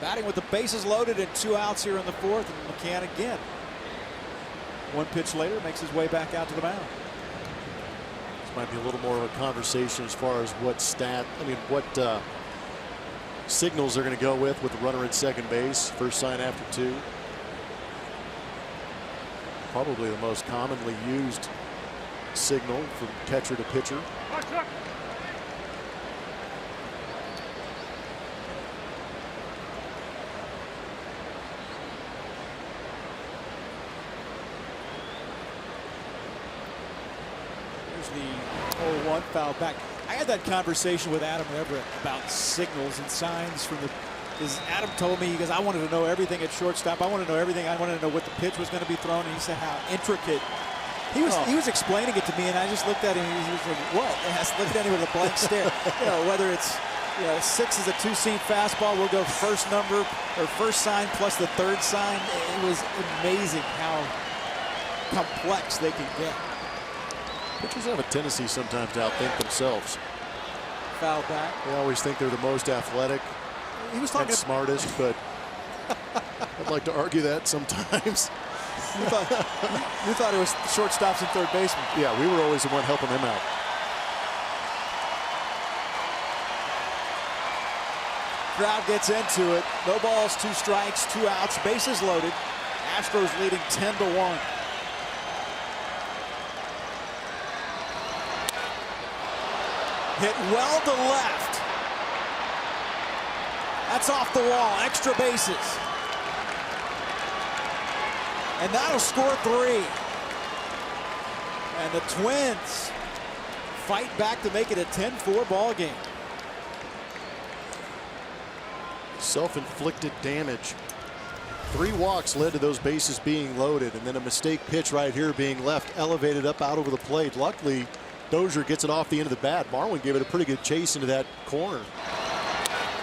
Batting with the bases loaded and 2 outs here in the 4th, and McCann again. 1 pitch later makes his way back out to the mound. This might be a little more of a conversation as far as what signals they're going to go with the runner at second base. First sign after 2. Probably the most commonly used signal from catcher to pitcher. Here's the 0-1 foul back. I had that conversation with Adam Everett about signals and signs from the. Because Adam told me, he goes, I wanted to know everything at shortstop. I wanted to know everything. I wanted to know what the pitch was going to be thrown. And he said how intricate. He was explaining it to me, and I just looked at him. He was like, "What?" And I just looked at him with a blank stare. Whether it's 6 is a 2-seam fastball, we'll go first number or first sign plus the 3rd sign. It was amazing how complex they can get. Pitchers have a tendency sometimes to outthink themselves. Foul back. They always think they're the most athletic. He was talking and smartest, but I'd like to argue that sometimes. You thought it was shortstops and third baseman. Yeah, we were always the one helping them out. Crowd gets into it. No balls, 2 strikes, 2 outs, bases loaded. Astros leading 10-1. Hit well to left. That's off the wall. Extra bases. And that'll score 3. And the Twins fight back to make it a 10-4 ball game. Self-inflicted damage. 3 walks led to those bases being loaded, and then a mistake pitch right here being left elevated up out over the plate. Luckily, Dozier gets it off the end of the bat. Marwin gave it a pretty good chase into that corner.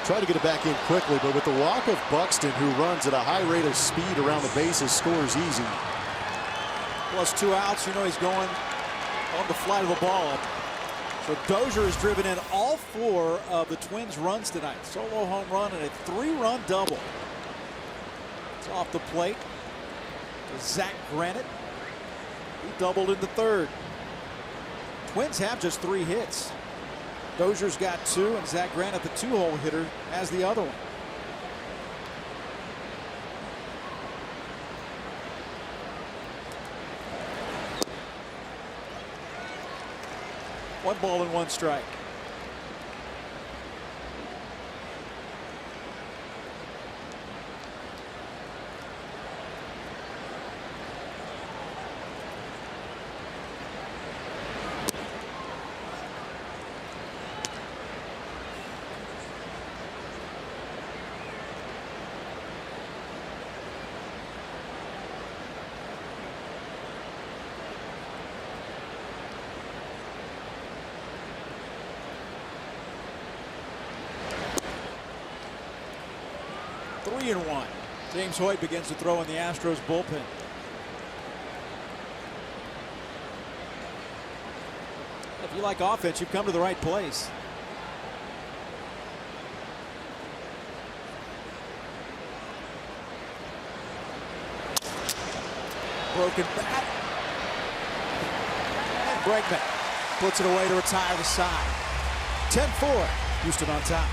Tried to get it back in quickly, but with the walk of Buxton, who runs at a high rate of speed around the bases, scores easy. Plus 2 outs, he's going on the flight of the ball. So Dozier has driven in all 4 of the Twins' runs tonight. Solo home run and a 3-run double. It's off the plate to Zach Granite. He doubled in the 3rd. Twins have just 3 hits. Dozier's got 2, and Zach Granite, the 2-hole hitter, has the other one. One ball and 1 strike. Three and 1. James Hoyt begins to throw in the Astros bullpen. If you like offense, you've come to the right place. Broken bat. And Bregman puts it away to retire the side. 10-4. Houston on top.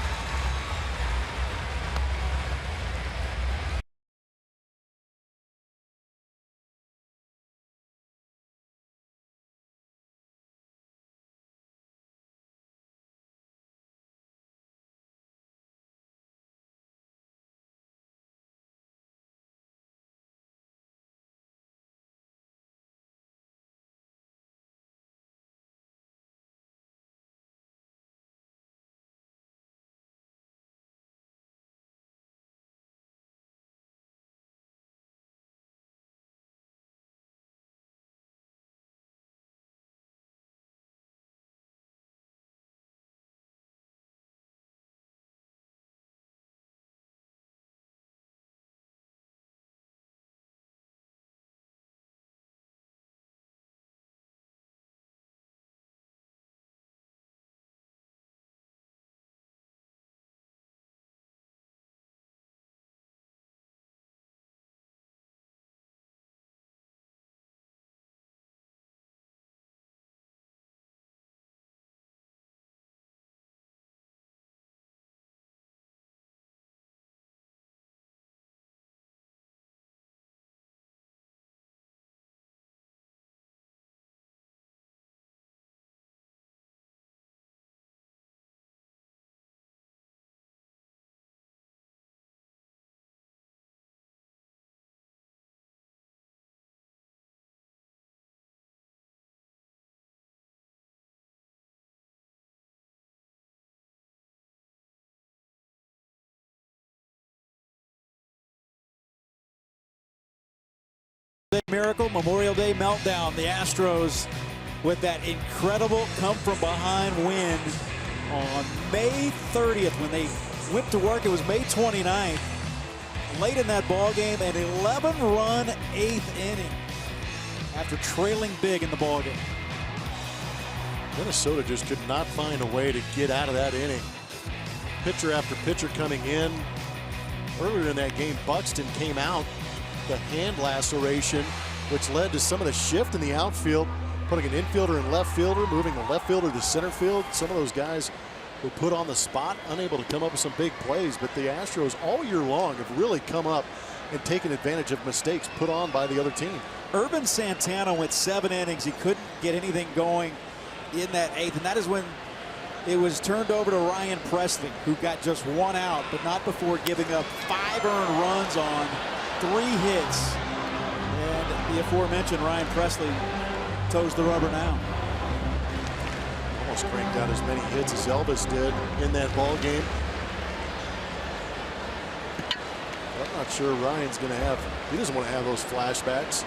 Miracle Memorial Day meltdown. The Astros with that incredible come-from-behind win on May 30th when they went to work. It was May 29th. Late in that ball game, an 11-run 8th inning after trailing big in the ball game. Minnesota just could not find a way to get out of that inning. Pitcher after pitcher coming in. Earlier in that game, Buxton came out, the hand laceration, which led to some of the shift in the outfield, putting an infielder and left fielder, moving the left fielder to center field. Some of those guys were put on the spot, unable to come up with some big plays. But the Astros all year long have really come up and taken advantage of mistakes put on by the other team. Urban Santana went 7 innings. He couldn't get anything going in that 8th, and that is when it was turned over to Ryan Pressly, who got just 1 out, but not before giving up 5 earned runs on 3 hits. And the aforementioned Ryan Pressly toes the rubber now. Almost cranked out as many hits as Elvis did in that ball game. I'm not sure Ryan's going to have, he doesn't want to have those flashbacks.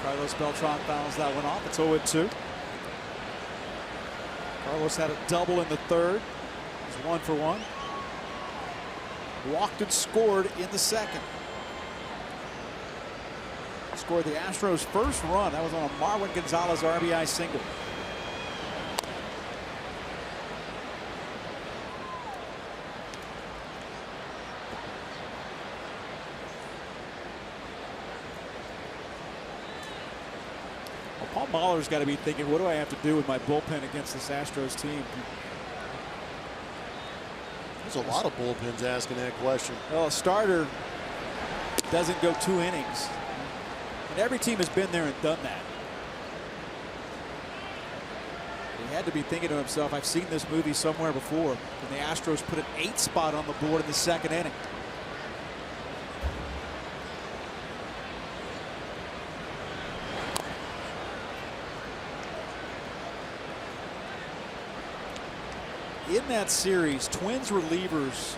Carlos Beltran fouls that one off. It's 0-2. Carlos had a double in the 3rd. He's 1 for 1. Walked and scored in the 2nd. Scored the Astros' first run. That was on a Marwin Gonzalez RBI single. Paul Mahler's got to be thinking, what do I have to do with my bullpen against this Astros team? There's a lot of bullpens asking that question. Well, a starter doesn't go 2 innings. And every team has been there and done that. He had to be thinking to himself, I've seen this movie somewhere before. And the Astros put an 8 spot on the board in the 2nd inning. In that series, Twins relievers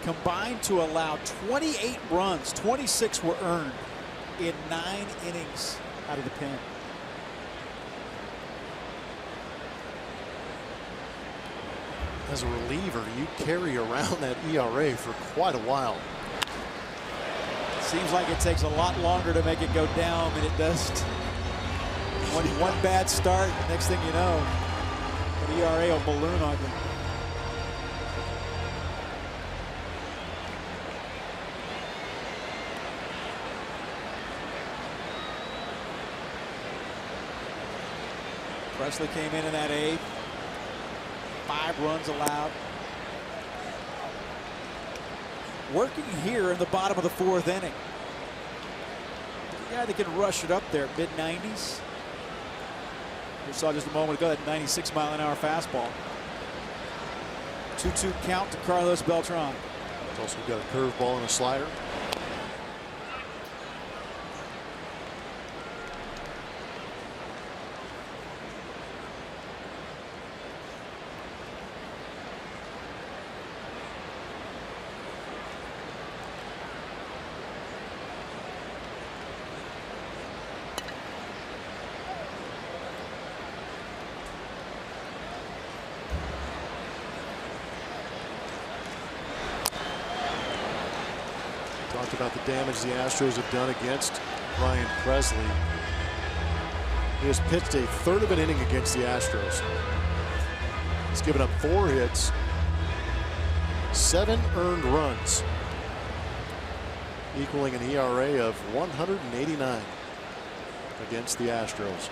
combined to allow 28 runs. 26 were earned in 9 innings out of the pen. As a reliever, you carry around that ERA for quite a while. Seems like it takes a lot longer to make it go down than it does. One bad start, next thing you know, an ERA will balloon on you. Pressly came in that 8th. 5 runs allowed. Working here in the bottom of the 4th inning. The guy that can rush it up there, mid-90s. We saw just a moment ago that 96-mile-an-hour fastball. 2-2 count to Carlos Beltran. He's also got a curveball and a slider. Talked about the damage the Astros have done against Ryan Pressly. He has pitched a 1/3 of an inning against the Astros. He's given up 4 hits, 7 earned runs, equaling an ERA of 189 against the Astros.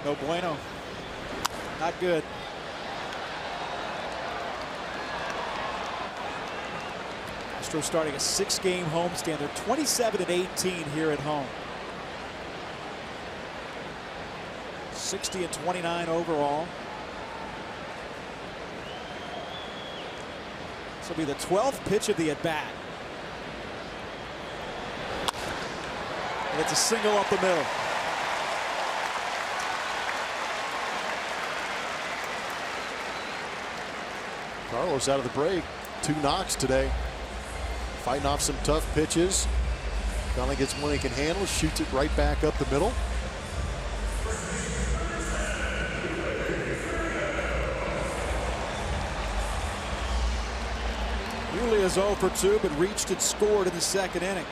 No bueno. Not good. Astros starting a 6-game homestand. They're 27-18 here at home. 60-29 overall. This will be the 12th pitch of the at-bat. And it's a single up the middle. Carlos out of the break. 2 knocks today. Fighting off some tough pitches. Finally gets one he can handle, shoots it right back up the middle. Yuli is 0 for 2, but reached and scored in the second inning.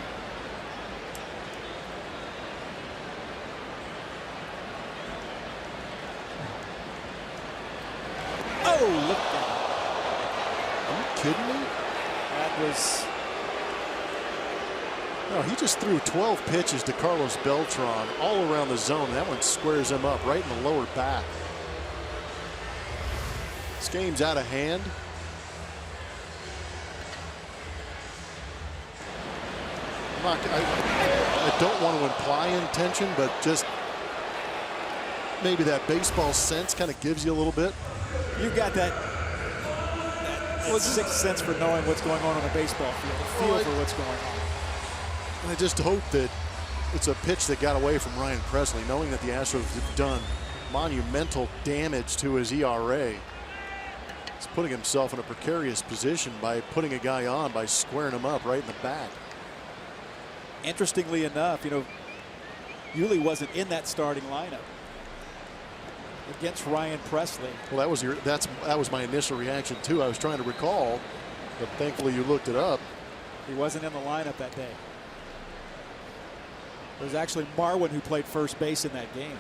Oh, look at him. Are you kidding me? That was... No, he just threw 12 pitches to Carlos Beltran all around the zone. That one squares him up right in the lower back. This game's out of hand. I don't want to imply intention, but just maybe that baseball sense kind of gives you a little bit. You've got that sixth sense for knowing what's going on a baseball field, a feel for what's going on. And I just hope that it's a pitch that got away from Ryan Presley, knowing that the Astros have done monumental damage to his ERA. He's putting himself in a precarious position by putting a guy on, by squaring him up right in the back. Interestingly enough, you know, Yuli wasn't in that starting lineup against Ryan Presley. Well, that was my initial reaction too. I was trying to recall, but thankfully you looked it up. He wasn't in the lineup that day. It was actually Marwin who played first base in that game.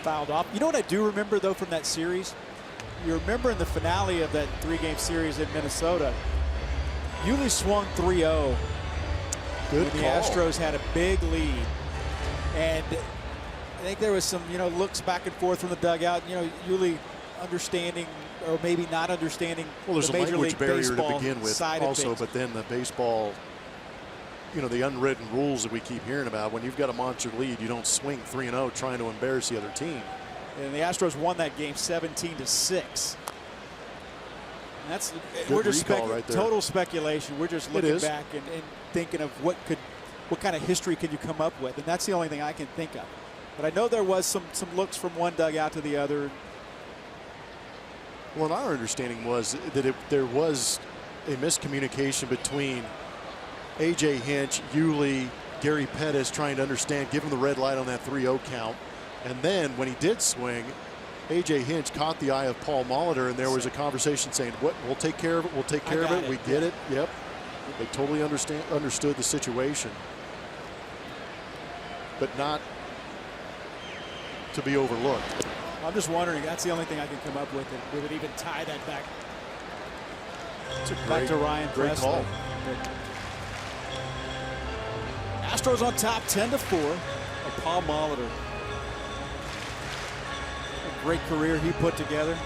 Fouled off. You know what I do remember though from that series? You remember in the finale of that 3-game series in Minnesota, Yuli swung 3-0. Good when call. The Astros had a big lead, and I think there was some, you know, looks back and forth from the dugout. You know, Yuli understanding or maybe not understanding. Well, there's the a Major language League barrier Baseball to begin with, side also, of things. but then the baseball, you know, the unwritten rules that we keep hearing about. When you've got a monster lead, you don't swing 3-0 trying to embarrass the other team. And the Astros won that game 17-6. That's Good we're just recall right there. Total speculation. We're just looking back and thinking of what kind of history can you come up with, and that's the only thing I can think of. But I know there was some looks from one dugout to the other. Well, our understanding was that there was a miscommunication between A.J. Hinch, Yuli, Gary Pettis trying to understand, give him the red light on that 3-0 count. And then when he did swing, A.J. Hinch caught the eye of Paul Molitor, and there was a conversation saying, "What? We'll take care of it. We'll take care of it. We get it." Yep. They totally understood the situation, but not to be overlooked. I'm just wondering. That's the only thing I can come up with. We would even tie that back. Back to Ryan great Presley. call. Astros on top 10-4 of Paul Molitor. A great career he put together.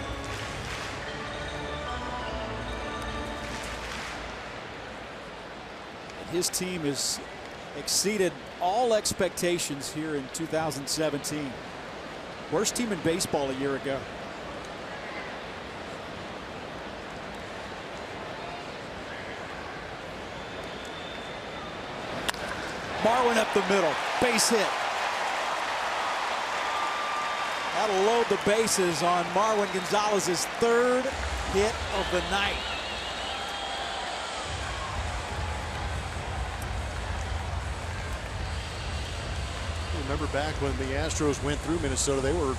And his team has exceeded all expectations here in 2017. Worst team in baseball a year ago. Marwin up the middle, base hit. That'll load the bases on Marwin Gonzalez's 3rd hit of the night. Remember back when the Astros went through Minnesota, they were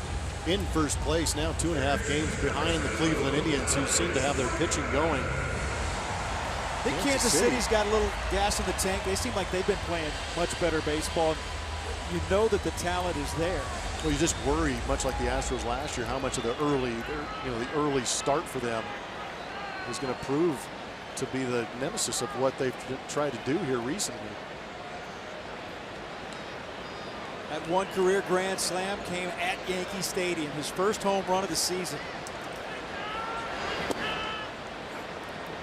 in first place, now 2.5 games behind the Cleveland Indians, who seem to have their pitching going. I think Kansas City's got a little gas in the tank. They seem like they've been playing much better baseball. You know that the talent is there. Well, you just worry, much like the Astros last year, how much of the early start for them is going to prove to be the nemesis of what they've tried to do here recently. That one career grand slam came at Yankee Stadium, his first home run of the season.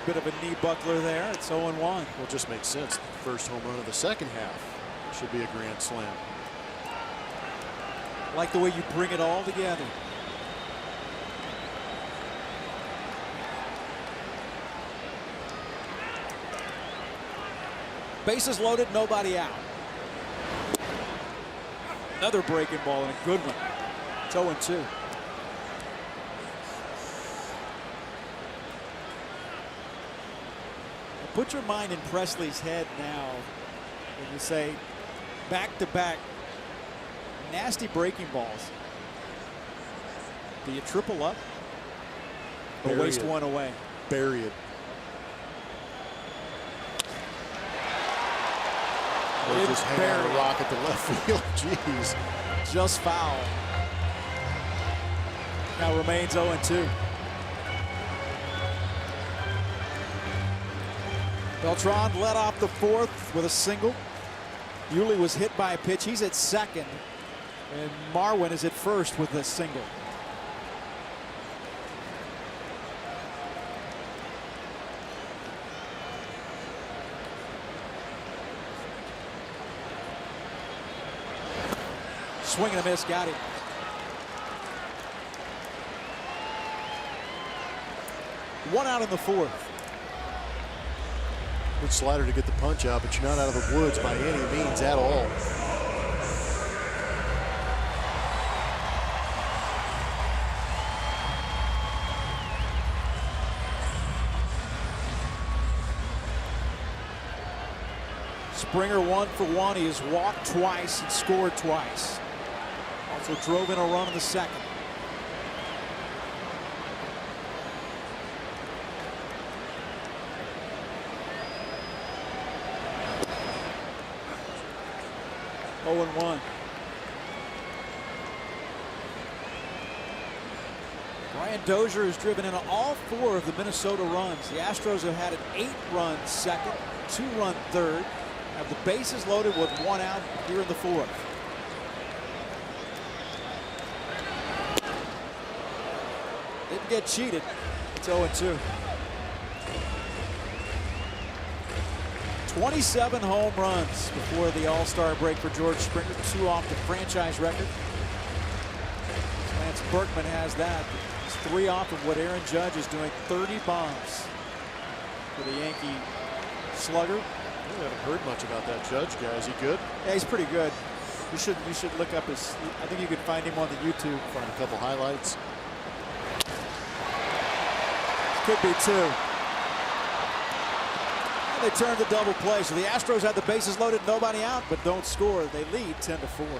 Bit of a knee buckler there. It's 0-1. Well, it just makes sense. The first home run of the second half should be a grand slam. Like the way you bring it all together. Bases loaded, nobody out. Another breaking ball and a good one. It's 0-2. Put your mind in Presley's head now when you say back-to-back nasty breaking balls. Do you triple up or waste one away? Bury it. Or just hang out a rock at the left field. Jeez. Just foul. Now remains 0-2. Beltran led off the fourth with a single. Yuli was hit by a pitch. He's at second. And Marwin is at first with a single. Swing and a miss, got him. One out in the fourth. Good slider to get the punch out, but you're not out of the woods by any means at all. Springer 1 for 1. He has walked twice and scored twice. Also drove in a run in the second. Oh and 1. Brian Dozier has driven in all 4 of the Minnesota runs. The Astros have had an 8-run second, 2-run third. Have the bases loaded with 1 out here in the fourth. Didn't get cheated. It's 0-2. 27 home runs before the All-Star break for George Springer, 2 off the franchise record. Lance Berkman has that. It's 3 off of what Aaron Judge is doing. 30 bombs for the Yankee slugger. I haven't heard much about that Judge guy. Is he good? Yeah, he's pretty good. You should look up his. I think you can find him on the YouTube. Find a couple highlights. Could be 2. And they turn the double play. So the Astros have the bases loaded, nobody out, but don't score. They lead 10-4.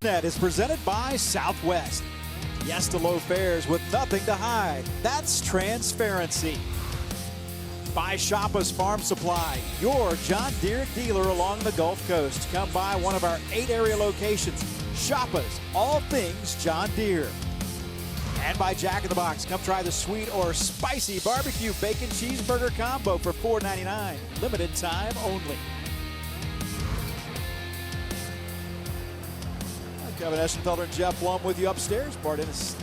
Net is presented by Southwest. Yes to low fares with nothing to hide. That's transparency. By Shoppa's Farm Supply, your John Deere dealer along the Gulf Coast. Come by one of our 8 area locations. Shoppa's, all things John Deere. And by Jack in the Box. Come try the sweet or spicy barbecue bacon cheeseburger combo for $4.99. Limited time only. Kevin Eschenfelder and Jeff Blum with you upstairs. Bart Ennis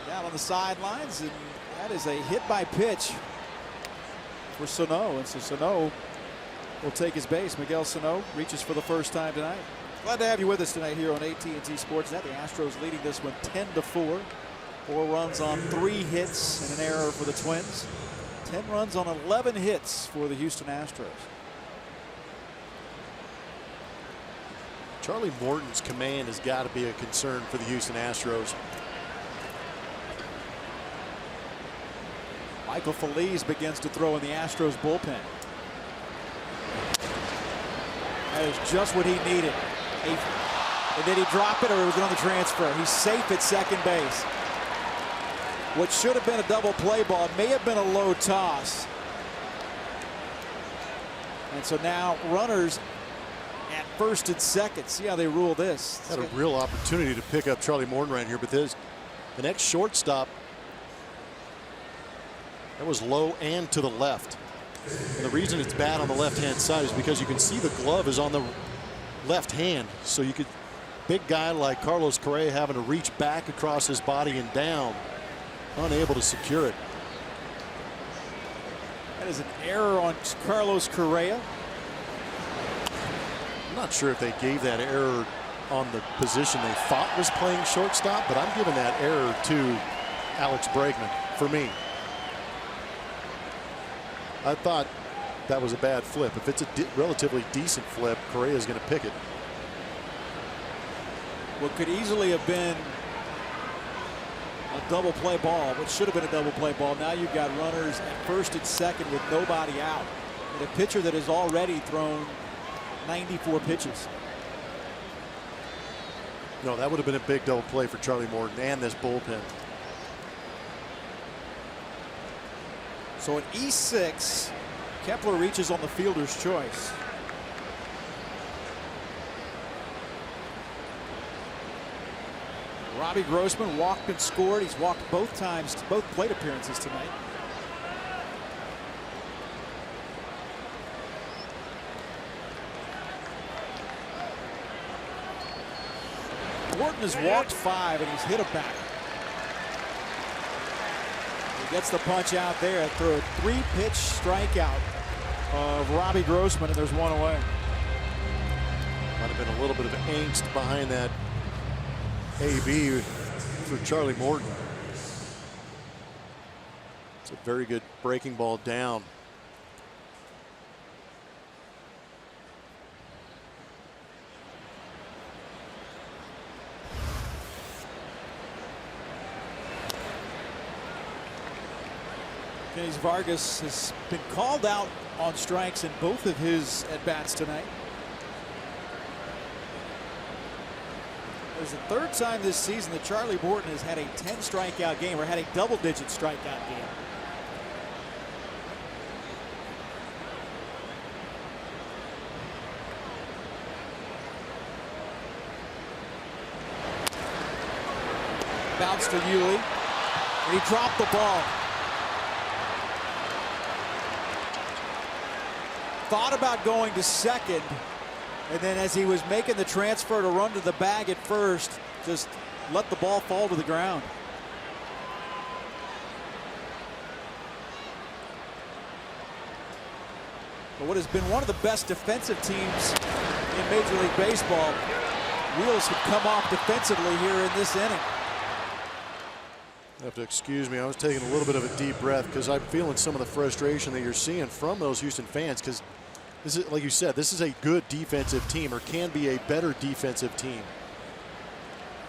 down on the sidelines, and that is a hit by pitch for Sano. And so Sano will take his base. Miguel Sano reaches for the first time tonight. Glad to have you with us tonight here on AT&T Sportsnet. The Astros leading this one 10-4. 4 runs on 3 hits and an error for the Twins. 10 runs on 11 hits for the Houston Astros. Charlie Morton's command has got to be a concern for the Houston Astros. Michael Feliz begins to throw in the Astros bullpen. That is just what he needed. And did he drop it, or was it on the transfer? He's safe at second base. What should have been a double play ball may have been a low toss. And so now runners at first and second. See how they rule this. Had a real opportunity to pick up Charlie Morton right here, but the next shortstop, that was low and to the left. And the reason it's bad on the left-hand side is because you can see the glove is on the left hand. So you could, big guy like Carlos Correa having to reach back across his body and down, unable to secure it. That is an error on Carlos Correa. I'm not sure if they gave that error on the position they thought was playing shortstop, but I'm giving that error to Alex Bregman for me. I thought that was a bad flip. If it's a relatively decent flip, Correa is going to pick it. What could easily have been a double play ball, what should have been a double play ball. Now you've got runners at first and second with nobody out. And a pitcher that has already thrown 94 pitches. No, that would have been a big double play for Charlie Morton and this bullpen. So at E6, Kepler reaches on the fielder's choice. Robbie Grossman walked and scored. He's walked both times, both plate appearances tonight. Morton has walked 5 and he's hit a batter. He gets the punch out there through a 3-pitch strikeout of Robbie Grossman, and there's 1 away. Might have been a little bit of angst behind that AB for Charlie Morton. It's a very good breaking ball down. Kenys Vargas has been called out on strikes in both of his at-bats tonight. It was the 3rd time this season that Charlie Morton has had a 10 strikeout game or had a double-digit strikeout game. Bounce to Yuli, and he dropped the ball. Thought about going to second, and then as he was making the transfer to run to the bag at first, just let the ball fall to the ground. But what has been one of the best defensive teams in Major League Baseball, wheels have come off defensively here in this inning. You have to excuse me. I was taking a little bit of a deep breath because I'm feeling some of the frustration that you're seeing from those Houston fans, because this is, like you said, this is a good defensive team, or can be a better defensive team.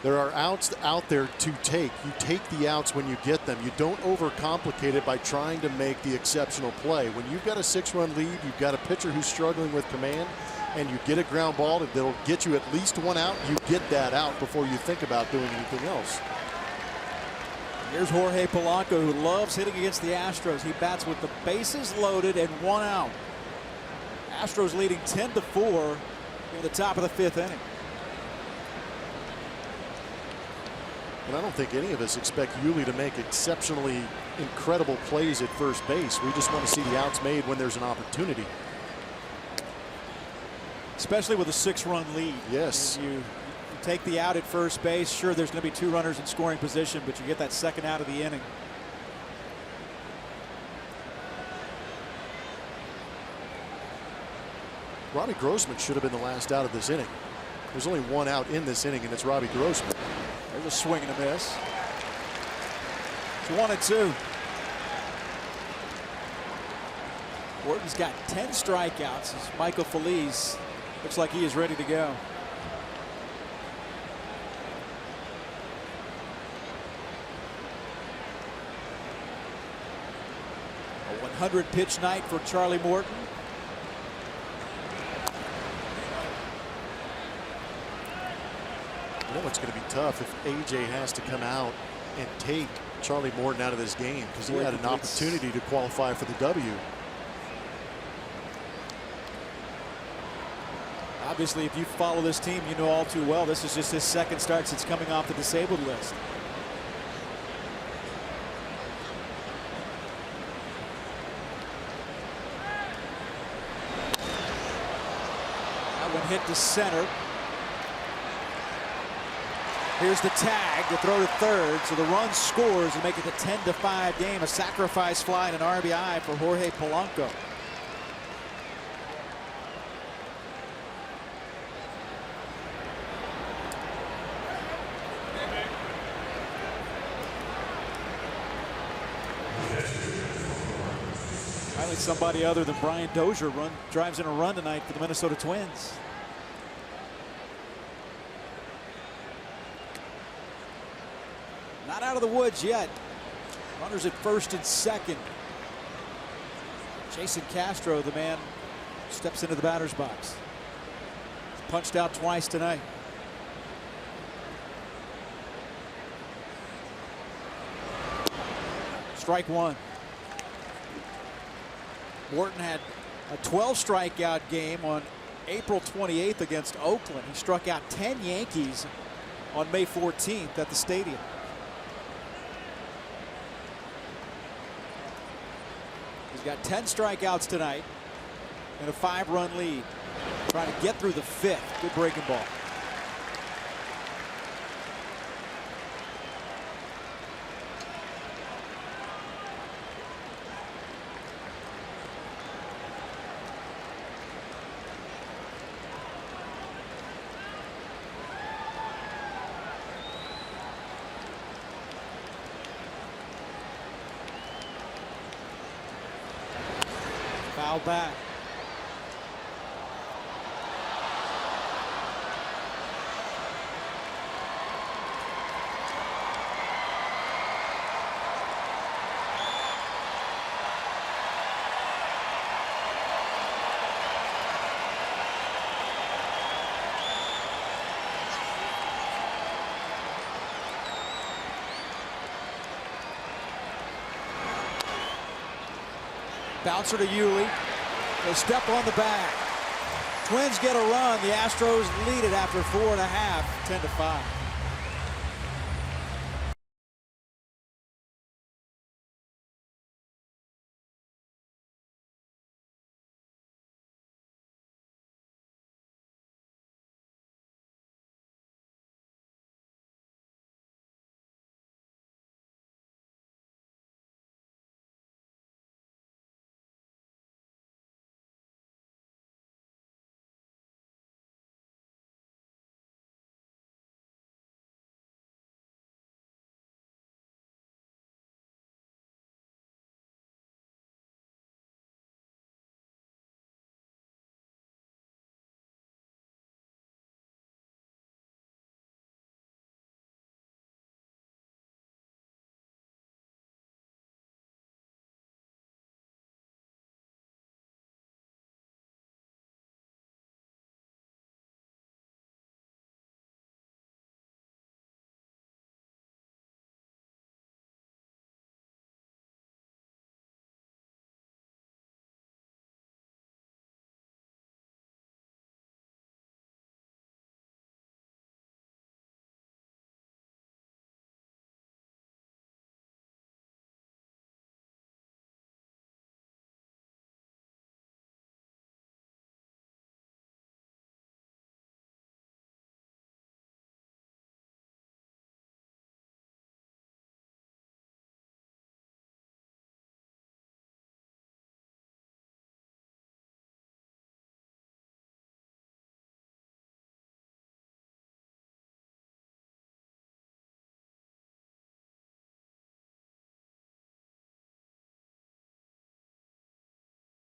There are outs out there to take. You take the outs when you get them. You don't overcomplicate it by trying to make the exceptional play. When you've got a 6-run lead, you've got a pitcher who's struggling with command, and you get a ground ball that'll get you at least 1 out, you get that out before you think about doing anything else. Here's Jorge Polanco, who loves hitting against the Astros. He bats with the bases loaded and 1 out. Astros leading 10-4 in the top of the 5th inning. And I don't think any of us expect Yuli to make exceptionally incredible plays at first base. We just want to see the outs made when there's an opportunity. Especially with a 6-run lead. Yes. You take the out at first base. Sure, there's going to be 2 runners in scoring position, but you get that second out of the inning. Robbie Grossman should have been the last out of this inning. There's only 1 out in this inning, and it's Robbie Grossman. There's a swing and a miss. It's 1-2. Morton's got 10 strikeouts as Michael Feliz looks like he is ready to go. A 100-pitch night for Charlie Morton. You know it's going to be tough if AJ has to come out and take Charlie Morton out of this game, because he had an opportunity to qualify for the W. Obviously, if you follow this team, you know all too well this is just his second start since coming off the disabled list. That one hit to center. Here's the tag, the throw to third, so the run scores and make it a 10-5 game. A sacrifice fly and an RBI for Jorge Polanco. Finally, somebody other than Brian Dozier drives in a run tonight for the Minnesota Twins. Not out of the woods yet. Runners at first and second. Jason Castro, the man, steps into the batter's box. He's punched out twice tonight. Strike 1. Morton had a 12 strikeout game on April 28th against Oakland. He struck out 10 Yankees on May 14th at the stadium. He's got 10 strikeouts tonight and a 5-run lead. Trying to get through the 5th. Good breaking ball. Foul back. Bouncer to Yuli. They step on the bag. Twins get a run. The Astros lead it after 4.5, 10-5.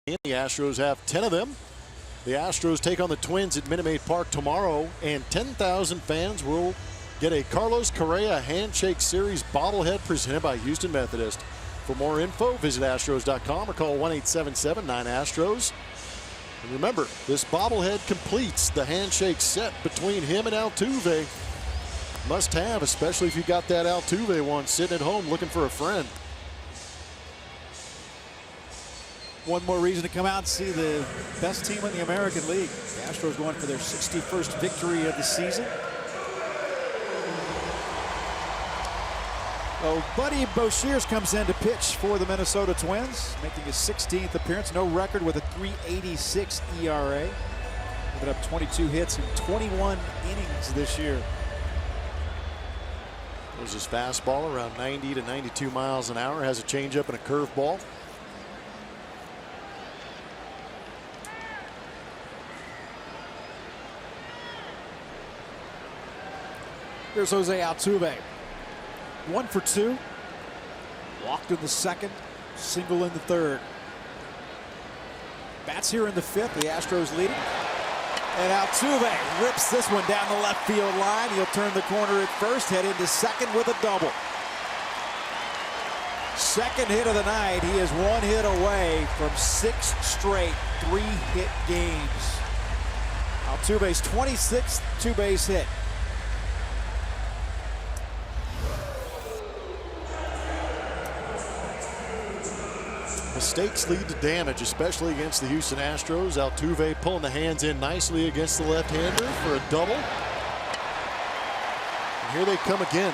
The Astros have 10 of them. The Astros take on the Twins at Minute Maid Park tomorrow, and 10,000 fans will get a Carlos Correa Handshake Series bobblehead presented by Houston Methodist. For more info, visit Astros.com or call 1-877-9-ASTROS. And remember, this bobblehead completes the handshake set between him and Altuve. Must have, especially if you got that Altuve one sitting at home looking for a friend. One more reason to come out and see the best team in the American League. The Astros going for their 61st victory of the season. So Buddy Boshears comes in to pitch for the Minnesota Twins, making his 16th appearance. No record with a .386 ERA. Giving up 22 hits in 21 innings this year. There's his fastball around 90 to 92 miles an hour. Has a changeup and a curveball. Here's Jose Altuve. 1 for 2. Walked in the second, single in the third. Bats here in the fifth. The Astros leading. And Altuve rips this one down the left field line. He'll turn the corner at first, head into second with a double. Second hit of the night. He is 1 hit away from 6 straight 3-hit games. Altuve's 26th two-base hit. Mistakes lead to damage, especially against the Houston Astros. Altuve pulling the hands in nicely against the left-hander for a double. And here they come again.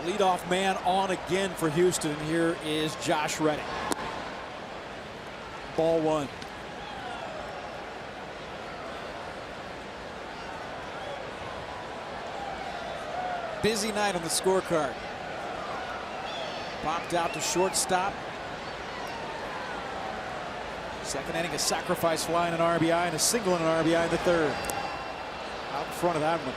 Leadoff man on again for Houston. And here is Josh Reddick. Ball 1. Busy night on the scorecard. Popped out to shortstop. Second inning, a sacrifice fly and an RBI, and a single and an RBI in the third. Out in front of that one.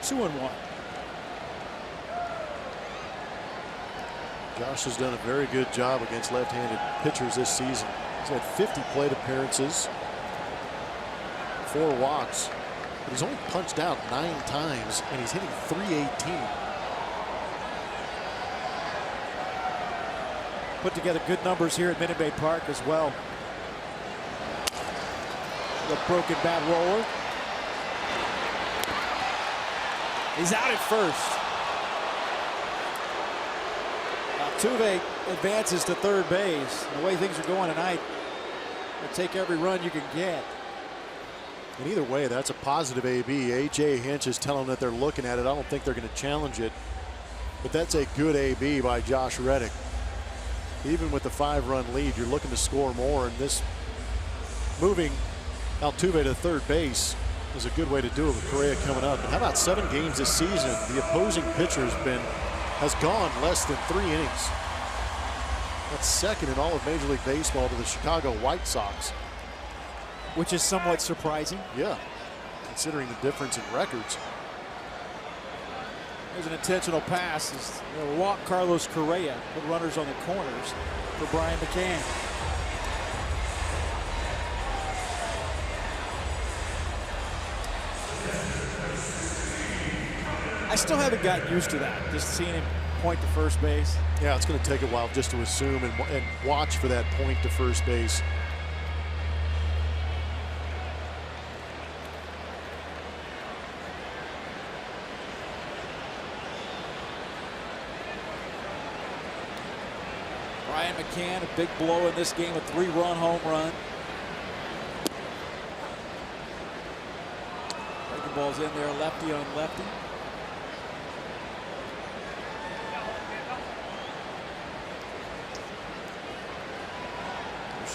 Two and 1. Josh has done a very good job against left-handed pitchers this season. He's had 50 plate appearances, 4 walks, but he's only punched out 9 times, and he's hitting .318. Put together good numbers here at Minute Maid Park as well. The broken bat roller. He's out at first. Altuve advances to third base. The way things are going tonight, they'll take every run you can get. And either way, that's a positive AB. A.J. Hinch is telling them that they're looking at it. I don't think they're going to challenge it. But that's a good AB by Josh Reddick. Even with the 5-run lead, you're looking to score more. And this moving Altuve to third base is a good way to do it with Correa coming up. And how about 7 games this season? The opposing pitcher has gone less than 3 innings. That's second in all of Major League Baseball to the Chicago White Sox. Which is somewhat surprising. Yeah, considering the difference in records. There's an intentional pass. They'll walk Carlos Correa, put runners on the corners for Brian McCann. I still haven't gotten used to that, just seeing him point to first base. Yeah, it's going to take a while just to assume and watch for that point to first base. Brian McCann, a big blow in this game, a 3-run home run. Curveball's in there, lefty on lefty.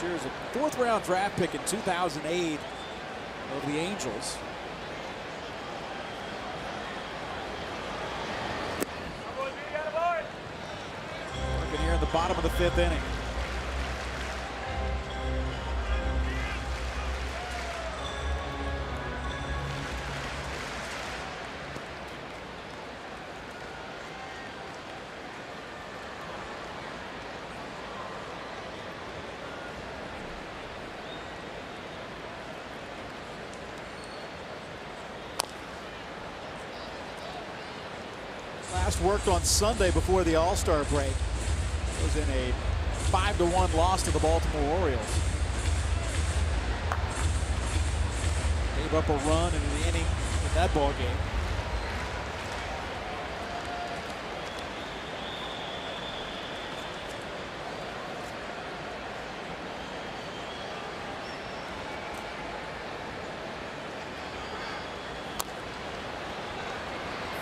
Here's a 4th round draft pick in 2008 of the Angels. Working here in the bottom of the 5th inning. Last worked on Sunday before the All-Star break. Was in a 5-1 loss to the Baltimore Orioles. Gave up a run in the inning in that ball game.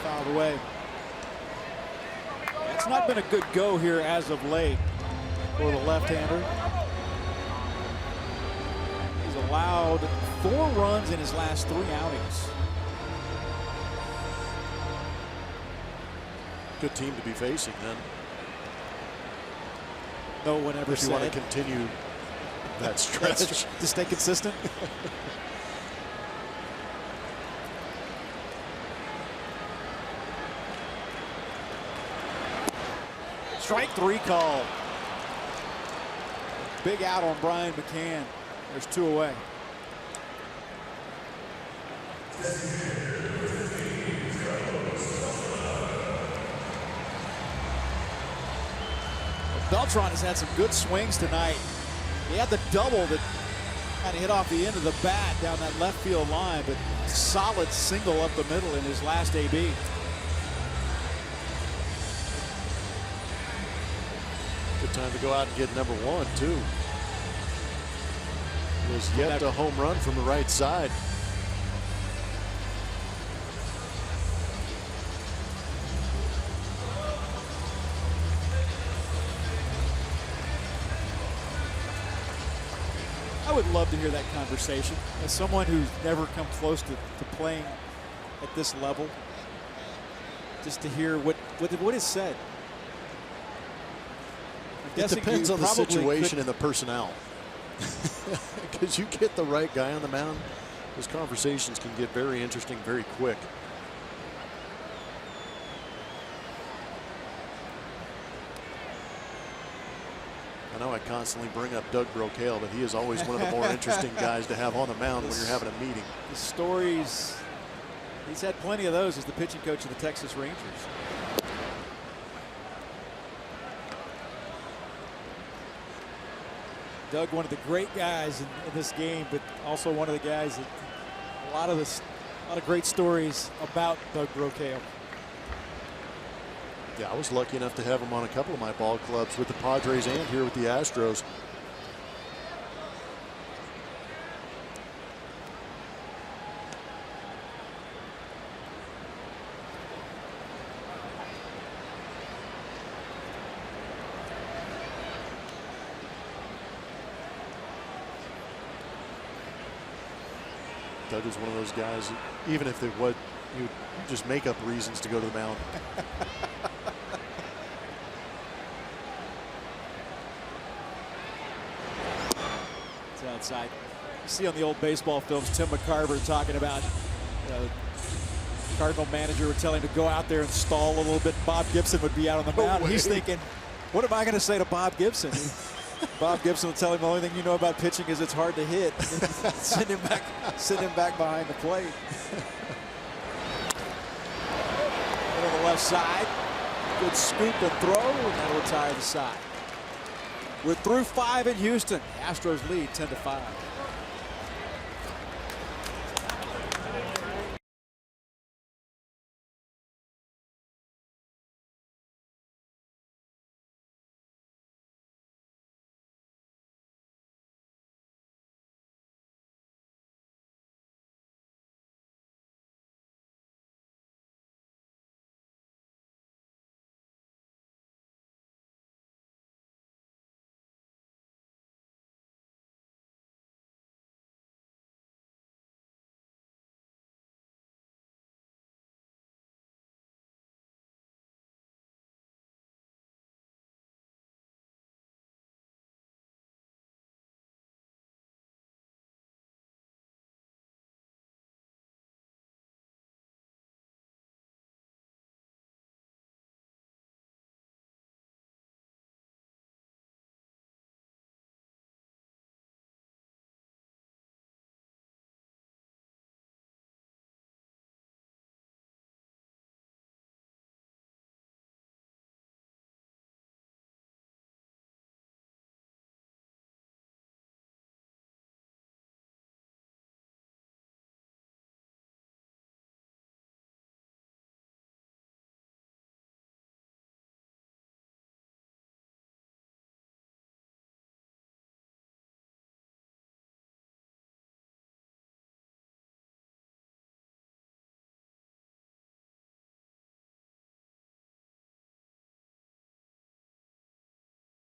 Fouled away. It's not been a good go here as of late for the left-hander. He's allowed 4 runs in his last 3 outings. Good team to be facing then. No one ever if you want to continue that stretch. To stay consistent. Strike 3 call. Big out on Brian McCann. There's 2 away. Beltran has had some good swings tonight. He had the double that kind of hit off the end of the bat down that left field line, but solid single up the middle in his last AB. Good time to go out and get number 1 too. Was yet a home run from the right side. I would love to hear that conversation. As someone who's never come close to playing at this level, just to hear what is said. It depends on the situation and the personnel. Because you get the right guy on the mound, those conversations can get very interesting very quick. I know I constantly bring up Doug Brocail, but he is always one of the more interesting guys to have on the mound when you're having a meeting. The stories, he's had plenty of those as the pitching coach of the Texas Rangers. Doug, one of the great guys in this game, but also one of the guys that a lot of great stories about Doug Brocail. Yeah, I was lucky enough to have him on a couple of my ball clubs with the Padres and here with the Astros. Doug is one of those guys, even if they would, he would just make up reasons to go to the mound. It's outside. You see on the old baseball films, Tim McCarver talking about Cardinal manager would tell him to go out there and stall a little bit. Bob Gibson would be out on the mound. He's thinking, what am I going to say to Bob Gibson? Bob Gibson will tell him the only thing you know about pitching is it's hard to hit. send him back behind the plate. On the left side, good scoop and throw, and that'll retire the side. We're through 5 in Houston. Astros lead 10-5.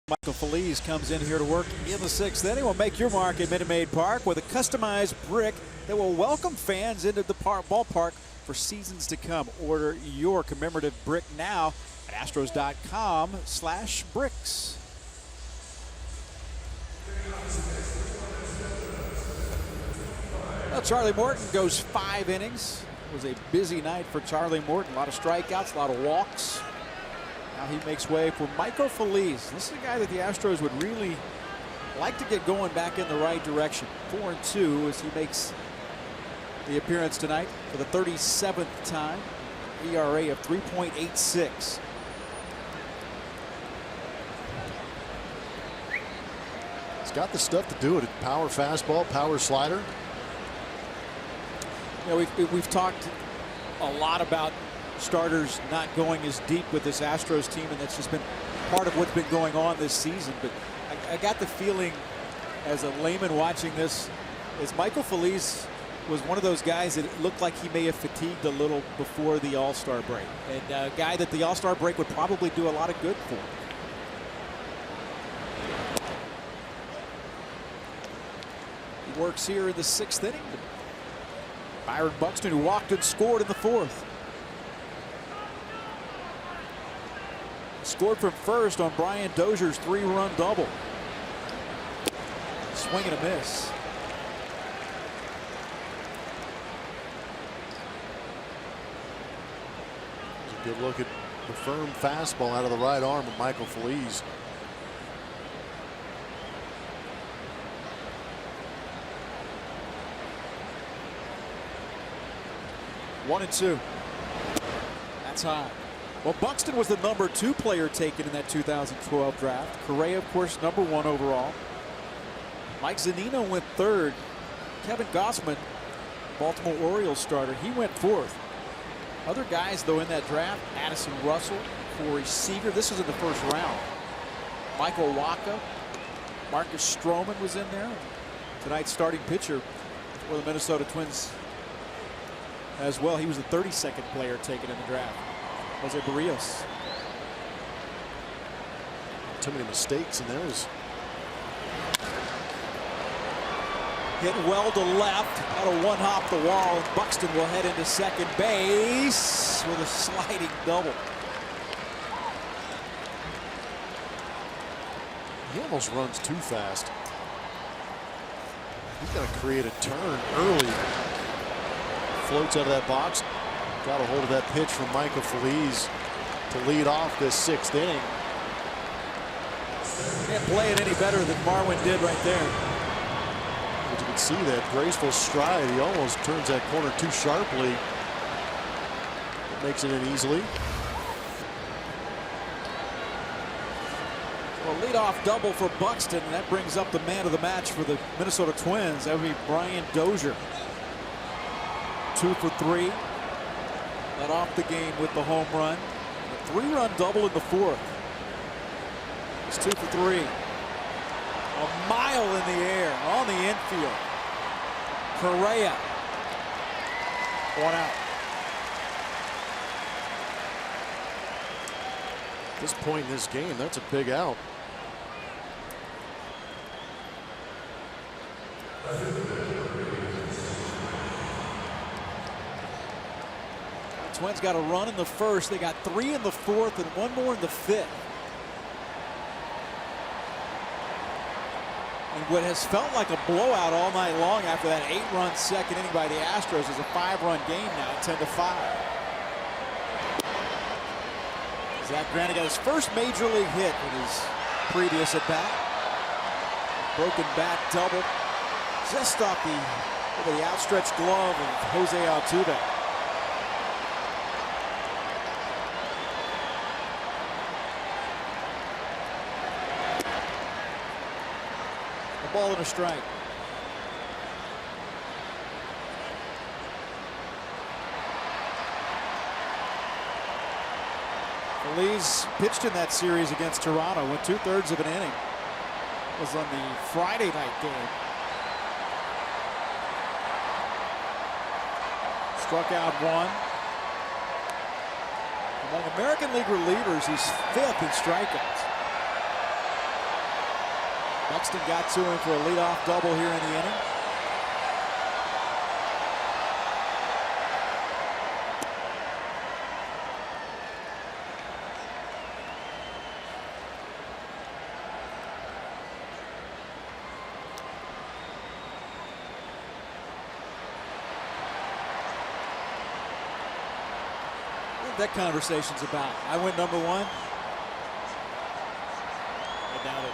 Michael Phillies comes in here to work in the sixth inning. Will make your mark at Minute Maid Park with a customized brick that will welcome fans into the ballpark for seasons to come. Order your commemorative brick now at astros.com/bricks. Well, Charlie Morton goes 5 innings. It was a busy night for Charlie Morton. A lot of strikeouts, a lot of walks. Now he makes way for Michael Phillies. This is a guy that the Astros would really like to get going back in the right direction. 4-2 as he makes the appearance tonight for the 37th time. ERA of 3.86. He's got the stuff to do it. Power fastball, power slider. You know, we've talked a lot about starters not going as deep with this Astros team, and that's just been part of what's been going on this season. But I got the feeling as a layman watching this, as Michael Phillies was one of those guys that it looked like he may have fatigued a little before the All-Star break, and a guy that the All-Star break would probably do a lot of good for. He works here in the 6th inning. Byron Buxton, who walked and scored in the 4th. Scored from first on Brian Dozier's 3-run double. Swing and a miss. It's a good look at the firm fastball out of the right arm of Michael Phillies. One and two. That's high. Well, Buxton was the number 2 player taken in that 2012 draft. Correa, of course, number 1 overall. Mike Zunino went 3rd. Kevin Gossman, Baltimore Orioles starter, he went 4th. Other guys, though, in that draft: Addison Russell, Corey Seager. This was in the 1st round. Michael Wacha, Marcus Stroman was in there. Tonight's starting pitcher for the Minnesota Twins as well. He was the 32nd player taken in the draft. Jose Barrios. Too many mistakes in those. Hit well to left. Had a one hop the wall. Buxton will head into second base with a sliding double. He almost runs too fast. He's got to create a turn early. Floats out of that box. Got a hold of that pitch from Michael Phillies to lead off this 6th inning. Can't play it any better than Marwin did right there. But you can see that graceful stride. He almost turns that corner too sharply. Makes it in easily. Well, leadoff double for Buxton, and that brings up the man of the match for the Minnesota Twins. That would be Brian Dozier. 2 for 3. Led off the game with the home run. A 3-run double in the 4th. It's 2 for 3. A mile in the air on the infield. Correa. 1 out. At this point in this game, that's a big out. Twins got a run in the 1st. They got 3 in the 4th and 1 more in the 5th. And what has felt like a blowout all night long after that 8-run second inning by the Astros is a 5-run game now, 10-5. Zach Greinke got his first major league hit in his previous at bat. Broken bat double just off the outstretched glove of Jose Altuve. Ball and a strike. Phillies pitched in that series against Toronto, went 2/3 of an inning. It was on the Friday night game. Struck out 1. Among American League relievers, he's 5th in strikeouts. Buxton got to him for a leadoff double here in the inning. That conversation's about. I went #1. I doubt it.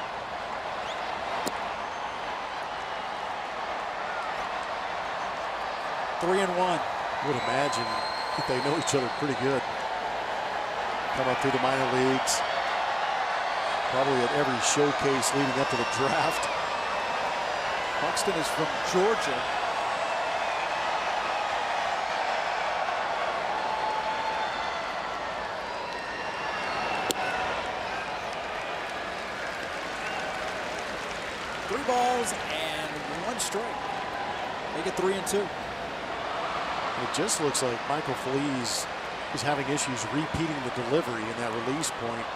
Three and one. I would imagine that they know each other pretty good. Come up through the minor leagues. Probably at every showcase leading up to the draft. Buxton is from Georgia. Three balls and one strike. Make it 3 and 2. It just looks like Michael Feliz is having issues repeating the delivery in that release point.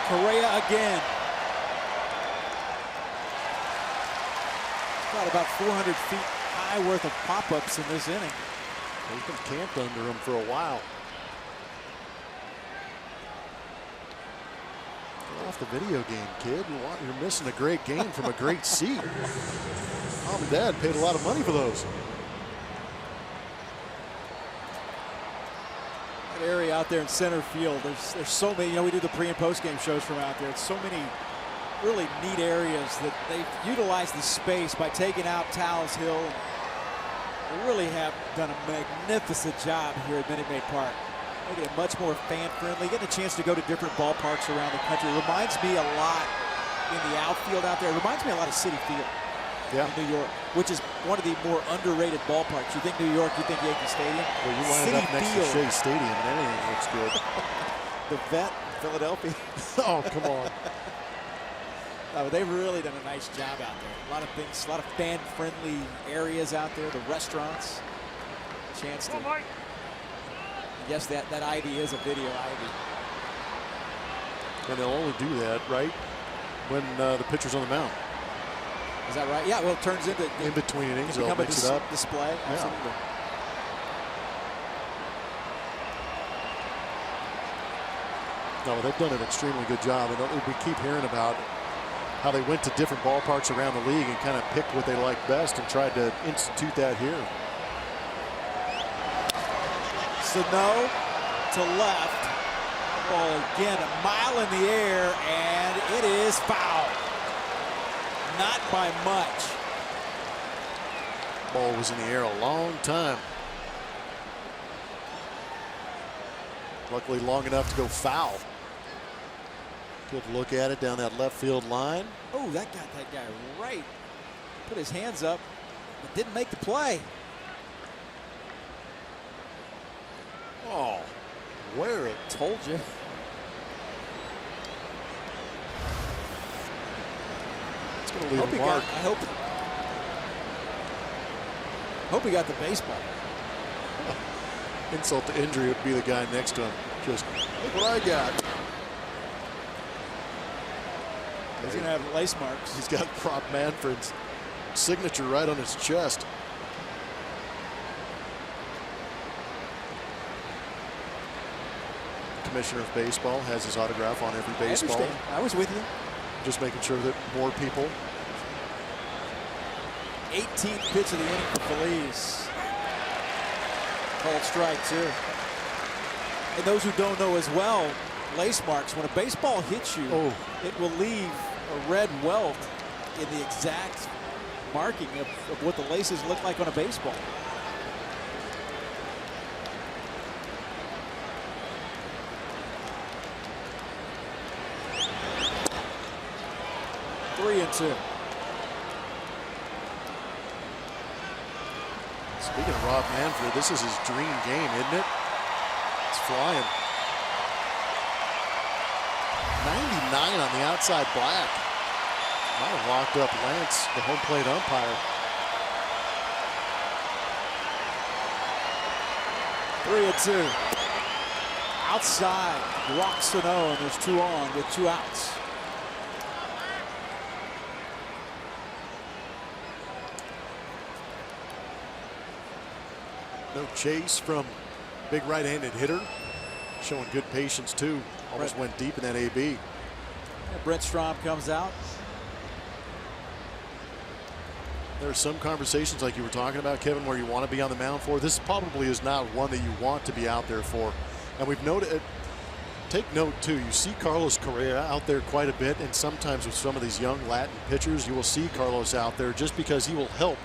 Correa again. Got about 400 feet high worth of pop-ups in this inning. He's been camped under him for a while. Get off the video game, kid. You're missing a great game from a great seat. Mom and Dad paid a lot of money for those. Area out there in center field. There's so many, we do the pre and post game shows from out there. It's so many really neat areas that they've utilized the space by taking out Towles Hill. They really have done a magnificent job here at Minute Maid Park. Making it much more fan friendly, getting a chance to go to different ballparks around the country. It reminds me a lot in the outfield out there. It reminds me a lot of Citi Field. Yeah. In New York, which is one of the more underrated ballparks. You think New York, you think Yankee Stadium. Well, you lined up next to Shea Stadium, and anything looks good. The Vet, Philadelphia. Oh, come on. They've really done a nice job out there. A lot of things, a lot of fan-friendly areas out there. The restaurants, chance to. Yes, that Ivy is a video Ivy. And they'll only do that right when the pitcher's on the mound. Is that right? Yeah, well, it turns into in between innings, they'll become mix it up. Display. Yeah. Absolutely. No, they've done an extremely good job. And we keep hearing about how they went to different ballparks around the league and kind of picked what they liked best and tried to institute that here. Sano to left. Ball again, a mile in the air, and it is foul. Not by much. Ball was in the air a long time. Luckily long enough to go foul. Good look at it down that left field line. Oh, that got that guy right. Put his hands up, but didn't make the play. Oh, where it. Told you. Leave a mark. I hope he got the baseball. Insult to injury would be the guy next to him. Just look what I got. He's going to have lace marks. He's got Prop Manfred's signature right on his chest. The Commissioner of Baseball has his autograph on every baseball. I understand. I was with you. Just making sure that more people. 18th pitch of the inning for Feliz. Called strike two. And those who don't know as well, lace marks, when a baseball hits you, it will leave a red welt in the exact marking of what the laces look like on a baseball. Speaking of Rob Manfred, this is his dream game, isn't it? It's flying. 99 on the outside black. Might have locked up Lance, the home plate umpire. 3-2. Outside, walks to no, and there's 2 on with 2 outs. No chase from big right-handed hitter. Showing good patience, too. Almost went deep in that AB. Yeah, Brent Strom comes out. There are some conversations like you were talking about, Kevin, where you want to be on the mound for. This probably is not one that you want to be out there for. And we've noted, take note, too, you see Carlos Correa out there quite a bit, and sometimes with some of these young Latin pitchers, you will see Carlos out there just because he will help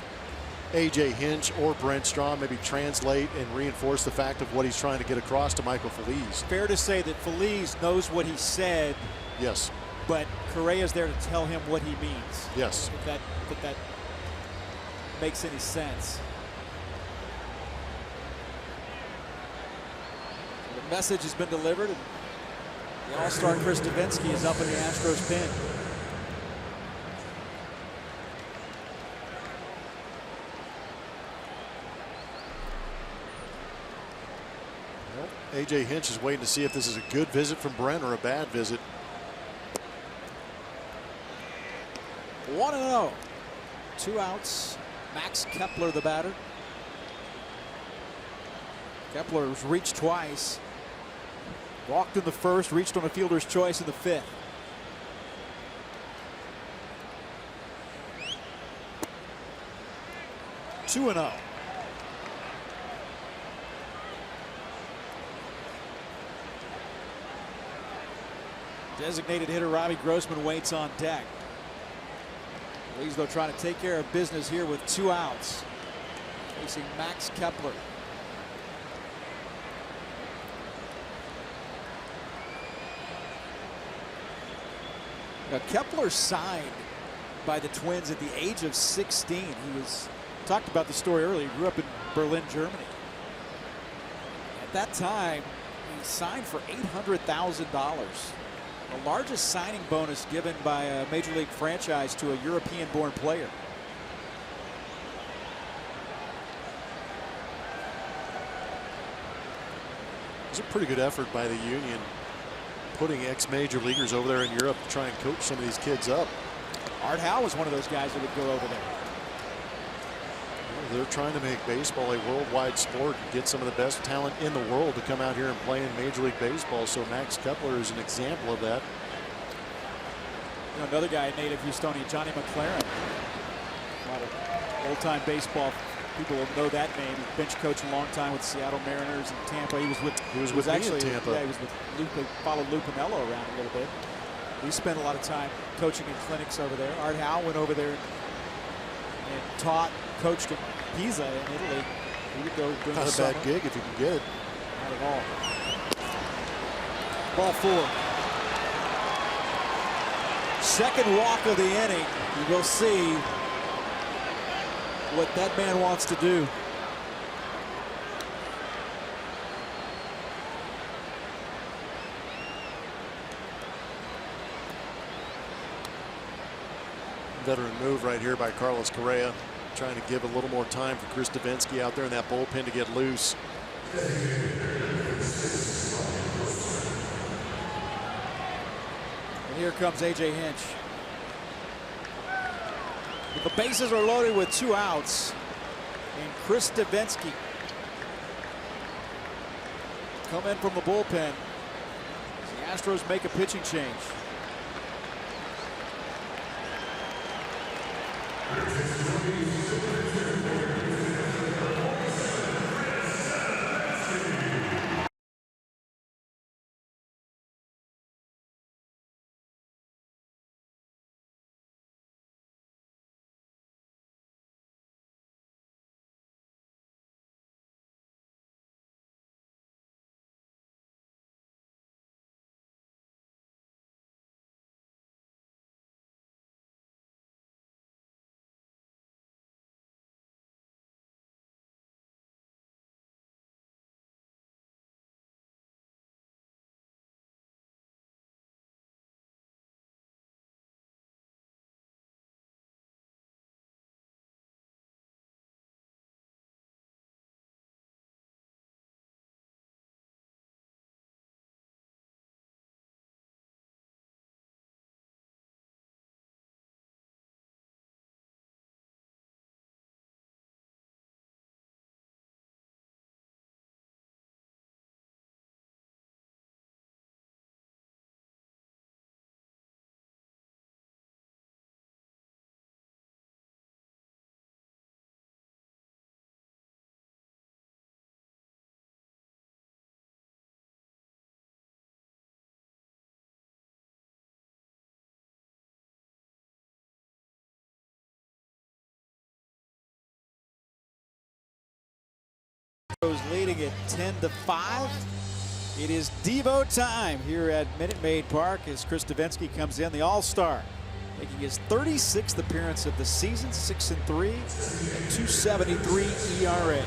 A.J. Hinch or Brent Strom maybe translate and reinforce the fact of what he's trying to get across to Michael Feliz. Fair to say that Feliz knows what he said. Yes. But Correa's there to tell him what he means. Yes. If that makes any sense. The message has been delivered, and the All-Star Chris Davinsky is up in the Astros pen. A.J. Hinch is waiting to see if this is a good visit from Brent or a bad visit. 1-0. 2 outs. Max Kepler, the batter. Kepler's reached twice. Walked in the first, reached on a fielder's choice in the 5th. Two and 0. Designated hitter Robbie Grossman waits on deck. Lee's though trying to take care of business here with 2 outs. Facing Max Kepler. Now Kepler signed by the Twins at the age of 16. He was talked about the story earlier. He grew up in Berlin, Germany. At that time, he signed for $800,000. The largest signing bonus given by a major league franchise to a European-born player. It was a pretty good effort by the union, putting ex-major leaguers over there in Europe to try and coach some of these kids up. Art Howe was one of those guys that would go over there. They're trying to make baseball a worldwide sport and get some of the best talent in the world to come out here and play in Major League Baseball. So Max Kepler is an example of that. You know, another guy, native Houstonian, Johnny McLaren. A lot of old-time baseball people will know that name. He's bench coach a long time with Seattle Mariners and Tampa. He was with actually Tampa. Yeah, he was with Lupe, followed Lou Pinello around a little bit. We spent a lot of time coaching in clinics over there. Art Howe went over there and taught, coached in Pisa in Italy. He would go during Not the a summer. bad gig if you can get it. Not at all. Ball 4. Second walk of the inning. You will see what that man wants to do. Veteran move right here by Carlos Correa, trying to give a little more time for Chris Davinsky out there in that bullpen to get loose. And here comes A.J. Hinch. The bases are loaded with 2 outs. And Chris Davinsky come in from the bullpen. The Astros make a pitching change. Leading it 10-5. It is Devo time here at Minute Maid Park as Chris Davinsky comes in, the All-Star, making his 36th appearance of the season, 6-3, and 2.73 ERA.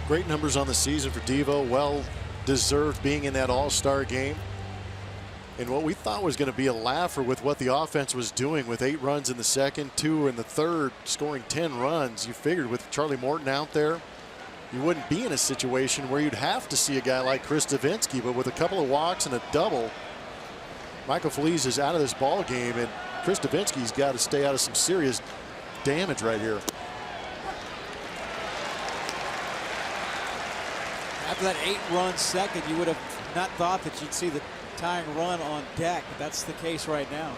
Great numbers on the season for Devo. Well deserved being in that All-Star game. And what we thought was going to be a laugher with what the offense was doing with 8 runs in the second, 2 in the third, scoring 10 runs. You figured with Charlie Morton out there, you wouldn't be in a situation where you'd have to see a guy like Chris Davinsky. But with a couple of walks and a double, Michael Feliz is out of this ball game, and Chris Davinsky's got to stay out of some serious damage right here. After that 8-run second, you would have not thought that you'd see the tying run on deck. That's the case right now.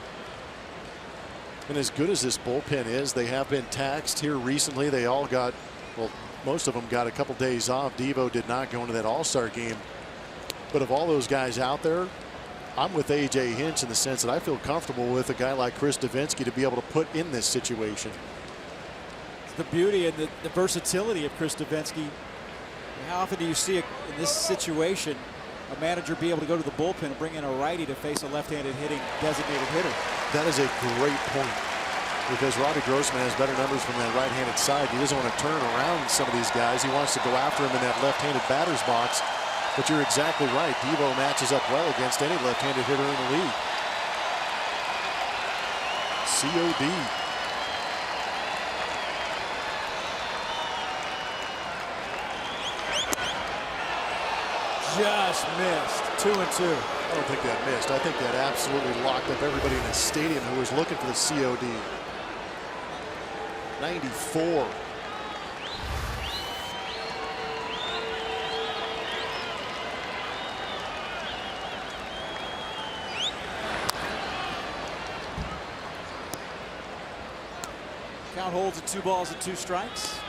And as good as this bullpen is, they have been taxed here recently. They all got, well, most of them got a couple days off. Devo did not go into that All-Star game. But of all those guys out there, I'm with A.J. Hinch in the sense that I feel comfortable with a guy like Chris Davinsky to be able to put in this situation. It's the beauty and the versatility of Chris Davinsky. How often do you see it in this situation, a manager be able to go to the bullpen and bring in a righty to face a left-handed hitting designated hitter? That is a great point, because Robbie Grossman has better numbers from that right-handed side. He doesn't want to turn around some of these guys. He wants to go after him in that left-handed batter's box. But you're exactly right. Devo matches up well against any left-handed hitter in the league. COD. Just missed. 2-2. I don't think that missed. I think that absolutely locked up everybody in the stadium who was looking for the COD. 94. Count holds at 2 balls and 2 strikes.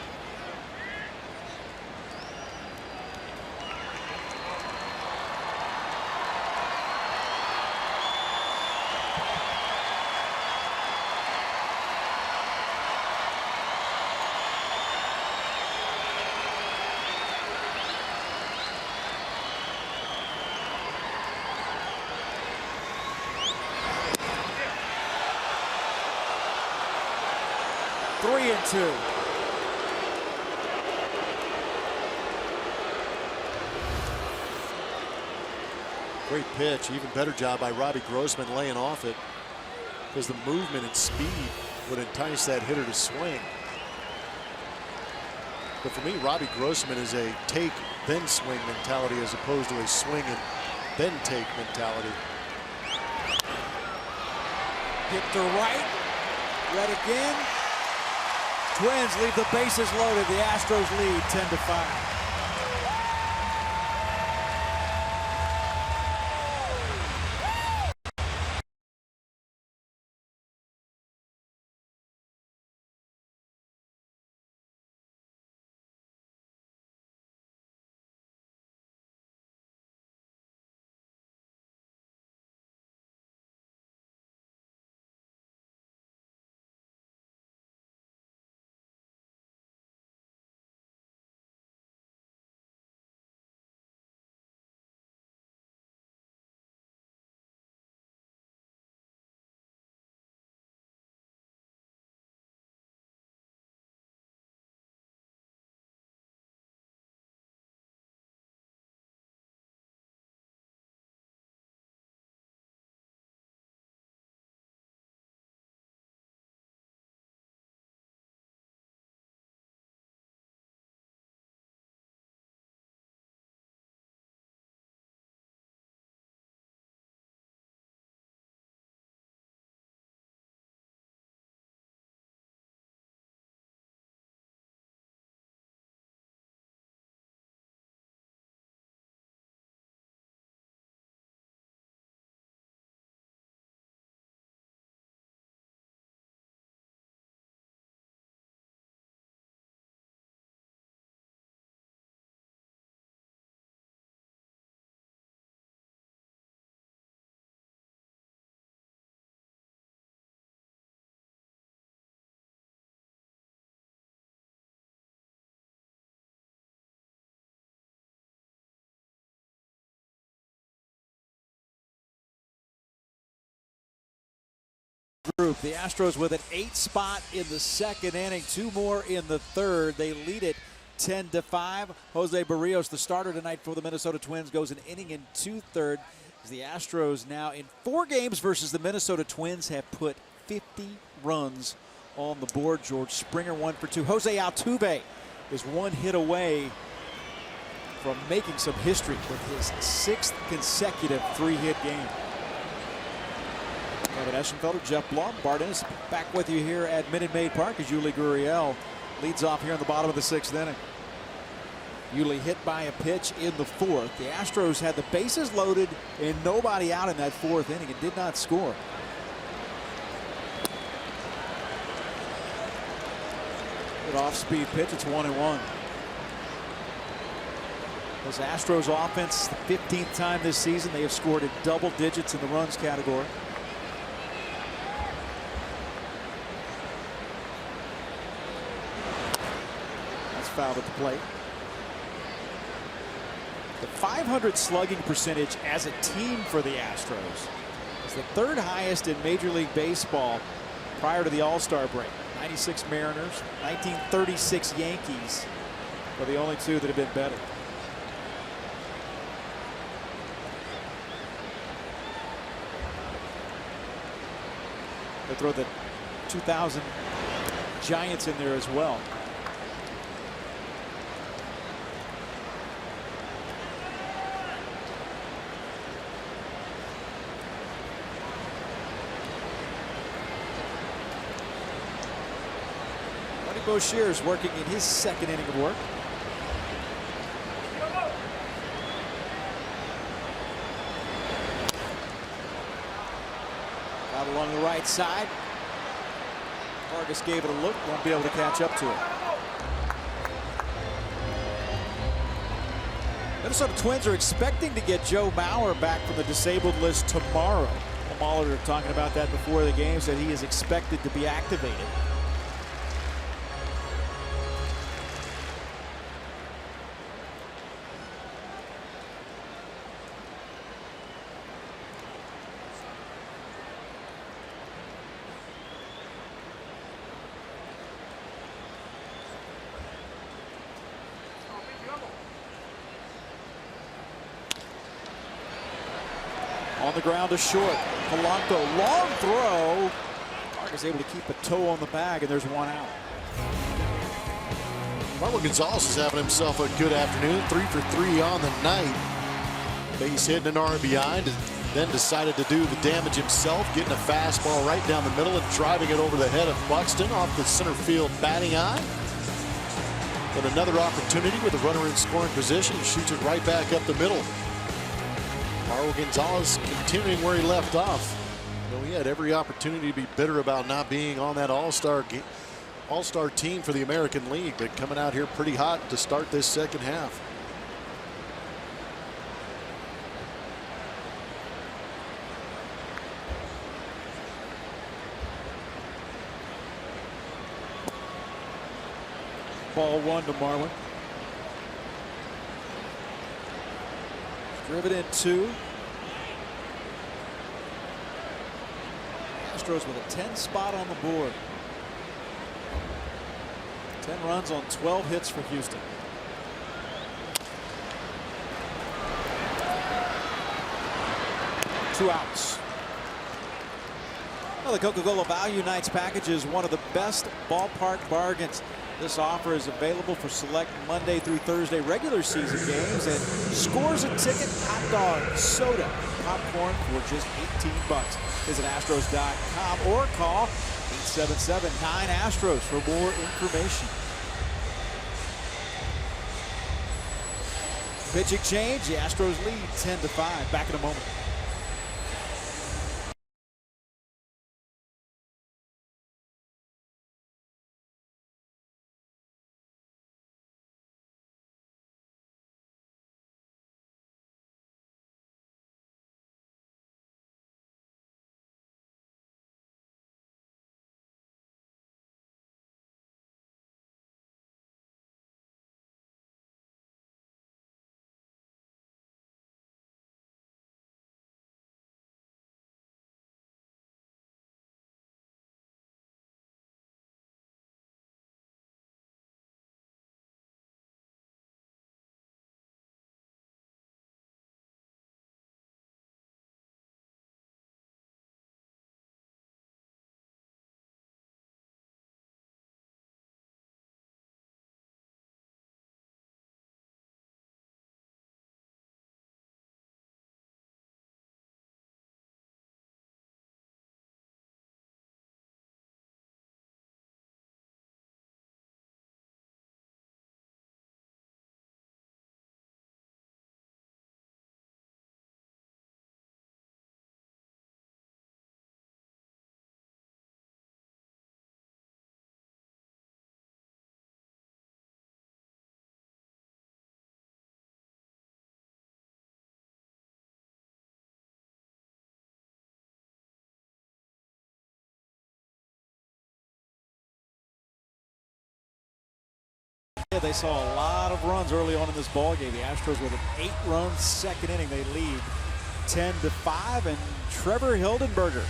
Three and 2. Great pitch. Even better job by Robbie Grossman laying off it, because the movement and speed would entice that hitter to swing. But for me, Robbie Grossman is a take then swing mentality as opposed to a swing and then take mentality. Hit to right. Read again. Twins leave the bases loaded. The Astros lead 10-5. group. The Astros with an 8 spot in the second inning, 2 more in the third. They lead it 10-5. Jose Barrios, the starter tonight for the Minnesota Twins, goes an inning and 2/3. As the Astros now in 4 games versus the Minnesota Twins have put 50 runs on the board. George Springer 1 for 2. Jose Altuve is 1 hit away from making some history with his 6th consecutive 3-hit game. Kevin Eschenfelder, Jeff Blum, Bart Ennis back with you here at Minute Maid Park as Yuli Gurriel leads off here in the bottom of the 6th inning. Yuli hit by a pitch in the 4th. The Astros had the bases loaded and nobody out in that 4th inning and did not score. Good off-speed pitch. It's 1-1. This Astros offense, the 15th time this season, they have scored in double digits in the runs category. That's fouled at the plate. The .500 slugging percentage as a team for the Astros is the 3rd highest in Major League Baseball prior to the All-Star break. 96 Mariners, 1936 Yankees are the only 2 that have been better. They throw the 2000 Giants in there as well. Boshier is working in his 2nd inning of work. Out along the right side. Vargas gave it a look, won't be able to catch up to it. Minnesota Twins are expecting to get Joe Mauer back from the disabled list tomorrow. Molitor talking about that before the game, said he is expected to be activated. On the ground to short. Polanco, long throw. Vargas able to keep a toe on the bag, and there's 1 out. Marwin Gonzalez is having himself a good afternoon. 3 for 3 on the night. Base hit and an RBI. Then decided to do the damage himself, getting a fastball right down the middle and driving it over the head of Buxton off the center field batting eye. But another opportunity with a runner in scoring position. He shoots it right back up the middle. Marwin Gonzalez continuing where he left off. You know, he had every opportunity to be bitter about not being on that all-star team for the American League, but coming out here pretty hot to start this 2nd half. Ball 1 to Marwin. Driven in 2. Astros with a 10 spot on the board. 10 runs on 12 hits for Houston. Two outs. Well, the Coca-Cola Value Nights package is one of the best ballpark bargains. This offer is available for select Monday through Thursday regular season games, and scores a ticket, hot dog, soda, popcorn for just $18. Visit Astros.com or call 877-9-ASTROS for more information. Pitching change, the Astros lead 10-5. Back in a moment. They saw a lot of runs early on in this ball game. The Astros with an 8-run second inning. They lead 10-5, and Trevor Hildenberger,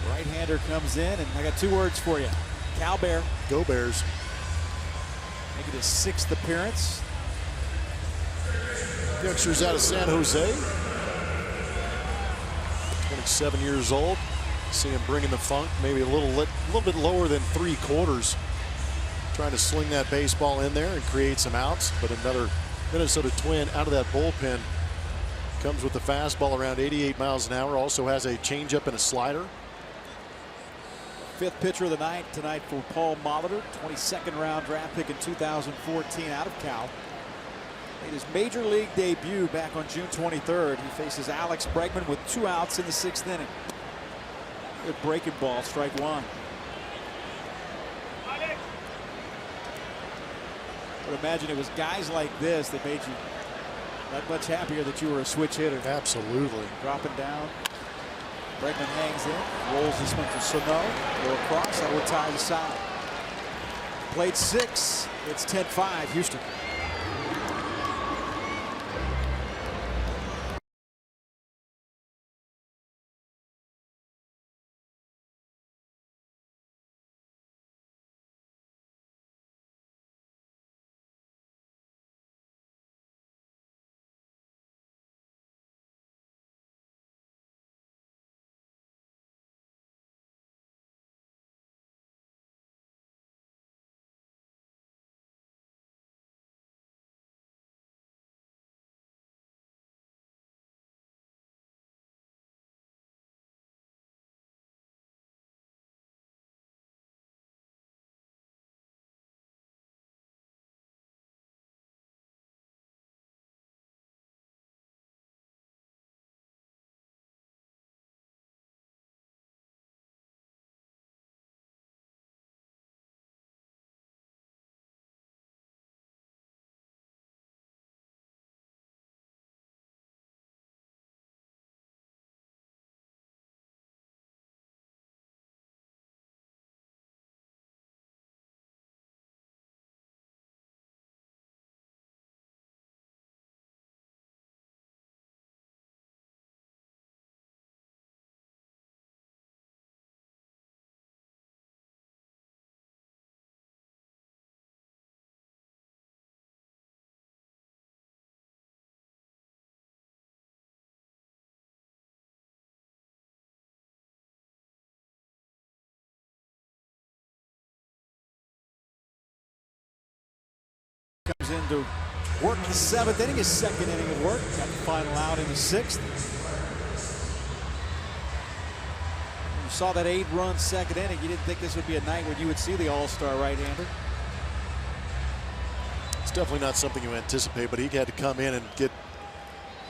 right-hander, comes in, and I got 2 words for you. Cal Bear. Go Bears. Making his 6th appearance. Youngsters out of San Jose. 27 years old. See him bringing the funk, maybe a little bit lower than 3/4. Trying to sling that baseball in there and create some outs, but another Minnesota Twin out of that bullpen. Comes with the fastball around 88 miles an hour. Also has a changeup and a slider. 5th pitcher of the night tonight for Paul Molitor, 22nd round draft pick in 2014 out of Cal. Made his major league debut back on June 23rd. He faces Alex Bregman with 2 outs in the 6th inning. Good breaking ball, strike 1. I would imagine it was guys like this that made you that much happier that you were a switch hitter. Absolutely. Dropping down. Bregman hangs in, rolls this one to Sano. Go across, that would tie the side. Played 6. It's 10-5, Houston. Comes in to work the 7th inning, his 2nd inning of work. Got the final out in the 6th. You saw that 8-run 2nd inning. You didn't think this would be a night when you would see the all-star right-hander. It's definitely not something you anticipate, but he had to come in and get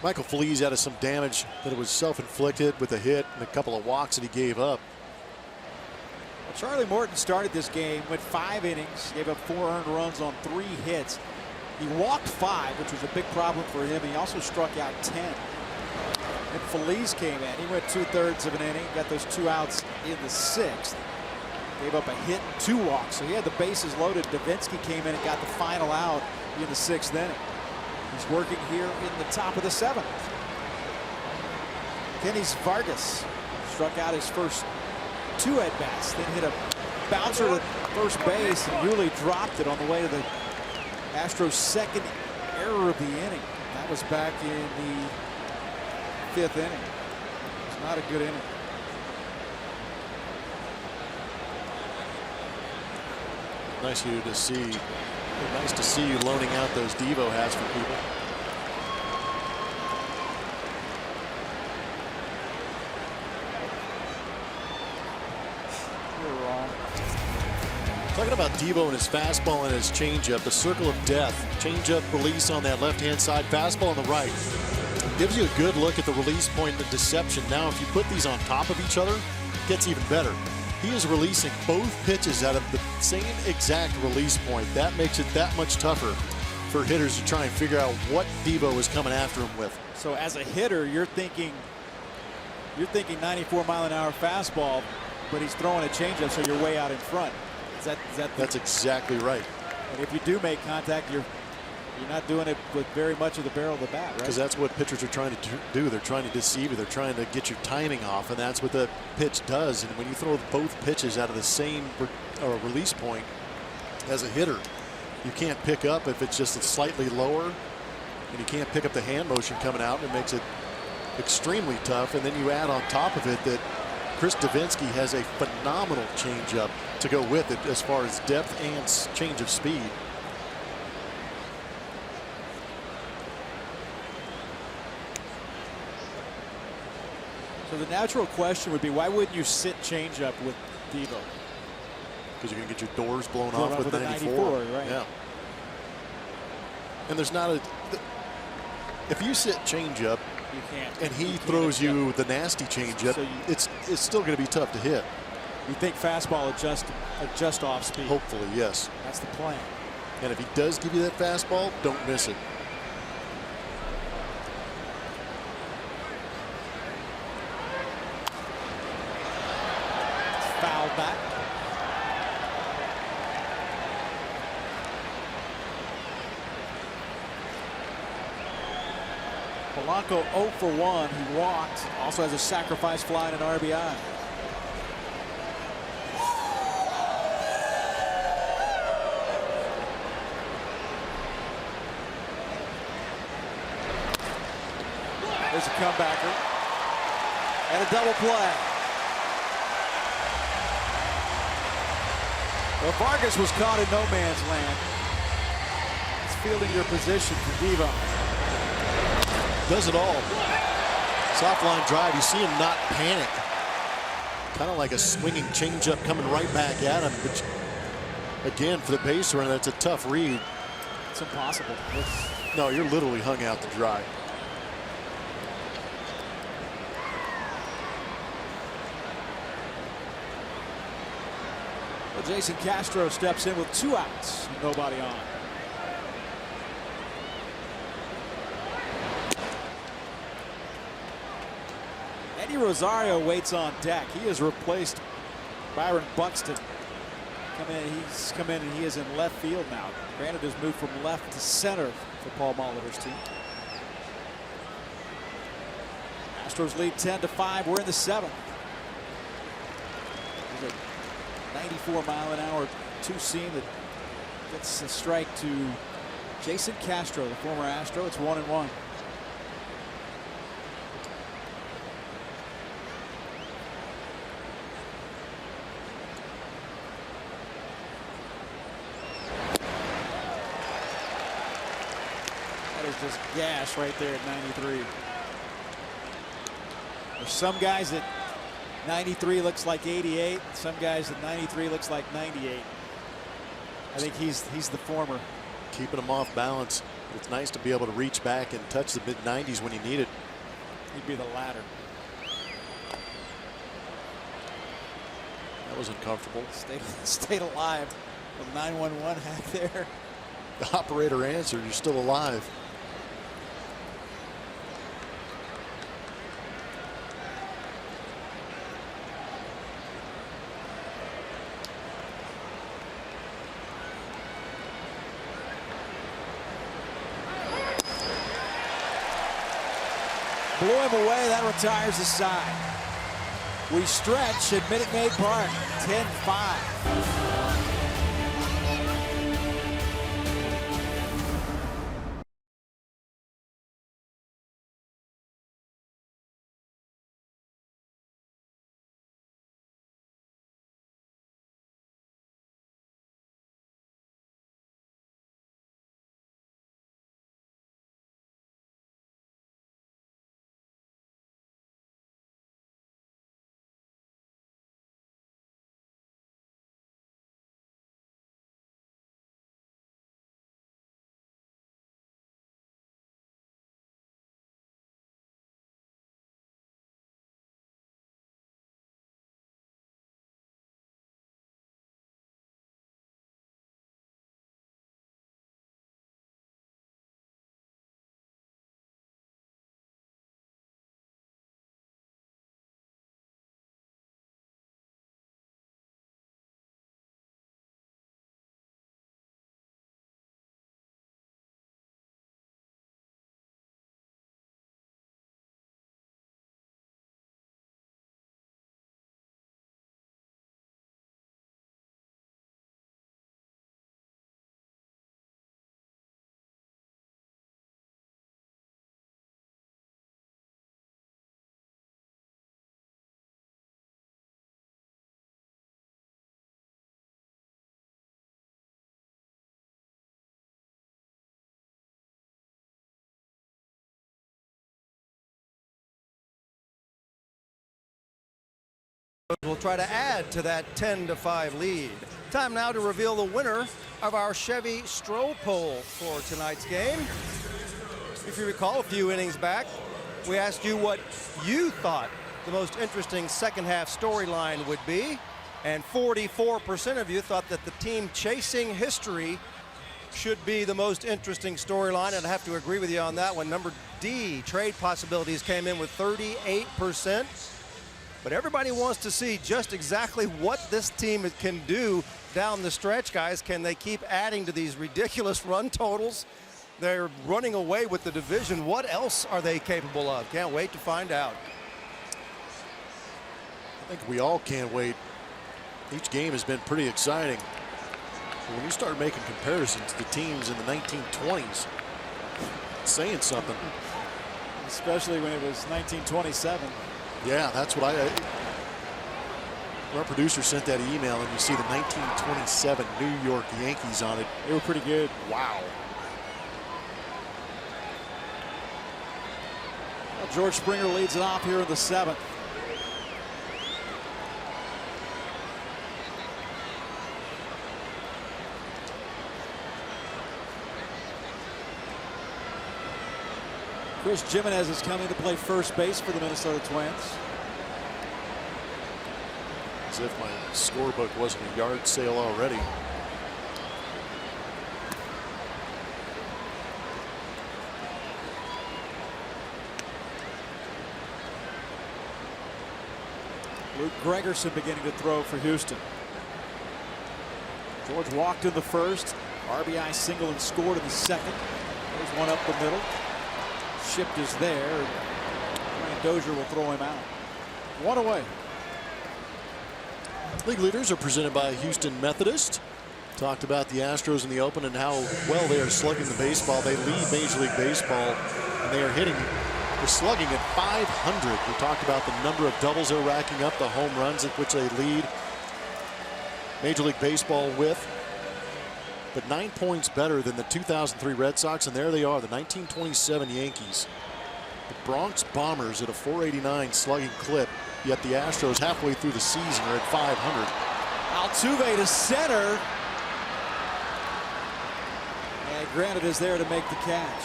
Michael Feliz out of some damage that it was self-inflicted with a hit and a couple of walks that he gave up. Well, Charlie Morton started this game, went 5 innings, gave up 4 earned runs on 3 hits. He walked 5, which was a big problem for him. He also struck out 10. And Feliz came in. He went 2/3 of an inning, got those 2 outs in the 6th. Gave up a hit and 2 walks, so he had the bases loaded. Davinsky came in and got the final out in the 6th inning. He's working here in the top of the 7th. Kenny Vargas struck out his first 2 at-bats, then hit a bouncer to first base, and Yuli dropped it on the way to the Astros' 2nd error of the inning. That was back in the 5th inning. It's not a good inning. Nice to see you loaning out those Devo hats for people. You're wrong. Talking about Devo and his fastball and his changeup, the circle of death. Changeup release on that left-hand side, fastball on the right. Gives you a good look at the release point and the deception. Now, if you put these on top of each other, it gets even better. He is releasing both pitches out of the same exact release point. That makes it that much tougher for hitters to try and figure out what Devo is coming after him with. So as a hitter, you're thinking 94-mile-an-hour fastball, but he's throwing a changeup, so you're way out in front. Is that That's exactly right. And if you do make contact, you're not doing it with very much of the barrel of the bat, right? Because that's what pitchers are trying to do. They're trying to deceive you. They're trying to get your timing off, and that's what the pitch does. And when you throw both pitches out of the same release point as a hitter, you can't pick up if it's just slightly lower, and you can't pick up the hand motion coming out. It makes it extremely tough. And then you add on top of it that Chris Davinsky has a phenomenal changeup to go with it as far as depth and change of speed. So the natural question would be, why wouldn't you sit changeup with Devo? Because you're going to get your doors blown off with 94. Right? Yeah. And there's not a. If you sit changeup, you can't. And he throws you the nasty changeup, so it's still going to be tough to hit. You think fastball adjust off speed? Hopefully, yes. That's the plan. And if he does give you that fastball, don't miss it. Foul back. Polanco 0 for 1. He walked. Also has a sacrifice fly and an RBI. There's a comebacker and a double play. Well, Vargas was caught in no man's land. It's fielding your position for Devo. Does it all. Soft line drive. You see him not panic. Kind of like a swinging changeup coming right back at him. Which, again, for the base runner, that's a tough read. It's impossible. No, you're literally hung out to dry. Well, Jason Castro steps in with 2 outs, nobody on. Eddie Rosario waits on deck. He has replaced Byron Buxton. He's come in and he is in left field now. Granted, has moved from left to center for Paul Molitor's team. Astros lead 10-5. We're in the 7th. There's a 94-mile-an-hour two-seam that gets a strike to Jason Castro, the former Astro. It's 1-1. Just gas right there at 93. There's some guys that 93 looks like 88. Some guys that 93 looks like 98. I think he's the former. Keeping him off balance. It's nice to be able to reach back and touch the mid-90s when you need it. He'd be the latter. That was uncomfortable. Stayed alive. The 911 hack there. The operator answered, "You're still alive." Blew him away. That retires the side. We stretch at Minute Maid Park. 10-5. will try to add to that 10-5 lead. Time now to reveal the winner of our Chevy Stroh poll for tonight's game. If you recall, a few innings back, we asked you what you thought the most interesting second half storyline would be, and 44% of you thought that the team chasing history should be the most interesting storyline, and I have to agree with you on that one. Number D, trade possibilities, came in with 38%. But everybody wants to see just exactly what this team can do down the stretch, guys. Can they keep adding to these ridiculous run totals? They're running away with the division. What else are they capable of? Can't wait to find out. I think we all can't wait. Each game has been pretty exciting. When you start making comparisons to teams in the 1920s, it's saying something. Especially when it was 1927. Yeah, that's what our producer sent that email, and you see the 1927 New York Yankees on it. They were pretty good. Wow. Well, George Springer leads it off here in the 7th. Chris Jimenez is coming to play first base for the Minnesota Twins. As if my scorebook wasn't a yard sale already. Luke Gregerson beginning to throw for Houston. George walked in the first. RBI single and scored in the second. There's one up the middle. Shipped is there. Ryan Dozier will throw him out. One away. League leaders are presented by Houston Methodist. Talked about the Astros in the open and how well they are slugging the baseball. They lead Major League Baseball, and they are they're slugging at 500. We talked about the number of doubles they're racking up, the home runs at which they lead Major League Baseball with. But 9 points better than the 2003 Red Sox, and there they are, the 1927 Yankees. The Bronx Bombers at a 489 slugging clip, yet the Astros halfway through the season are at 500. Altuve to center. And Granite is there to make the catch.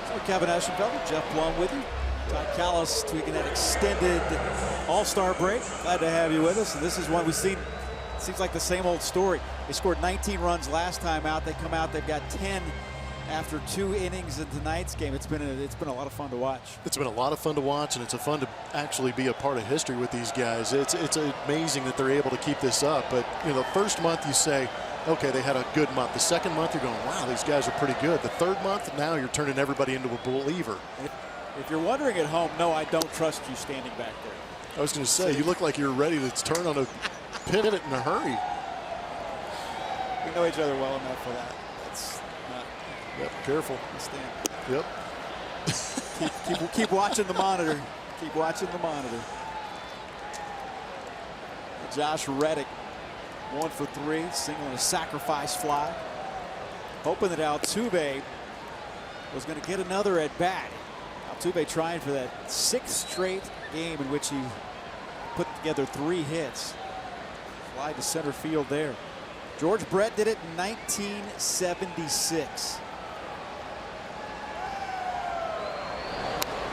So Kevin Eschenfelder, Jeff Blum with you. Todd Callis tweaking that extended All-Star break. Glad to have you with us. And this is one we've seen. Seems like the same old story. They scored 19 runs last time out. They come out, they've got 10 after 2 innings in tonight's game. It's been a lot of fun to watch. It's been a lot of fun to watch, and it's fun to actually be a part of history with these guys. It's amazing that they're able to keep this up. But you know, the first month you say, okay, they had a good month. The second month you're going, wow, these guys are pretty good. The third month, now you're turning everybody into a believer. If you're wondering at home, no, I don't trust you standing back there. I was going to say, you look like you're ready to turn on a pivot in a hurry. We know each other well enough for that. It's not. Yep, careful. Stand. Yep. keep watching the monitor. Keep watching the monitor. Josh Reddick, 1 for 3, single and a sacrifice fly. Hoping that Altuve was going to get another at bat. Altuve trying for that 6th straight game in which he put together 3 hits. Fly to center field there. George Brett did it in 1976.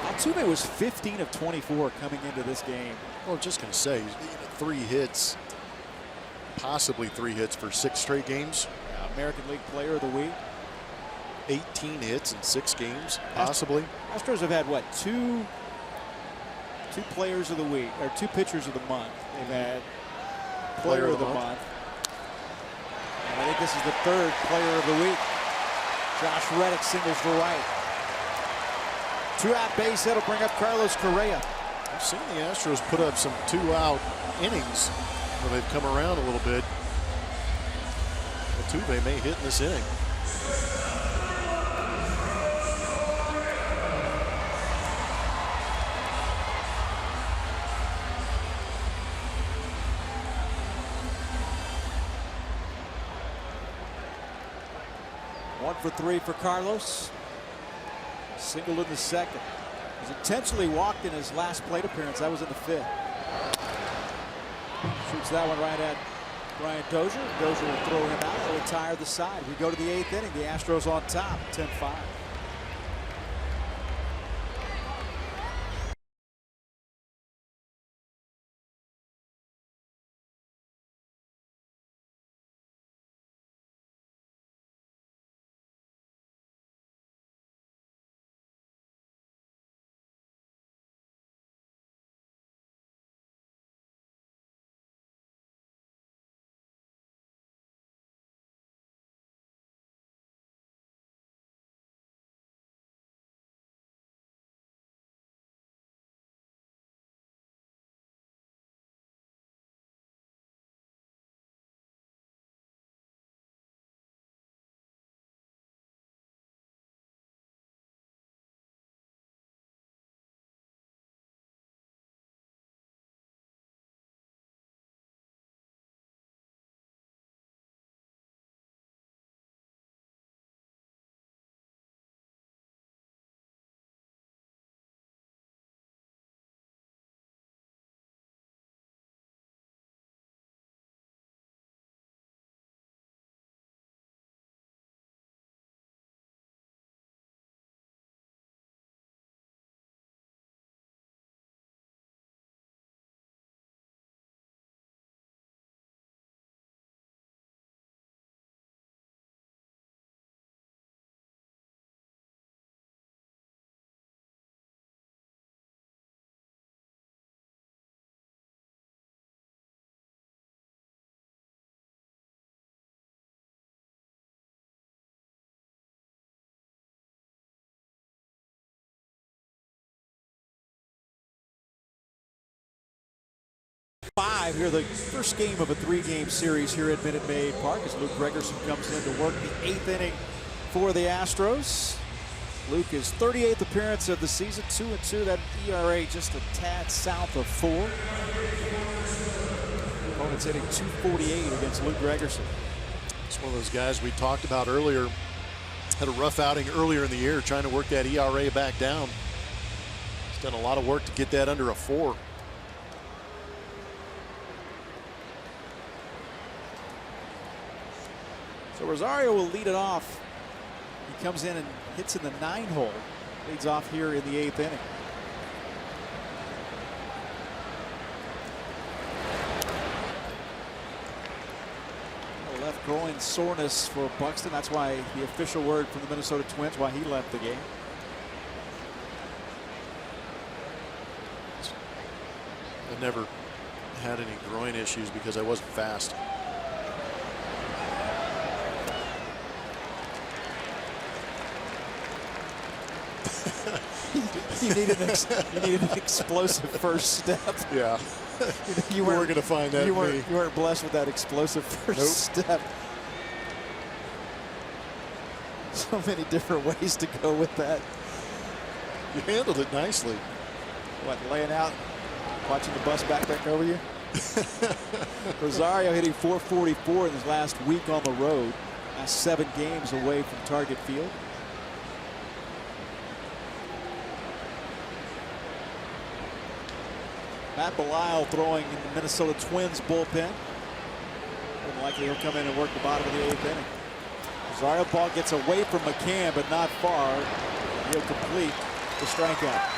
Altuve was 15 of 24 coming into this game. Well, just going to say, 3 hits, possibly 3 hits for 6 straight games. American League Player of the Week. 18 hits in 6 games, possibly. Astros have had, what, two Players of the Week, or 2 Pitchers of the Month. They've had Player of the Month. And I think this is the 3rd Player of the Week. Josh Reddick singles to right. 2-out base hit will bring up Carlos Correa. I've seen the Astros put up some 2-out innings when they've come around a little bit. Altuve may hit in this inning. For 3 for Carlos. Single in the second. He's intentionally walked in his last plate appearance. That was in the 5th. Shoots that one right at Brian Dozier. Dozier will throw him out. He'll retire the side. We go to the 8th inning. The Astros on top, 10-5. Here, the first game of a 3-game series here at Minute Maid Park as Luke Gregerson comes in to work the 8th inning for the Astros. Luke, his 38th appearance of the season, 2-2. That ERA just a tad south of 4. Opponent's hitting .248 against Luke Gregerson. It's one of those guys we talked about earlier. Had a rough outing earlier in the year trying to work that ERA back down. He's done a lot of work to get that under a 4. So Rosario will lead it off. He comes in and hits in the 9-hole. Leads off here in the 8th inning. Left groin soreness for Buxton. That's why the official word from the Minnesota Twins why he left the game. I never had any groin issues because I wasn't fast. You needed an explosive first step. Yeah. You weren't going to find that. You weren't blessed with that explosive first step. So many different ways to go with that. You handled it nicely. What, laying out, watching the bus back over you? Rosario hitting .444 in his last week on the road. Last 7 games away from target field. Matt Belisle throwing in the Minnesota Twins bullpen. More likely he'll come in and work the bottom of the 8th inning. Rosario ball gets away from McCann, but not far. He'll complete the strikeout.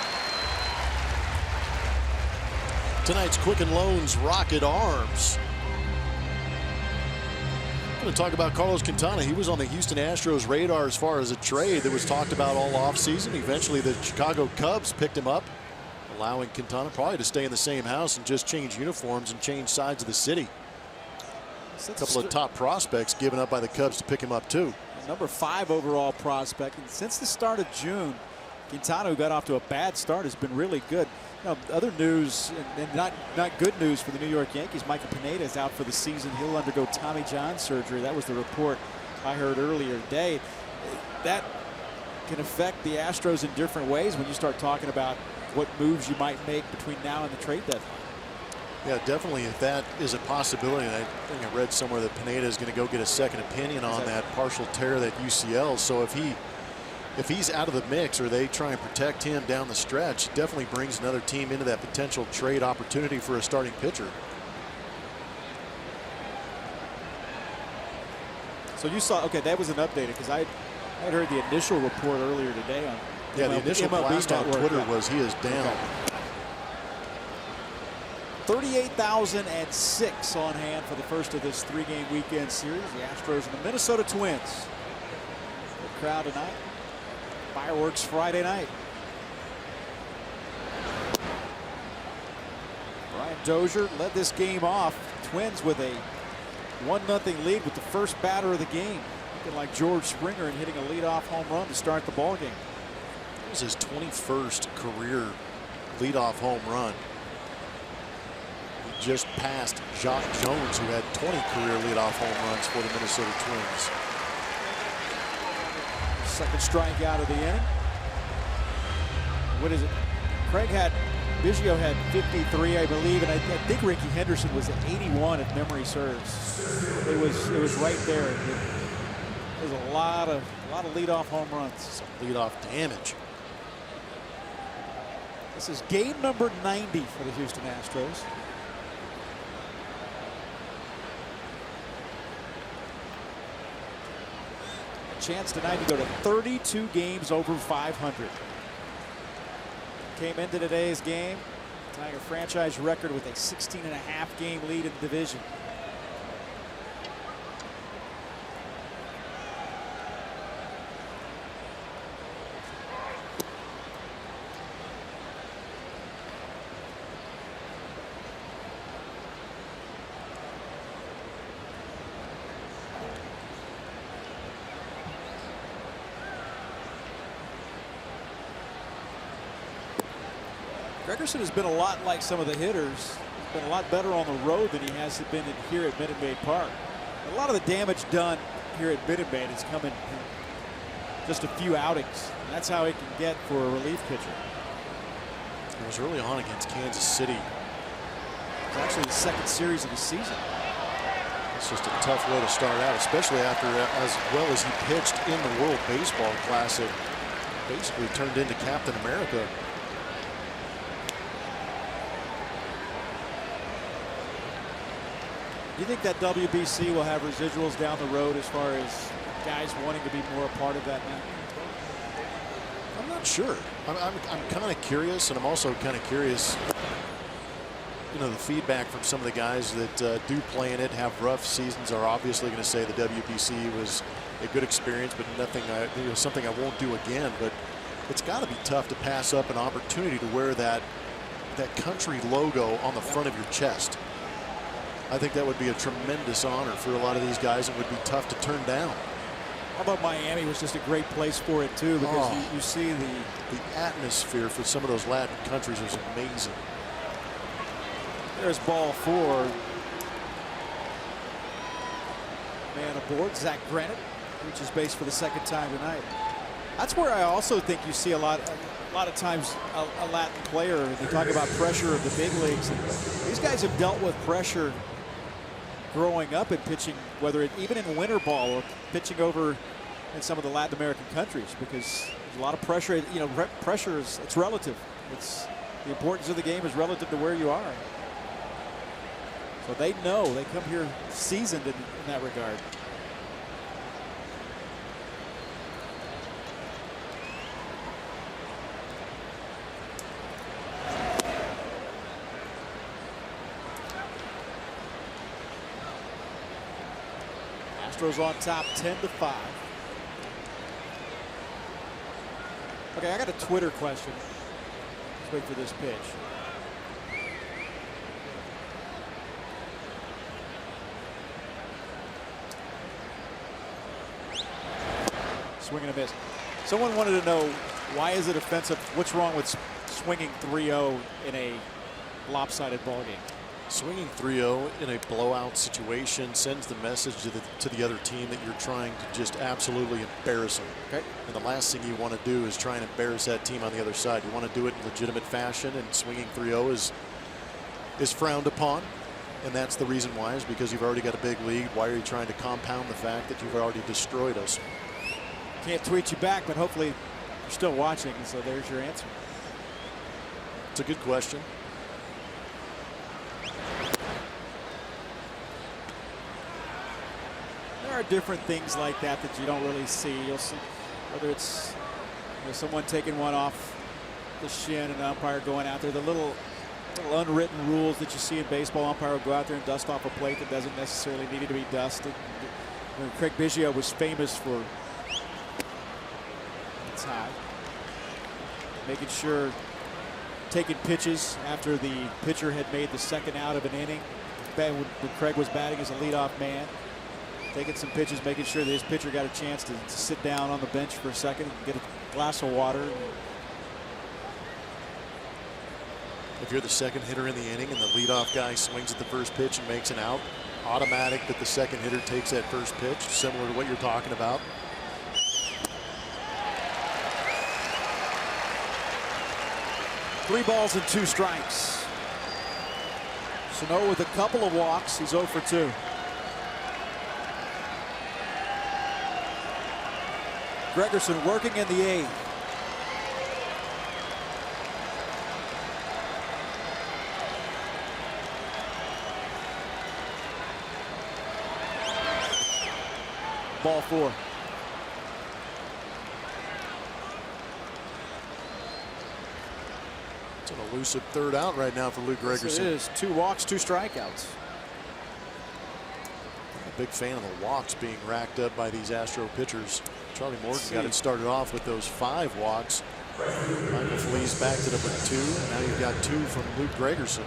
Tonight's Quicken Loans Rocket Arms. I'm going to talk about Carlos Quintana. He was on the Houston Astros radar as far as a trade that was talked about all offseason. Eventually the Chicago Cubs picked him up, allowing Quintana probably to stay in the same house and just change uniforms and change sides of the city. A couple of top prospects given up by the Cubs to pick him up too. Number 5 overall prospect. And since the start of June, Quintana, who got off to a bad start, has been really good. You know, other news, and not good news for the New York Yankees. Michael Pineda is out for the season. He'll undergo Tommy John surgery. That was the report I heard earlier today. That can affect the Astros in different ways when you start talking about what moves you might make between now and the trade deadline. Yeah, definitely. If that is a possibility, and I think I read somewhere that Pineda is going to go get a second opinion on that partial tear of that UCL. So if he if he's out of the mix or they try and protect him down the stretch, definitely brings another team into that potential trade opportunity for a starting pitcher. So you saw, okay, that was an updated, because I had heard the initial report earlier today on the initial blast on Twitter was he is down. Okay. 38,006 on hand for the first of this 3-game weekend series. The Astros and the Minnesota Twins. Good crowd tonight. Fireworks Friday night. Brian Dozier led this game off. Twins with a 1-0 lead with the first batter of the game. Looking like George Springer and hitting a leadoff home run to start the ball game. It was his 21st career leadoff home run. He just passed Jock Jones, who had 20 career leadoff home runs for the Minnesota Twins. Second strikeout of the inning. What is it? Biggio had 53, I believe, and I think Ricky Henderson was at 81 if memory serves. It was right there. There was a lot of leadoff home runs. Some leadoff damage. This is game number 90 for the Houston Astros. A chance tonight to go to 32 games over 500. Came into today's game tying a franchise record with a 16.5 game lead in the division. Gregerson has been a lot like some of the hitters. He's been a lot better on the road than he has been here at Minute Maid Park. A lot of the damage done here at Minute Maid has come in just a few outings. And that's how he can get for a relief pitcher. It was early on against Kansas City. It's actually the second series of the season. It's just a tough way to start out, especially after, as well as he pitched in the World Baseball Classic, basically turned into Captain America. Do you think that WBC will have residuals down the road as far as guys wanting to be more a part of that now? I'm not sure. I'm kind of curious, and I'm also kind of curious, you know, the feedback from some of the guys that do play in it, have rough seasons, are obviously going to say the WBC was a good experience, but nothing, something I won't do again. But it's got to be tough to pass up an opportunity to wear that country logo on the front of your chest. I think that would be a tremendous honor for a lot of these guys. It would be tough to turn down. How about Miami was just a great place for it too, because you see the atmosphere for some of those Latin countries is amazing. There's ball 4. Man aboard, Zach Granite reaches base for the second time tonight. That's where I also think you see a lot of times a Latin player. They talk about pressure of the big leagues. And these guys have dealt with pressure growing up and pitching, whether it even in winter ball or pitching over in some of the Latin American countries, because there's a lot of pressure. You know, pressure is, it's relative. It's the importance of the game is relative to where you are. So they know, they come here seasoned in that regard. Astros on top 10-5. Okay, I got a Twitter question. Let's wait for this pitch. Swing and a miss. Someone wanted to know, why is it offensive? What's wrong with swinging 3-0 in a lopsided ball game? Swinging 3-0 in a blowout situation sends the message to the other team that you're trying to just absolutely embarrass them. Okay. And the last thing you want to do is try and embarrass that team on the other side. You want to do it in legitimate fashion, and swinging 3-0 is frowned upon. And that's the reason why, is because you've already got a big lead. Why are you trying to compound the fact that you've already destroyed us? Can't tweet you back, but hopefully you're still watching, so there's your answer. It's a good question. There are different things like that that you don't really see. You'll see whether it's someone taking one off the shin and an umpire going out there. The little unwritten rules that you see in baseball. Umpire will go out there and dust off a plate that doesn't necessarily need to be dusted. Craig Biggio was famous for it's high, making sure, taking pitches after the pitcher had made the second out of an inning. When Craig was batting as a leadoff man, taking some pitches, making sure that his pitcher got a chance to sit down on the bench for a second and get a glass of water. If you're the second hitter in the inning and the leadoff guy swings at the first pitch and makes an out, automatic that the second hitter takes that first pitch, similar to what you're talking about. Three balls and 2 strikes. Sano with a couple of walks. He's 0 for 2. Gregerson working in the 8th. Ball 4. It's an elusive third out right now for Luke Gregerson. Yes, it is. 2 walks, 2 strikeouts. I'm a big fan of the walks being racked up by these Astro pitchers. Charlie Morton got it started off with those 5 walks. Michael Flees backed it up with 2. And now you've got 2 from Luke Gregerson.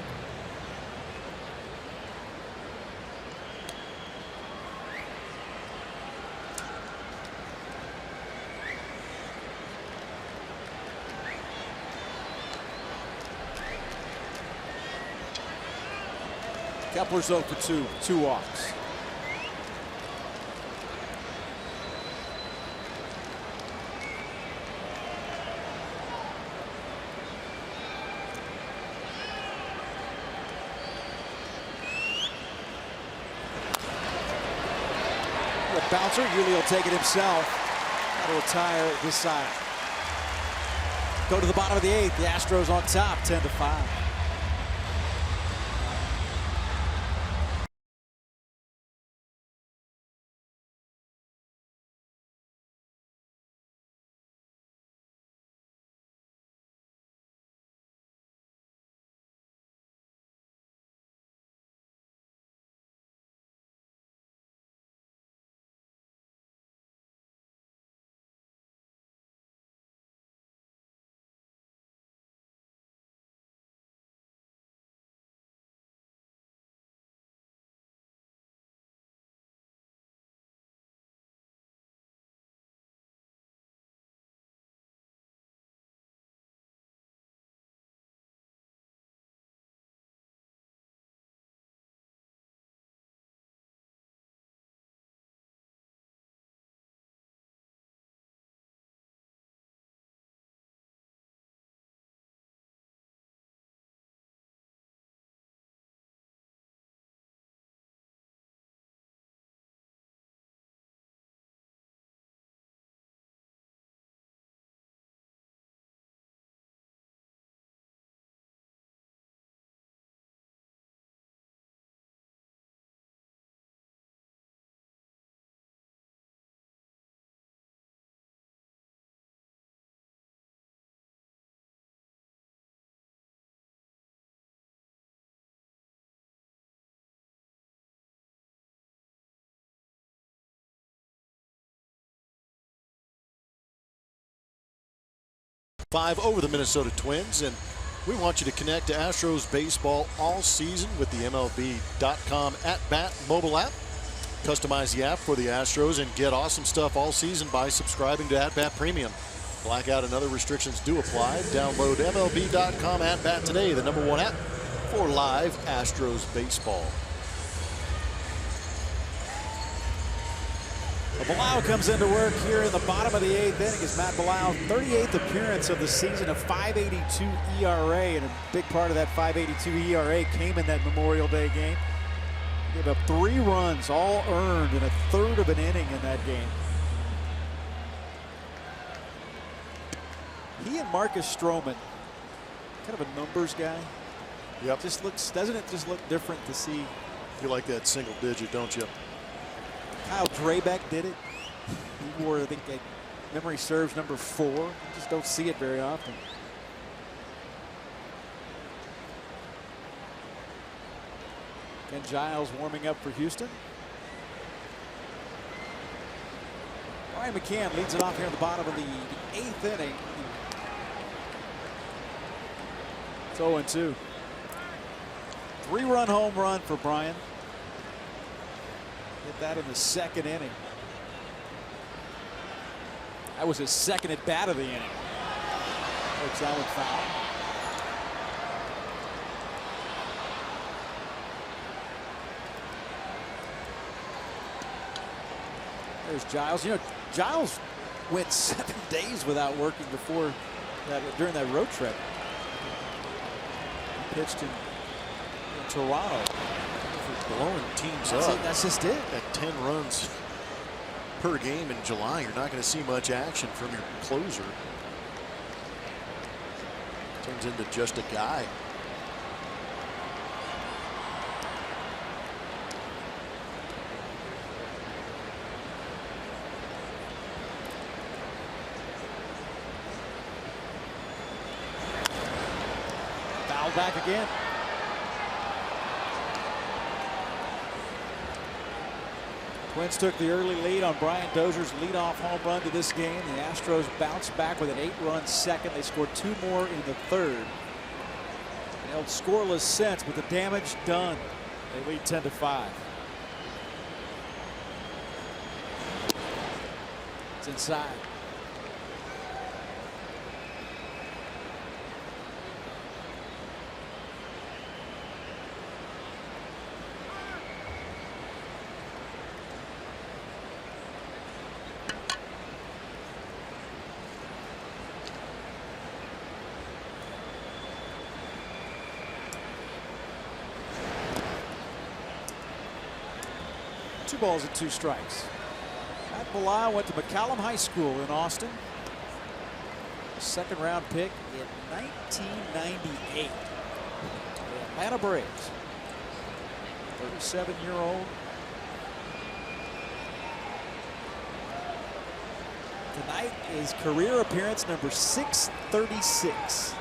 Kepler's 0 for 2, 2 walks. The bouncer, Yuli will take it himself. That'll retire this side. Go to the bottom of the 8th. The Astros on top, 10-5. Five over the Minnesota Twins, and we want you to connect to Astros baseball all season with the MLB.com at-bat mobile app. Customize the app for the Astros and get awesome stuff all season by subscribing to at-bat premium. Blackout and other restrictions do apply. Download MLB.com at-bat today, the #1 app for live Astros baseball. Bilal comes into work here in the bottom of the 8th inning as Matt Bilal, 38th appearance of the season, a 5.82 ERA, and a big part of that 5.82 ERA came in that Memorial Day game. He gave up 3 runs, all earned in a third of an inning in that game. He and Marcus Stroman, kind of a numbers guy. Yep. Just looks, doesn't it just look different to see? You like that single digit, don't you? Kyle Drabek did it. He wore, I think, memory serves, number 4. You just don't see it very often. Ken Giles warming up for Houston. Ryan McCann leads it off here in the bottom of the 8th inning. It's 0-2. 3-run home run for Brian. Hit that in the 2nd inning. That was his 2nd at bat of the inning. Looks that one foul. There's Giles. You know, Giles went 7 days without working before that, during that road trip. He pitched in Toronto. Blowing teams up. That's just it. At 10 runs per game in July, you're not going to see much action from your closer. Turns into just a guy. Foul back again. Twins took the early lead on Brian Dozier's leadoff home run to this game. The Astros bounced back with an 8-run second. They scored 2 more in the 3rd. They held scoreless since, but the damage done. They lead 10-5. It's inside. Two balls and 2 strikes. Matt Millar went to McCallum High School in Austin. 2nd round pick in 1998. The Atlanta Braves. 37-year-old. Tonight is career appearance number 636.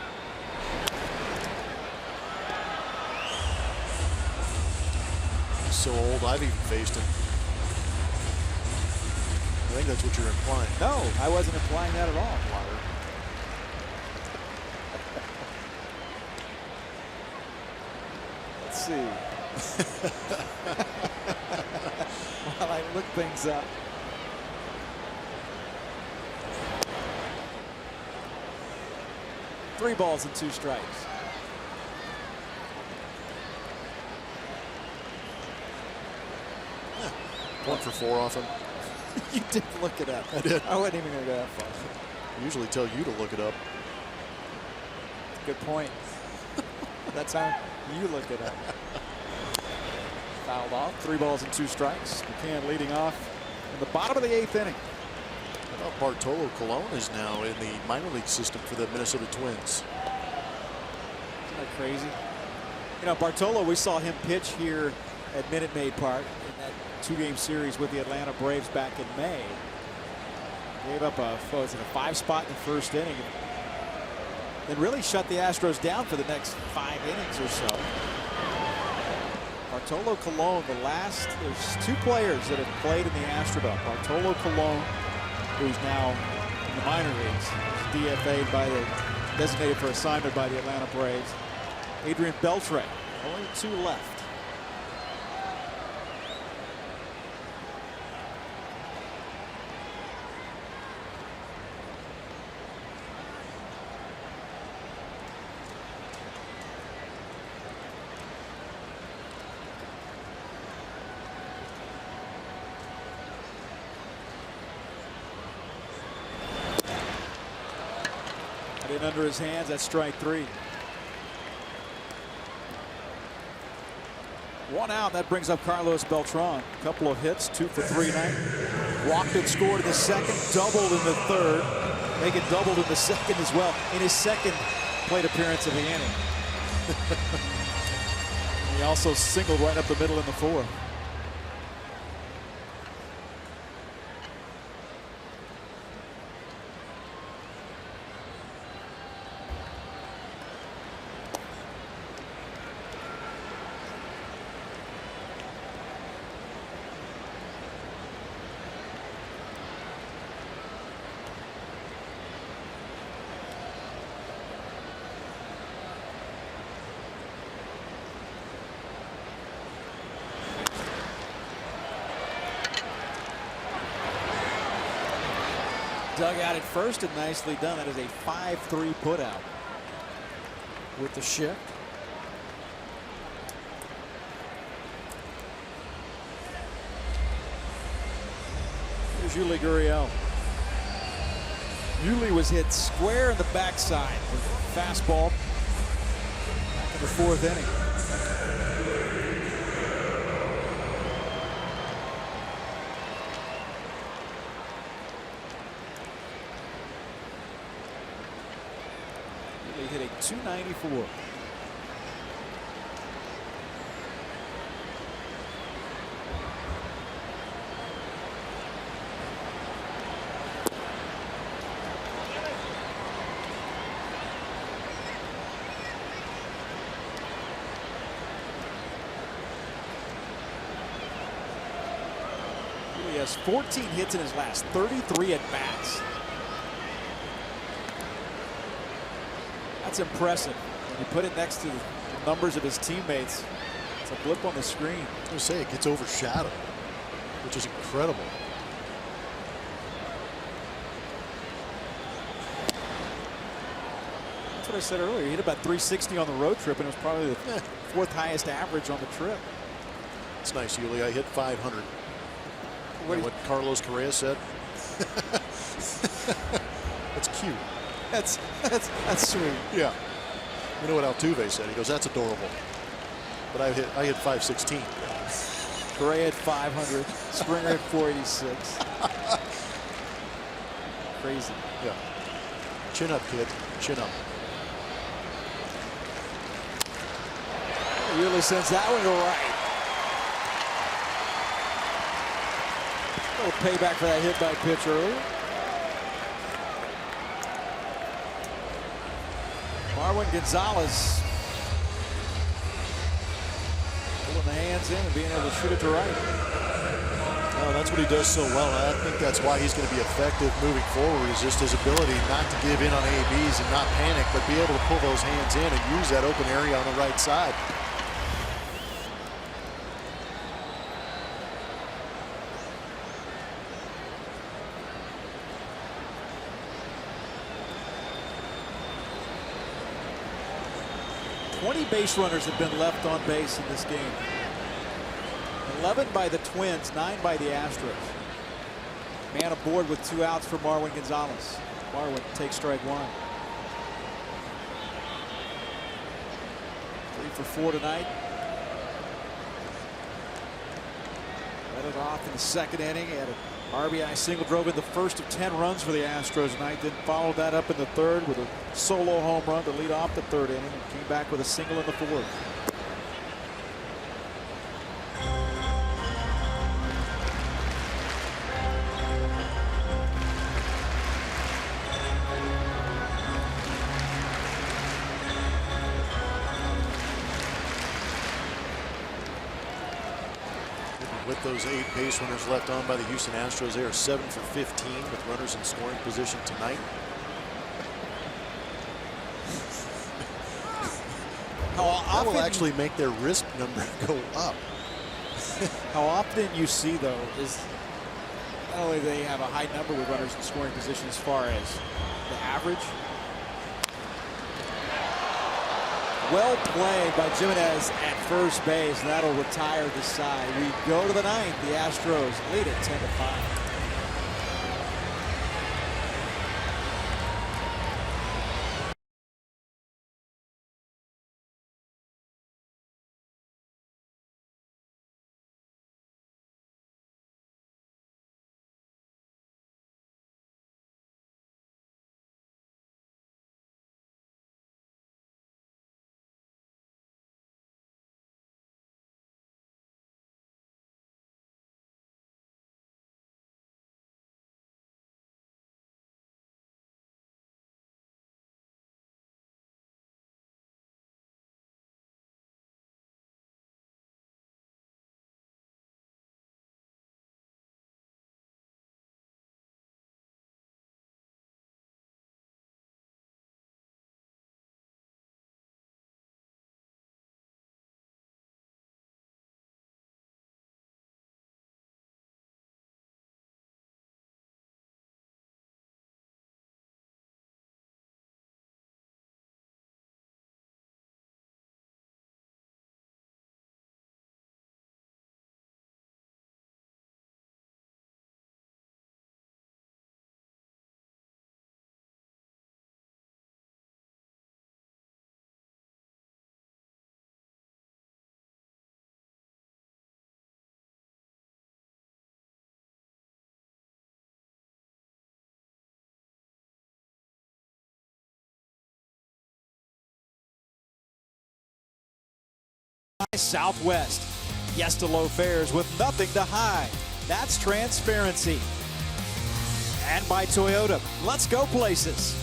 So old, I've even faced him. I think that's what you're implying. No, I wasn't implying that at all, Let's see. While I look things up. Three balls and 2 strikes. One for 4 off him. You did look it up. I did. I wasn't even going to go that far. I usually tell you to look it up. Good point. That's how you look it up. Fouled off. 3 balls and 2 strikes. McCann leading off in the bottom of the 8th inning. I thought Bartolo Colon is now in the minor league system for the Minnesota Twins. Isn't that crazy? You know, Bartolo, we saw him pitch here at Minute Maid Park in that 2-game series with the Atlanta Braves back in May. Gave up a 5 spot in the 1st inning. Then really shut the Astros down for the next 5 innings or so. Bartolo Colon, there's 2 players that have played in the Astrodome. Bartolo Colon, who's now in the minor leagues, DFA'd designated for assignment by the Atlanta Braves. Adrian Beltre, only 2 left. In under his hands, that's strike 3. 1 out, that brings up Carlos Beltran. A couple of hits, 2 for 3 tonight. Walked and scored in the 2nd, doubled in the 3rd. Make it doubled in the second as well. In his second plate appearance of the inning. He also singled right up the middle in the fourth. Dug out at first and nicely done. That is a 5-3 putout with the shift. Here's Yuli Gurriel. Yuli was hit square in the backside with a fastball back in the fourth inning. He hit a 294. He has 14 hits in his last 33 at bats. That's impressive. When you put it next to the numbers of his teammates, it's a blip on the screen. I was going to say, it gets overshadowed, which is incredible. That's what I said earlier. He hit about 360 on the road trip, and it was probably the fourth highest average on the trip. It's nice, Yuli. I hit 500. What Carlos Correa said. That's cute. That's sweet. Yeah. You know what Altuve said? He goes, "That's adorable." But I hit 516. Correa at 500. Springer at 486. Crazy. Yeah. Chin up, kid. Chin up. Yuli sends that one to right. A little payback for that hit by pitch earlier. Marwin Gonzalez pulling the hands in and being able to shoot it to right. Oh, that's what he does so well. I think that's why he's going to be effective moving forward, is just his ability not to give in on ABs and not panic, but be able to pull those hands in and use that open area on the right side. Base runners have been left on base in this game. 11 by the Twins, 9 by the Astros. Man aboard with 2 outs for Marwin Gonzalez. Marwin takes strike 1. 3 for 4 tonight. Led it off in the second inning. He had an RBI single, drove in the first of 10 runs for the Astros tonight. Then followed that up in the third with a solo home run to lead off the third inning, and came back with a single in the fourth. With those 8 base runners left on by the Houston Astros, they are 7 for 15 with runners in scoring position tonight. That will actually make their risk number go up. How often you see, though, is not only they have a high number with runners in scoring position as far as the average. Well played by Jimenez at first base, and that'll retire the side. We go to the 9th. The Astros lead it 10-5. Southwest. Yes to low fares with nothing to hide. That's transparency. And by Toyota. Let's go places.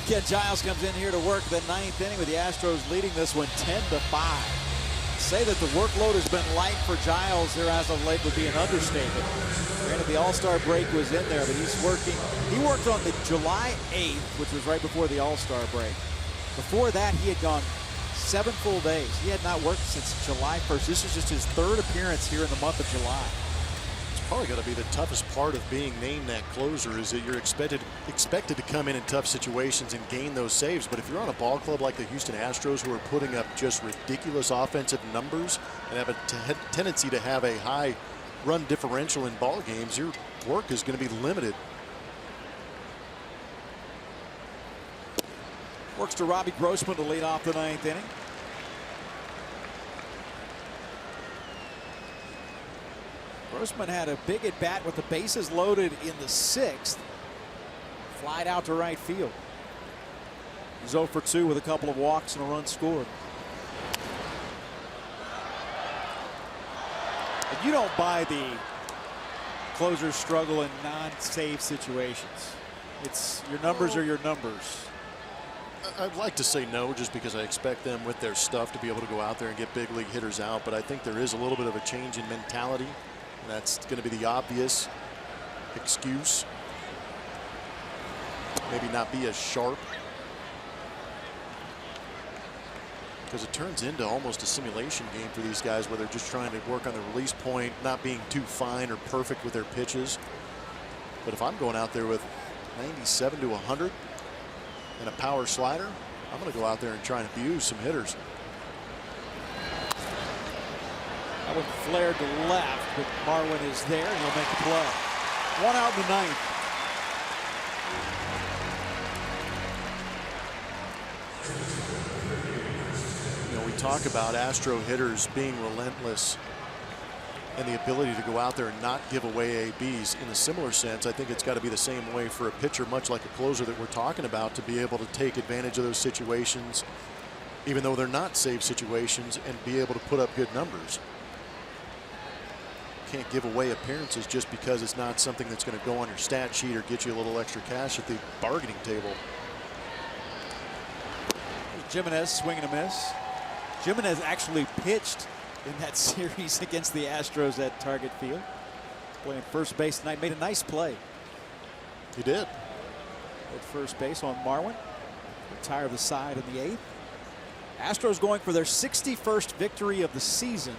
Ken Giles comes in here to work the 9th inning with the Astros leading this one 10-5. Say that the workload has been light for Giles there as of late would be an understatement. Granted, the All-Star break was in there, but he's working. He worked on the July 8th, which was right before the All-Star break. Before that, he had gone 7 full days. He had not worked since July 1st. This is just his 3rd appearance here in the month of July. It's probably going to be the toughest part of being named that closer is that you're expected to come in tough situations and gain those saves. But if you're on a ball club like the Houston Astros, who are putting up just ridiculous offensive numbers and have a tendency to have a high run differential in ball games, your work is going to be limited. Works to Robbie Grossman to lead off the 9th inning. Grossman had a big at bat with the bases loaded in the 6th. Flied out to right field. He's 0 for 2 with a couple of walks and a run scored. And you don't buy the closers struggle in non-save situations. It's your numbers are your numbers. I'd like to say no, just because I expect them with their stuff to be able to go out there and get big league hitters out. But I think there is a little bit of a change in mentality. And that's going to be the obvious excuse. Maybe not be as sharp. Because it turns into almost a simulation game for these guys where they're just trying to work on the release point, not being too fine or perfect with their pitches. But if I'm going out there with 97 to 100 and a power slider, I'm going to go out there and try and abuse some hitters. That one flared to left, but Marwin is there and he'll make the play. 1 out in the 9th. You know, we talk about Astro hitters being relentless and the ability to go out there and not give away ABs. In a similar sense, I think it's got to be the same way for a pitcher, much like a closer that we're talking about, to be able to take advantage of those situations, even though they're not save situations, and be able to put up good numbers. Can't give away appearances just because it's not something that's going to go on your stat sheet or get you a little extra cash at the bargaining table. Jimenez swinging a miss. Jimenez actually pitched in that series against the Astros at Target Field. Playing first base tonight, made a nice play. He did. At first base on Marwin. Retire the side in the 8th. Astros going for their 61st victory of the season.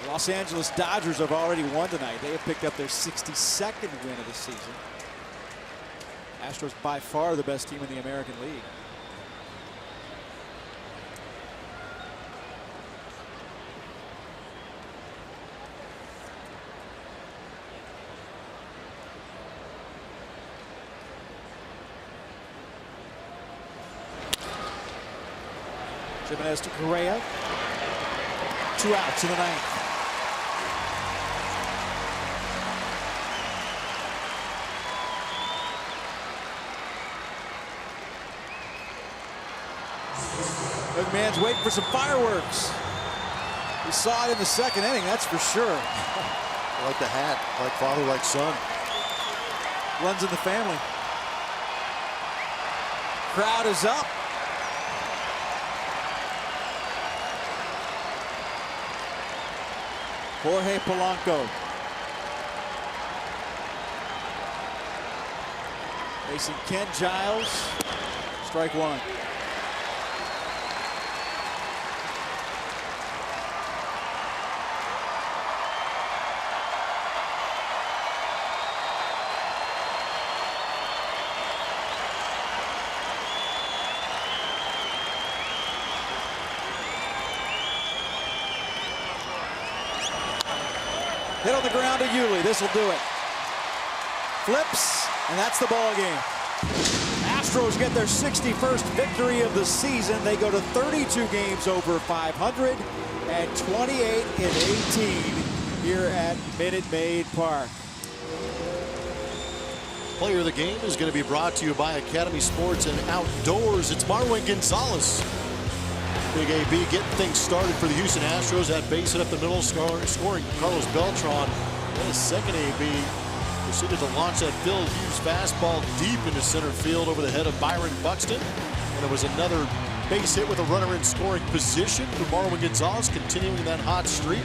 The Los Angeles Dodgers have already won tonight. They have picked up their 62nd win of the season. Astros by far the best team in the American League. Jimenez to Correa. 2 outs in the 9th. Young man's waiting for some fireworks. We saw it in the 2nd inning, that's for sure. I like the hat, like father, like son. Runs in the family. Crowd is up. Jorge Polanco. Facing Ken Giles. Strike 1. Hit on the ground to Yuli. This will do it. Flips, and that's the ball game. Astros get their 61st victory of the season. They go to 32 games over 500 and 28-18 here at Minute Maid Park. Player of the game is going to be brought to you by Academy Sports and Outdoors. It's Marwin Gonzalez. Big AB getting things started for the Houston Astros. That base hit up the middle, scoring Carlos Beltran. Then his second AB proceeded to launch that Phil Hughes fastball deep into center field over the head of Byron Buxton. And it was another base hit with a runner in scoring position for Marwin Gonzalez, continuing that hot streak.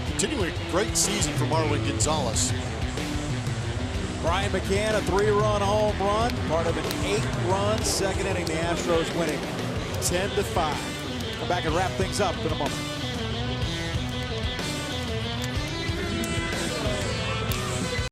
Continuing a great season for Marwin Gonzalez. Brian McCann, a 3-run home run, part of an 8-run second inning. The Astros winning 10-5. Come back and wrap things up in a moment.